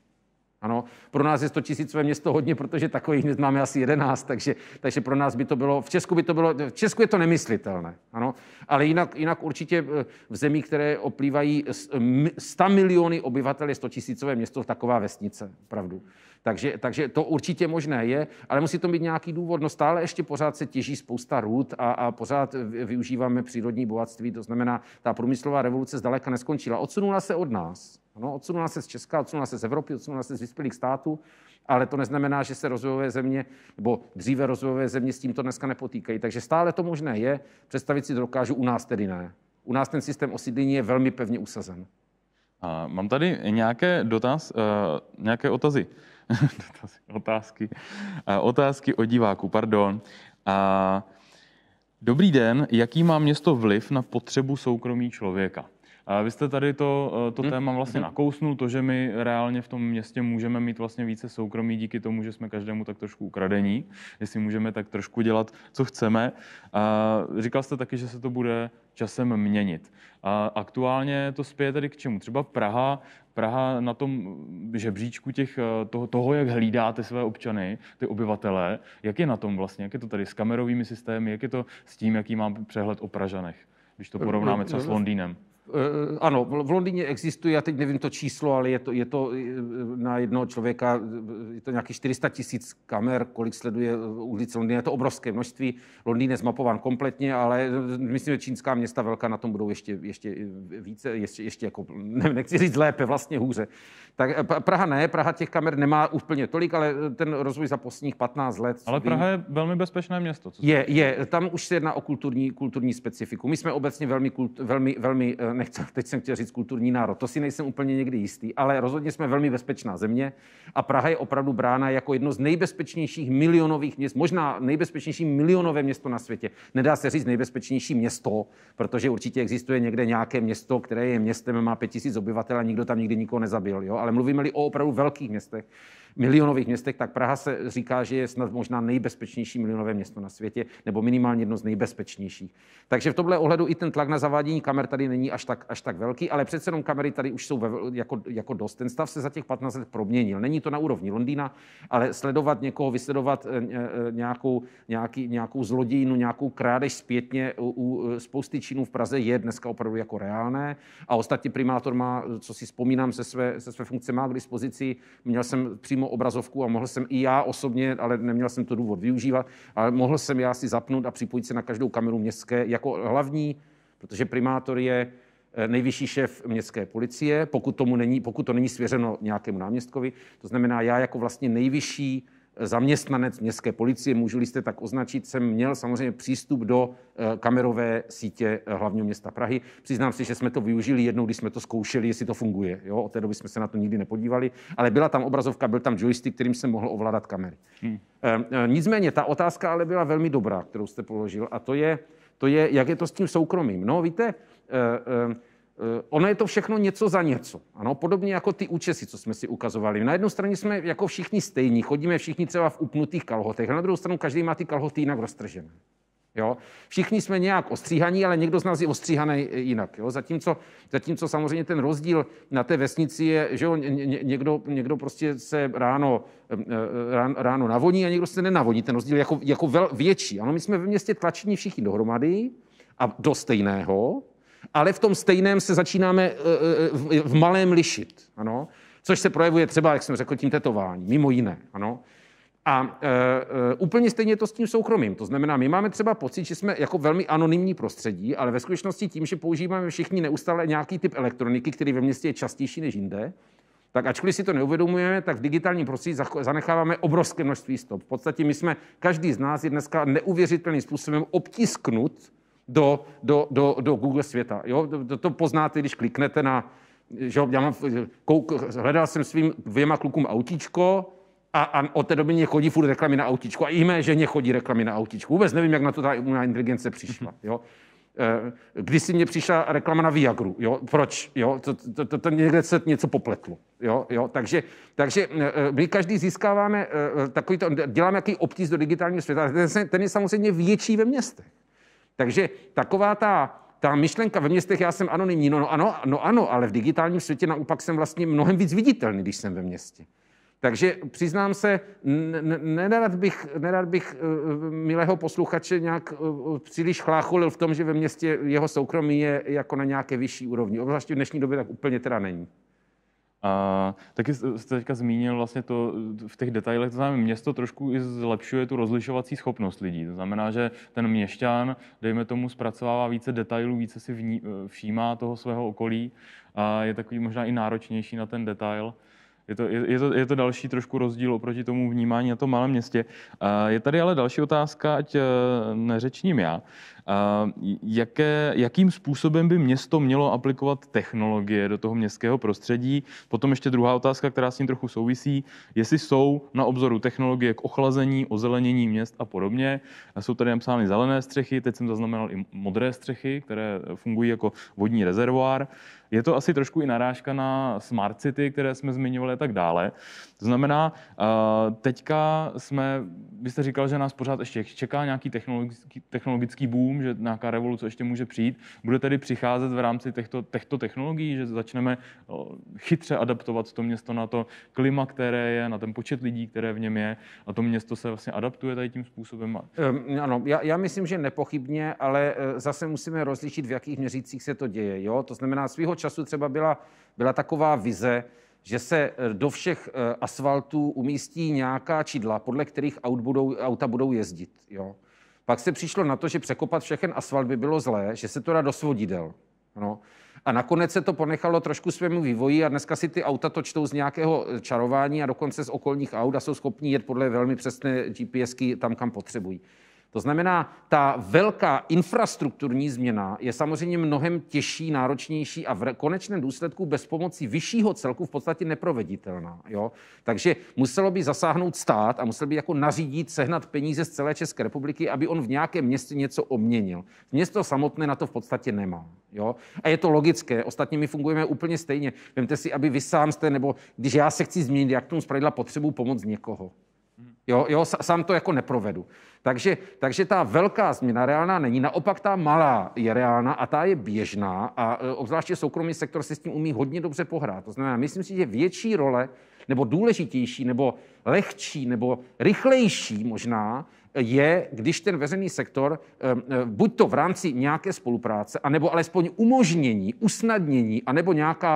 Ano, pro nás je 100 000 město hodně, protože takových měst máme asi 11, takže pro nás by to bylo, v Česku je to nemyslitelné, ano, ale jinak určitě v zemích, které oplývají 100 miliony obyvatel, je 100 000 město taková vesnice, opravdu. Takže to určitě možné je, ale musí to mít nějaký důvod. No stále ještě pořád se těží spousta rud a pořád využíváme přírodní bohatství, to znamená, ta průmyslová revoluce zdaleka neskončila. Odsunula se od nás. No, odsunula se z Česka, odsunula se z Evropy, odsunula se z vyspělých států, ale to neznamená, že se rozvojové země, nebo dříve rozvojové země s tímto dneska nepotýkají. Takže stále to možné je, představit si to dokážu, u nás tedy ne. U nás ten systém osídlení je velmi pevně usazen. Mám tady nějaké otázky od diváků, pardon. Dobrý den, jaký má město vliv na potřebu soukromí člověka? Vy jste tady to téma vlastně nakousnul, to, že my reálně v tom městě můžeme mít vlastně více soukromí díky tomu, že jsme každému tak trošku ukradení, jestli můžeme tak trošku dělat, co chceme. Říkal jste taky, že se to bude časem měnit. Aktuálně to spěje tedy k čemu? Třeba Praha na tom žebříčku toho, jak hlídáte své občany, ty obyvatele, jak je na tom vlastně? Jak je to tady s kamerovými systémy? Jak je to s tím, jaký mám přehled o Pražanech, když to porovnáme třeba s Londýnem? Ano, v Londýně existuje, já teď nevím to číslo, ale je to na jednoho člověka, je to nějakých 400 000 kamer, kolik sleduje ulice Londýna, je to obrovské množství. Londýn je zmapován kompletně, ale myslím, že čínská města velká na tom budou ještě více, ještě jako, nechci říct lépe, vlastně hůře. Tak Praha ne, Praha těch kamer nemá úplně tolik, ale ten rozvoj za posledních 15 let. Ale Praha je velmi bezpečné město. Tam už se jedná o kulturní specifiku. My jsme obecně velmi teď jsem chtěl říct kulturní národ, to si nejsem úplně někdy jistý, ale rozhodně jsme velmi bezpečná země a Praha je opravdu brána jako jedno z nejbezpečnějších milionových měst, možná nejbezpečnější milionové město na světě. Nedá se říct nejbezpečnější město, protože určitě existuje někde nějaké město, které je městem, má 5 000 obyvatel a nikdo tam nikdy nikoho nezabil. Jo? Ale mluvíme-li o opravdu velkých městech, milionových městech, tak Praha se říká, že je snad možná nejbezpečnější milionové město na světě, nebo minimálně jedno z nejbezpečnějších. Takže v tomhle ohledu i ten tlak na zavádění kamer tady není až tak velký, ale přece jenom kamery tady už jsou jako dost. Ten stav se za těch 15 let proměnil. Není to na úrovni Londýna, ale sledovat někoho, vysledovat nějakou zlodějinu, nějakou krádež zpětně u spousty činů v Praze je dneska opravdu jako reálné. A ostatně primátor má, co si vzpomínám ze své funkce, má k dispozici, měl jsem přímo obrazovku a mohl jsem i já osobně, ale neměl jsem to důvod využívat, ale mohl jsem já si zapnout a připojit se na každou kameru městské jako hlavní, protože primátor je nejvyšší šéf městské policie, pokud to není svěřeno nějakému náměstkovi. To znamená, já jako vlastně nejvyšší zaměstnanec městské policie, můžu-li jste tak označit, jsem měl samozřejmě přístup do kamerové sítě hlavního města Prahy. Přiznám si, že jsme to využili jednou, když jsme to zkoušeli, jestli to funguje. Jo? Od té doby jsme se na to nikdy nepodívali, ale byla tam obrazovka, byl tam joystick, kterým jsem mohl ovládat kamery. Nicméně ta otázka ale byla velmi dobrá, kterou jste položil, a to je, jak je to s tím soukromím. No, víte, ono je to všechno něco za něco. Ano, podobně jako ty účesy, co jsme si ukazovali. Na jednu straně jsme jako všichni stejní, chodíme všichni třeba v upnutých kalhotech, a na druhou stranu každý má ty kalhoty jinak roztržené. Jo? Všichni jsme nějak ostříhaní, ale někdo z nás je ostříhaný jinak. Jo? Zatímco samozřejmě ten rozdíl na té vesnici je, že jo, někdo prostě se ráno navoní a někdo se nenavoní. Ten rozdíl je jako větší. Ano, my jsme ve městě tlačení všichni dohromady a do stejného, ale v tom stejném se začínáme v malém lišit. Ano? Což se projevuje třeba, jak jsem řekl, tím tetováním, mimo jiné. Ano? A úplně stejně je to s tím soukromím. To znamená, my máme třeba pocit, že jsme jako velmi anonymní prostředí, ale ve skutečnosti tím, že používáme všichni neustále nějaký typ elektroniky, který ve městě je častější než jinde, tak ačkoliv si to neuvědomujeme, tak v digitálním prostředí zanecháváme obrovské množství stop. V podstatě každý z nás je dneska neuvěřitelným způsobem obtisknut do Google světa. Jo? To poznáte, když kliknete na... Že hledal jsem svým 2 klukům autíčko, a od té doby mě chodí furt reklamy na autíčku. A i mé ženě chodí reklamy na autíčku. Vůbec nevím, jak na to ta umělá inteligence přišla. Jo? Když si mě přišla reklama na Viagru. Jo? Proč? Jo? To někde se něco popletlo. Jo? Takže my každý získáváme děláme jaký optis do digitálního světa. Ten je samozřejmě větší ve městech. Takže taková ta myšlenka ve městech, já jsem anonymní. No ano, ale v digitálním světě naopak jsem vlastně mnohem víc viditelný, když jsem ve městě. Takže přiznám se, nerad bych milého posluchače nějak příliš chlácholil v tom, že ve městě jeho soukromí je jako na nějaké vyšší úrovni. Obzvláště v dnešní době tak úplně teda není. Taky jste teďka zmínil vlastně to v těch detailech, to znamená, město trošku i zlepšuje tu rozlišovací schopnost lidí. To znamená, že ten měšťan, dejme tomu, zpracovává více detailů, více si všímá toho svého okolí a je takový možná i náročnější na ten detail. Je to další trošku rozdíl oproti tomu vnímání na tom malém městě. Je tady ale další otázka, ať neřečním já. Jakým způsobem by město mělo aplikovat technologie do toho městského prostředí? Potom ještě druhá otázka, která s tím trochu souvisí. Jestli jsou na obzoru technologie k ochlazení, ozelenění měst a podobně. Jsou tady napsány zelené střechy, teď jsem zaznamenal i modré střechy, které fungují jako vodní rezervoár. Je to asi trošku i narážka na smart city, které jsme zmiňovali a tak dále. To znamená, teďka byste říkal, že nás pořád ještě čeká nějaký technologický boom, že nějaká revoluce ještě může přijít. Bude tedy přicházet v rámci těchto technologií, že začneme chytře adaptovat to město na to klima, které je, na ten počet lidí, které v něm je, a to město se vlastně adaptuje tady tím způsobem? Ano, já myslím, že nepochybně, ale zase musíme rozlišit, v jakých měřících se to děje. Jo? To znamená, svýho času třeba byla taková vize, že se do všech asfaltů umístí nějaká čidla, podle kterých auta budou jezdit. Jo? Pak se přišlo na to, že překopat všechen asfalt by bylo zlé, že se to dá do svodidel. No. A nakonec se to ponechalo trošku svému vývoji a dneska si ty auta to čtou z nějakého čarování a dokonce z okolních aut a jsou schopní jet podle velmi přesné GPSky tam, kam potřebují. To znamená, ta velká infrastrukturní změna je samozřejmě mnohem těžší, náročnější a v konečném důsledku bez pomoci vyššího celku v podstatě neproveditelná. Jo? Takže muselo by zasáhnout stát a musel by jako nařídit, sehnat peníze z celé České republiky, aby on v nějakém městě něco obměnil. Město samotné na to v podstatě nemá. Jo? A je to logické, ostatně my fungujeme úplně stejně. Vemte si, aby vy sám jste, nebo když já se chci změnit, jak tomu zpravidla potřebuji pomoc někoho. Jo, sám to jako neprovedu. Takže ta velká změna reálná není, naopak ta malá je reálná a ta je běžná a obzvláště soukromý sektor se s tím umí hodně dobře pohrát. To znamená, myslím si, že větší role, nebo důležitější, nebo lehčí, nebo rychlejší možná je, když ten veřejný sektor buď to v rámci nějaké spolupráce, anebo alespoň umožnění, usnadnění, anebo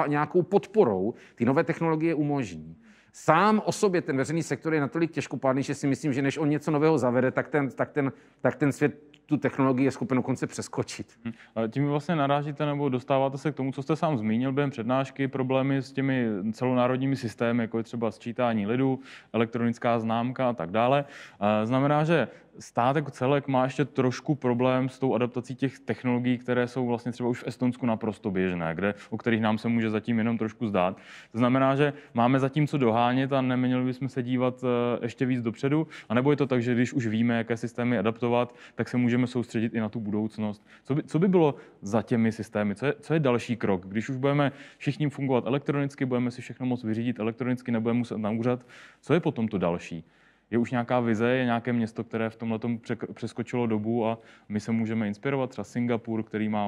nějakou podporou ty nové technologie umožní. Sám o sobě ten veřejný sektor je natolik těžkopádný, že si myslím, že než on něco nového zavede, tak ten svět tu technologii je schopen dokonce přeskočit. A tím vlastně narážíte nebo dostáváte se k tomu, co jste sám zmínil během přednášky, problémy s těmi celonárodními systémy, jako je třeba sčítání lidu, elektronická známka a tak dále. Znamená, že stát jako celek má ještě trošku problém s tou adaptací těch technologií, které jsou vlastně třeba už v Estonsku naprosto běžné, o kterých nám se může zatím jenom trošku zdát. To znamená, že máme zatím co dohánět a neměli bychom se dívat ještě víc dopředu, anebo je to tak, že když už víme, jaké systémy adaptovat, tak se můžeme soustředit i na tu budoucnost. Co by bylo za těmi systémy? Co je další krok? Když už budeme všichni fungovat elektronicky, budeme si všechno moct vyřídit elektronicky, nebudeme muset na úřad, co je potom to další? Je už nějaká vize, je nějaké město, které v tomhletom přeskočilo dobu a my se můžeme inspirovat, třeba Singapur, který má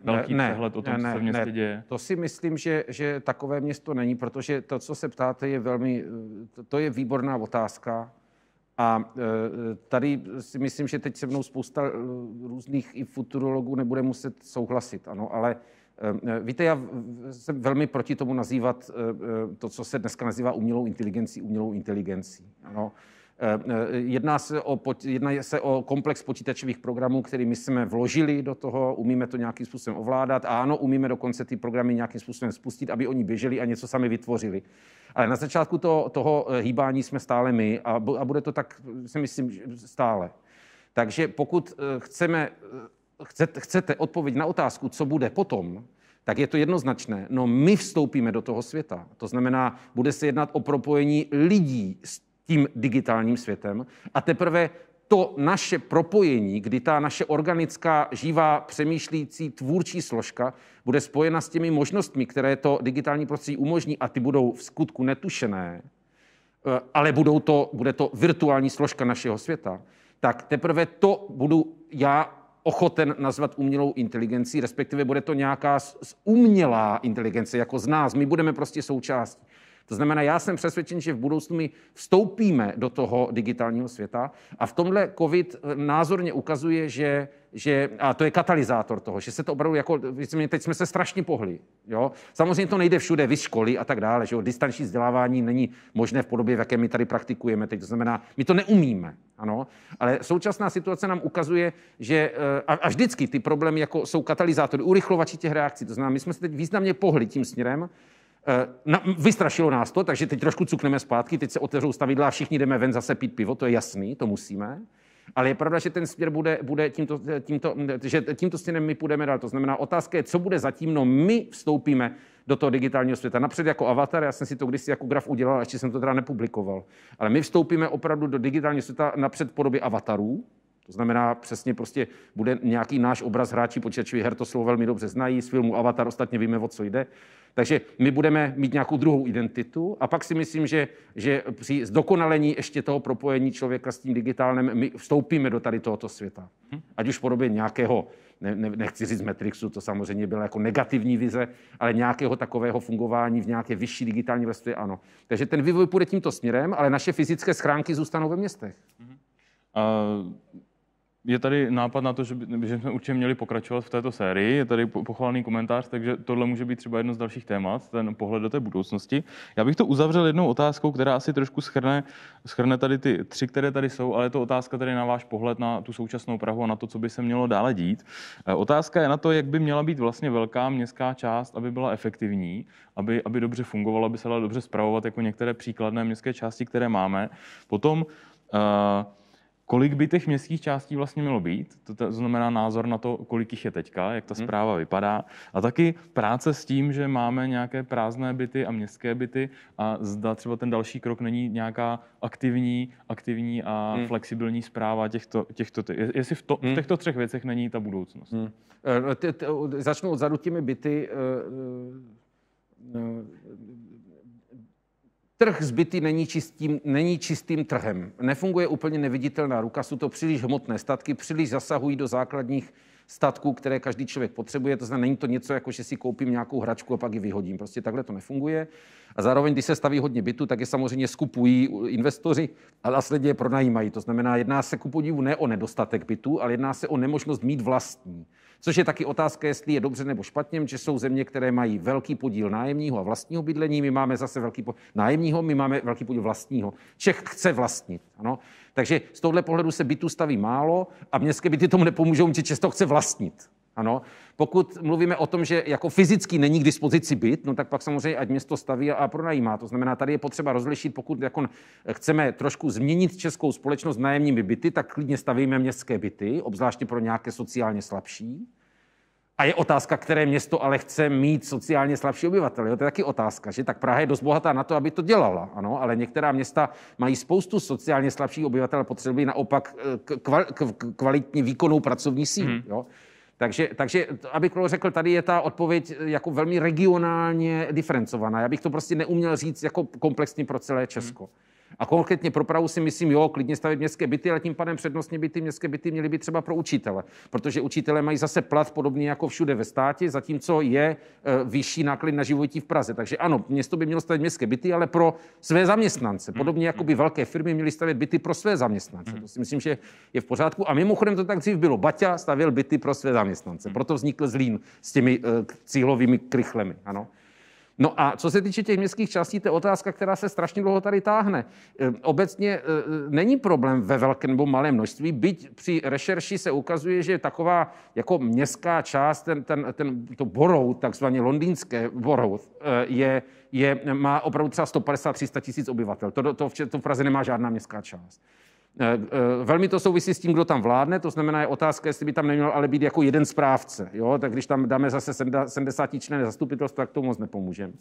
velký přehled o tom, co se v městě děje? To si myslím, že takové město není, protože to, co se ptáte, je to je výborná otázka. A tady si myslím, že teď se mnou spousta různých i futurologů nebude muset souhlasit, ano, ale víte, já jsem velmi proti tomu nazývat to, co se dneska nazývá umělou inteligencí. Ano. Jedná se o komplex počítačových programů, který my jsme vložili do toho, umíme to nějakým způsobem ovládat a ano, umíme dokonce ty programy nějakým způsobem spustit, aby oni běželi a něco sami vytvořili. Ale na začátku toho hýbání jsme my a bude to tak, si myslím, stále. Takže pokud chcete odpověď na otázku, co bude potom, tak je to jednoznačné. No my vstoupíme do toho světa. To znamená, bude se jednat o propojení lidí s tím digitálním světem a teprve to naše propojení, kdy ta naše organická, živá, přemýšlící, tvůrčí složka bude spojena s těmi možnostmi, které to digitální prostředí umožní a ty budou v skutku netušené, ale bude to virtuální složka našeho světa, tak teprve to budu já ochoten nazvat umělou inteligencí, respektive bude to nějaká umělá inteligence, jako z nás. My budeme prostě součástí. To znamená, já jsem přesvědčen, že v budoucnu my vstoupíme do toho digitálního světa a v tomhle COVID názorně ukazuje, a to je katalyzátor toho, že se to opravdu jako, teď jsme se strašně pohli. Jo? Samozřejmě to nejde všude, vy školy a tak dále, že jo? Distanční vzdělávání není možné v podobě, v jaké my tady praktikujeme teď. To znamená, my to neumíme, ano, ale současná situace nám ukazuje, že a vždycky ty problémy jako jsou katalyzátory, urychlovači těch reakcí. To znamená, my jsme se teď významně pohli tím směrem. Vystrašilo nás to, takže teď trošku cukneme zpátky, teď se otevřou stavidla a všichni jdeme ven zase pít pivo, to je jasný, to musíme. Ale je pravda, že ten směr bude tímto směrem my půjdeme dál. To znamená, otázka je, co bude zatím, no my vstoupíme do toho digitálního světa. Napřed jako avatar, já jsem si to kdysi jako graf udělal, ještě jsem to teda nepublikoval. Ale my vstoupíme opravdu do digitálního světa napřed v podobě avatarů. To znamená, přesně prostě bude nějaký náš obraz, hráči počítačových her to slovo velmi dobře znají, z filmu Avatar ostatně víme, o co jde. Takže my budeme mít nějakou druhou identitu a pak si myslím, že při zdokonalení ještě toho propojení člověka s tím digitálním my vstoupíme do tady tohoto světa. Ať už v podobě nějakého, nechci říct Matrixu, to samozřejmě byla jako negativní vize, ale nějakého takového fungování v nějaké vyšší digitální vrstvě, ano. Takže ten vývoj půjde tímto směrem, ale naše fyzické schránky zůstanou ve městech. Je tady nápad na to, že jsme určitě měli pokračovat v této sérii. Je tady pochvalný komentář, takže tohle může být třeba jedno z dalších témat, ten pohled do té budoucnosti. Já bych to uzavřel jednou otázkou, která asi trošku shrne tady ty tři, které tady jsou, ale je to otázka tady na váš pohled na tu současnou Prahu a na to, co by se mělo dále dít. Otázka je na to, jak by měla být vlastně velká městská část, aby byla efektivní, aby dobře fungovala, aby se dala dobře spravovat, jako některé příkladné městské části, které máme. Potom kolik by těch městských částí vlastně mělo být, to znamená názor na to, kolik jich je teďka, jak ta správa vypadá. A taky práce s tím, že máme nějaké prázdné byty a městské byty a zda třeba ten další krok není nějaká aktivní a flexibilní správa těchto jestli v těchto třech věcech není ta budoucnost. Začnu odzadu těmi byty. Trh s byty není čistým trhem. Nefunguje úplně neviditelná ruka, jsou to příliš hmotné statky, příliš zasahují do základních statků, které každý člověk potřebuje. To znamená, není to něco, jako že si koupím nějakou hračku a pak ji vyhodím. Prostě takhle to nefunguje. A zároveň, když se staví hodně bytů, tak je samozřejmě skupují investoři a následně je pronajímají. To znamená, jedná se ku podivu ne o nedostatek bytů, ale jedná se o nemožnost mít vlastní. Což je taky otázka, jestli je dobře nebo špatně, že jsou země, které mají velký podíl nájemního a vlastního bydlení, my máme zase velký podíl nájemního, my máme velký podíl vlastního. Čech chce vlastnit. Ano? Takže z tohohle pohledu se bytů staví málo a městské byty tomu nepomůžou, že často chce vlastnit. Ano. Pokud mluvíme o tom, že jako fyzicky není k dispozici byt, no tak pak samozřejmě ať město staví a pronajímá. To znamená, tady je potřeba rozlišit, pokud jako chceme trošku změnit českou společnost nájemními byty, tak klidně stavíme městské byty, obzvláště pro nějaké sociálně slabší. A je otázka, které město ale chce mít sociálně slabší obyvatele. Jo? To je taky otázka, že? Tak Praha je dost bohatá na to, aby to dělala, ano? Ale některá města mají spoustu sociálně slabších obyvatel a potřebují naopak kvalitní výkonnou pracovní sílu. Jo? Takže, abych řekl, tady je ta odpověď jako velmi regionálně diferencovaná. Já bych to prostě neuměl říct jako komplexně pro celé Česko. A konkrétně pro Prahu si myslím, jo, klidně stavět městské byty, ale tím pádem přednostně městské byty měly být třeba pro učitele. Protože učitelé mají zase plat podobný jako všude ve státě, zatímco je vyšší náklad na živobytí v Praze. Takže ano, město by mělo stavět městské byty, ale pro své zaměstnance. Podobně jako by velké firmy měly stavět byty pro své zaměstnance. To si myslím, že je v pořádku. A mimochodem to tak dřív bylo. Baťa stavěl byty pro své zaměstnance. Proto vznikl Zlín s těmi cílovými krychlemi. Ano. No a co se týče těch městských částí, to je otázka, která se strašně dlouho tady táhne. Obecně není problém ve velkém nebo malém množství, byť při rešerši se ukazuje, že taková jako městská část, to borough, takzvaně londýnské borough, má opravdu třeba 150-300 tisíc obyvatel. To v Praze nemá žádná městská část. Velmi to souvisí s tím, kdo tam vládne, to znamená, je otázka, jestli by tam neměl ale být jako jeden správce. Jo? Tak když tam dáme zase 70členné zastupitelstvo, tak to moc nepomůžeme.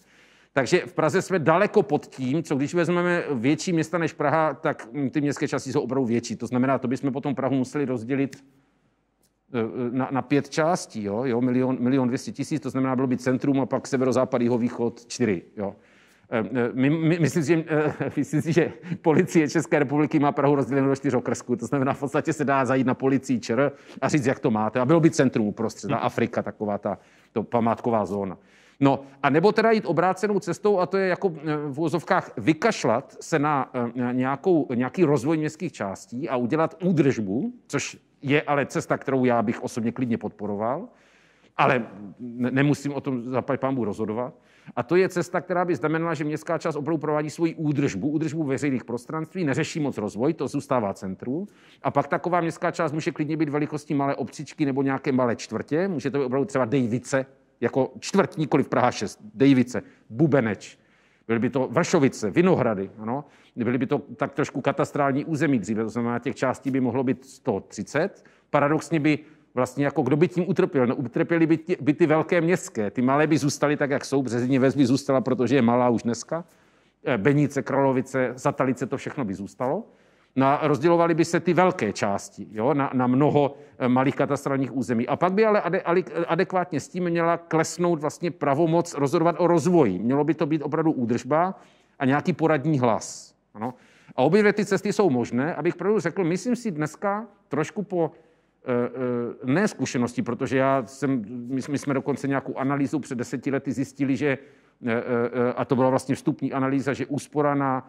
Takže v Praze jsme daleko pod tím, co když vezmeme větší města než Praha, tak ty městské části jsou opravdu větší. To znamená, to bychom potom Prahu museli rozdělit na 5 částí. Jo? 1 200 000, to znamená, bylo by centrum a pak severozápad, jihovýchod 4. Jo? Myslím si, že policie České republiky má Prahu rozdělenou do 4 okrsků. To znamená, v podstatě se dá zajít na policii ČR a říct, jak to máte. A bylo by centrum uprostřed, Afrika, taková to památková zóna. No, a nebo teda jít obrácenou cestou, a to je jako v uvozovkách vykašlat se na nějaký rozvoj městských částí a udělat údržbu, což je ale cesta, kterou já bych osobně klidně podporoval, ale nemusím o tom zaplať pánbůh rozhodovat. A to je cesta, která by znamenala, že městská část opravdu provádí svoji údržbu veřejných prostranství, neřeší moc rozvoj, to zůstává centru. A pak taková městská část může klidně být velikostí malé obcičky nebo nějaké malé čtvrtě. Může to být opravdu třeba Dejvice, jako čtvrt, nikoliv Praha 6, Dejvice, Bubeneč. Byly by to Vršovice, Vinohrady, ano. Byly by to tak trošku katastrální území dříve, to znamená, těch částí by mohlo být 130. Paradoxně by vlastně jako kdo by tím utrpěl? No, utrpěly by ty velké městské. Ty malé by zůstaly tak, jak jsou. Březině Ves by zůstala, protože je malá už dneska. Benice, Kralovice, Zatalice, to všechno by zůstalo. No a rozdělovaly by se ty velké části, jo, na mnoho malých katastrálních území. A pak by ale adekvátně s tím měla klesnout vlastně pravomoc rozhodovat o rozvoji. Mělo by to být opravdu údržba a nějaký poradní hlas. Ano. A obě dvě ty cesty jsou možné. Abych pravdu řekl, myslím si dneska trošku po ne zkušenosti, protože my jsme dokonce nějakou analýzu před 10 lety zjistili, že, a to byla vlastně vstupní analýza, že úspora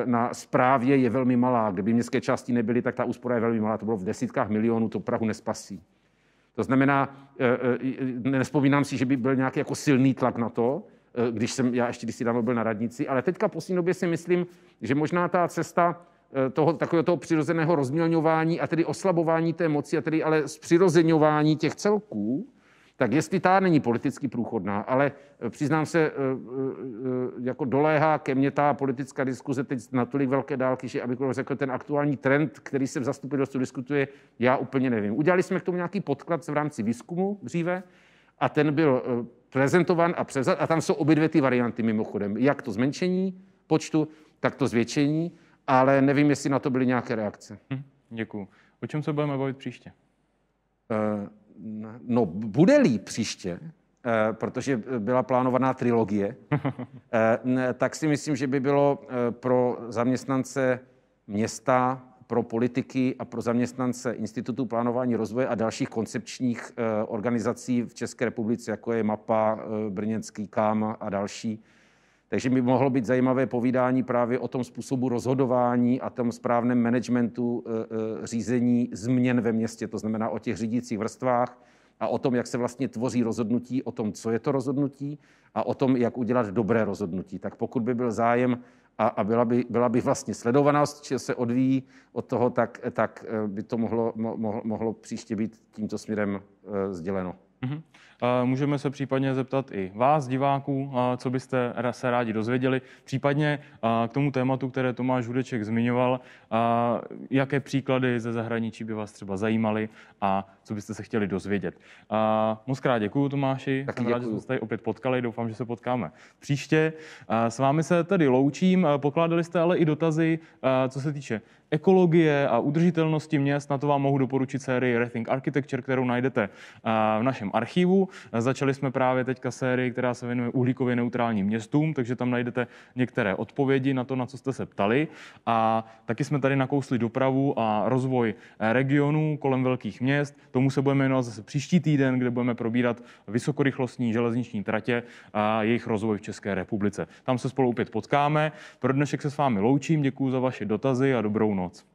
na správě je velmi malá. Kdyby městské části nebyly, tak ta úspora je velmi malá. To bylo v desítkách milionů, to Prahu nespasí. To znamená, nevzpomínám si, že by byl nějaký jako silný tlak na to, já ještě když si dávno byl na radnici, ale teďka v poslední době si myslím, že možná ta cesta takového toho přirozeného rozmělňování a tedy oslabování té moci a tedy ale zpřirozeňování těch celků, tak jestli ta není politicky průchodná, ale přiznám se, jako doléhá ke mně ta politická diskuze teď na tolik velké dálky, že abych řekl, ten aktuální trend, který se v zastupitelstvu diskutuje, já úplně nevím. Udělali jsme k tomu nějaký podklad v rámci výzkumu dříve a ten byl prezentovan a převzat a tam jsou obě dvě ty varianty mimochodem. Jak to zmenšení počtu, tak to zvětšení, ale nevím, jestli na to byly nějaké reakce. Děkuju. O čem se budeme bavit příště? No, bude-li příště, protože byla plánovaná trilogie, tak si myslím, že by bylo pro zaměstnance města, pro politiky a pro zaměstnance Institutu plánování rozvoje a dalších koncepčních organizací v České republice, jako je MAPA, brněnský KAM a další. Takže by mohlo být zajímavé povídání právě o tom způsobu rozhodování a tom správném managementu řízení změn ve městě, to znamená o těch řídících vrstvách a o tom, jak se vlastně tvoří rozhodnutí, o tom, co je to rozhodnutí a o tom, jak udělat dobré rozhodnutí. Tak pokud by byl zájem a byla by vlastně sledovanost, že se odvíjí od toho, tak by to mohlo příště být tímto směrem sděleno. Můžeme se případně zeptat i vás, diváků, co byste se rádi dozvěděli, případně k tomu tématu, které Tomáš Hudeček zmiňoval, jaké příklady ze zahraničí by vás třeba zajímaly a co byste se chtěli dozvědět. Moc krát děkuju, Tomáši. Jsem rád, že jsme se tady opět potkali, doufám, že se potkáme příště. S vámi se tady loučím, pokládali jste ale i dotazy, co se týče ekologie a udržitelnosti měst. Na to vám mohu doporučit sérii Rethink Architecture, kterou najdete v našem archivu. Začali jsme právě teďka sérii, která se věnuje uhlíkově neutrálním městům, takže tam najdete některé odpovědi na to, na co jste se ptali. A taky jsme tady nakousli dopravu a rozvoj regionů kolem velkých měst. Tomu se budeme věnovat zase příští týden, kde budeme probírat vysokorychlostní železniční tratě a jejich rozvoj v České republice. Tam se spolu opět potkáme. Pro dnešek se s vámi loučím, děkuji za vaše dotazy a dobrou noc.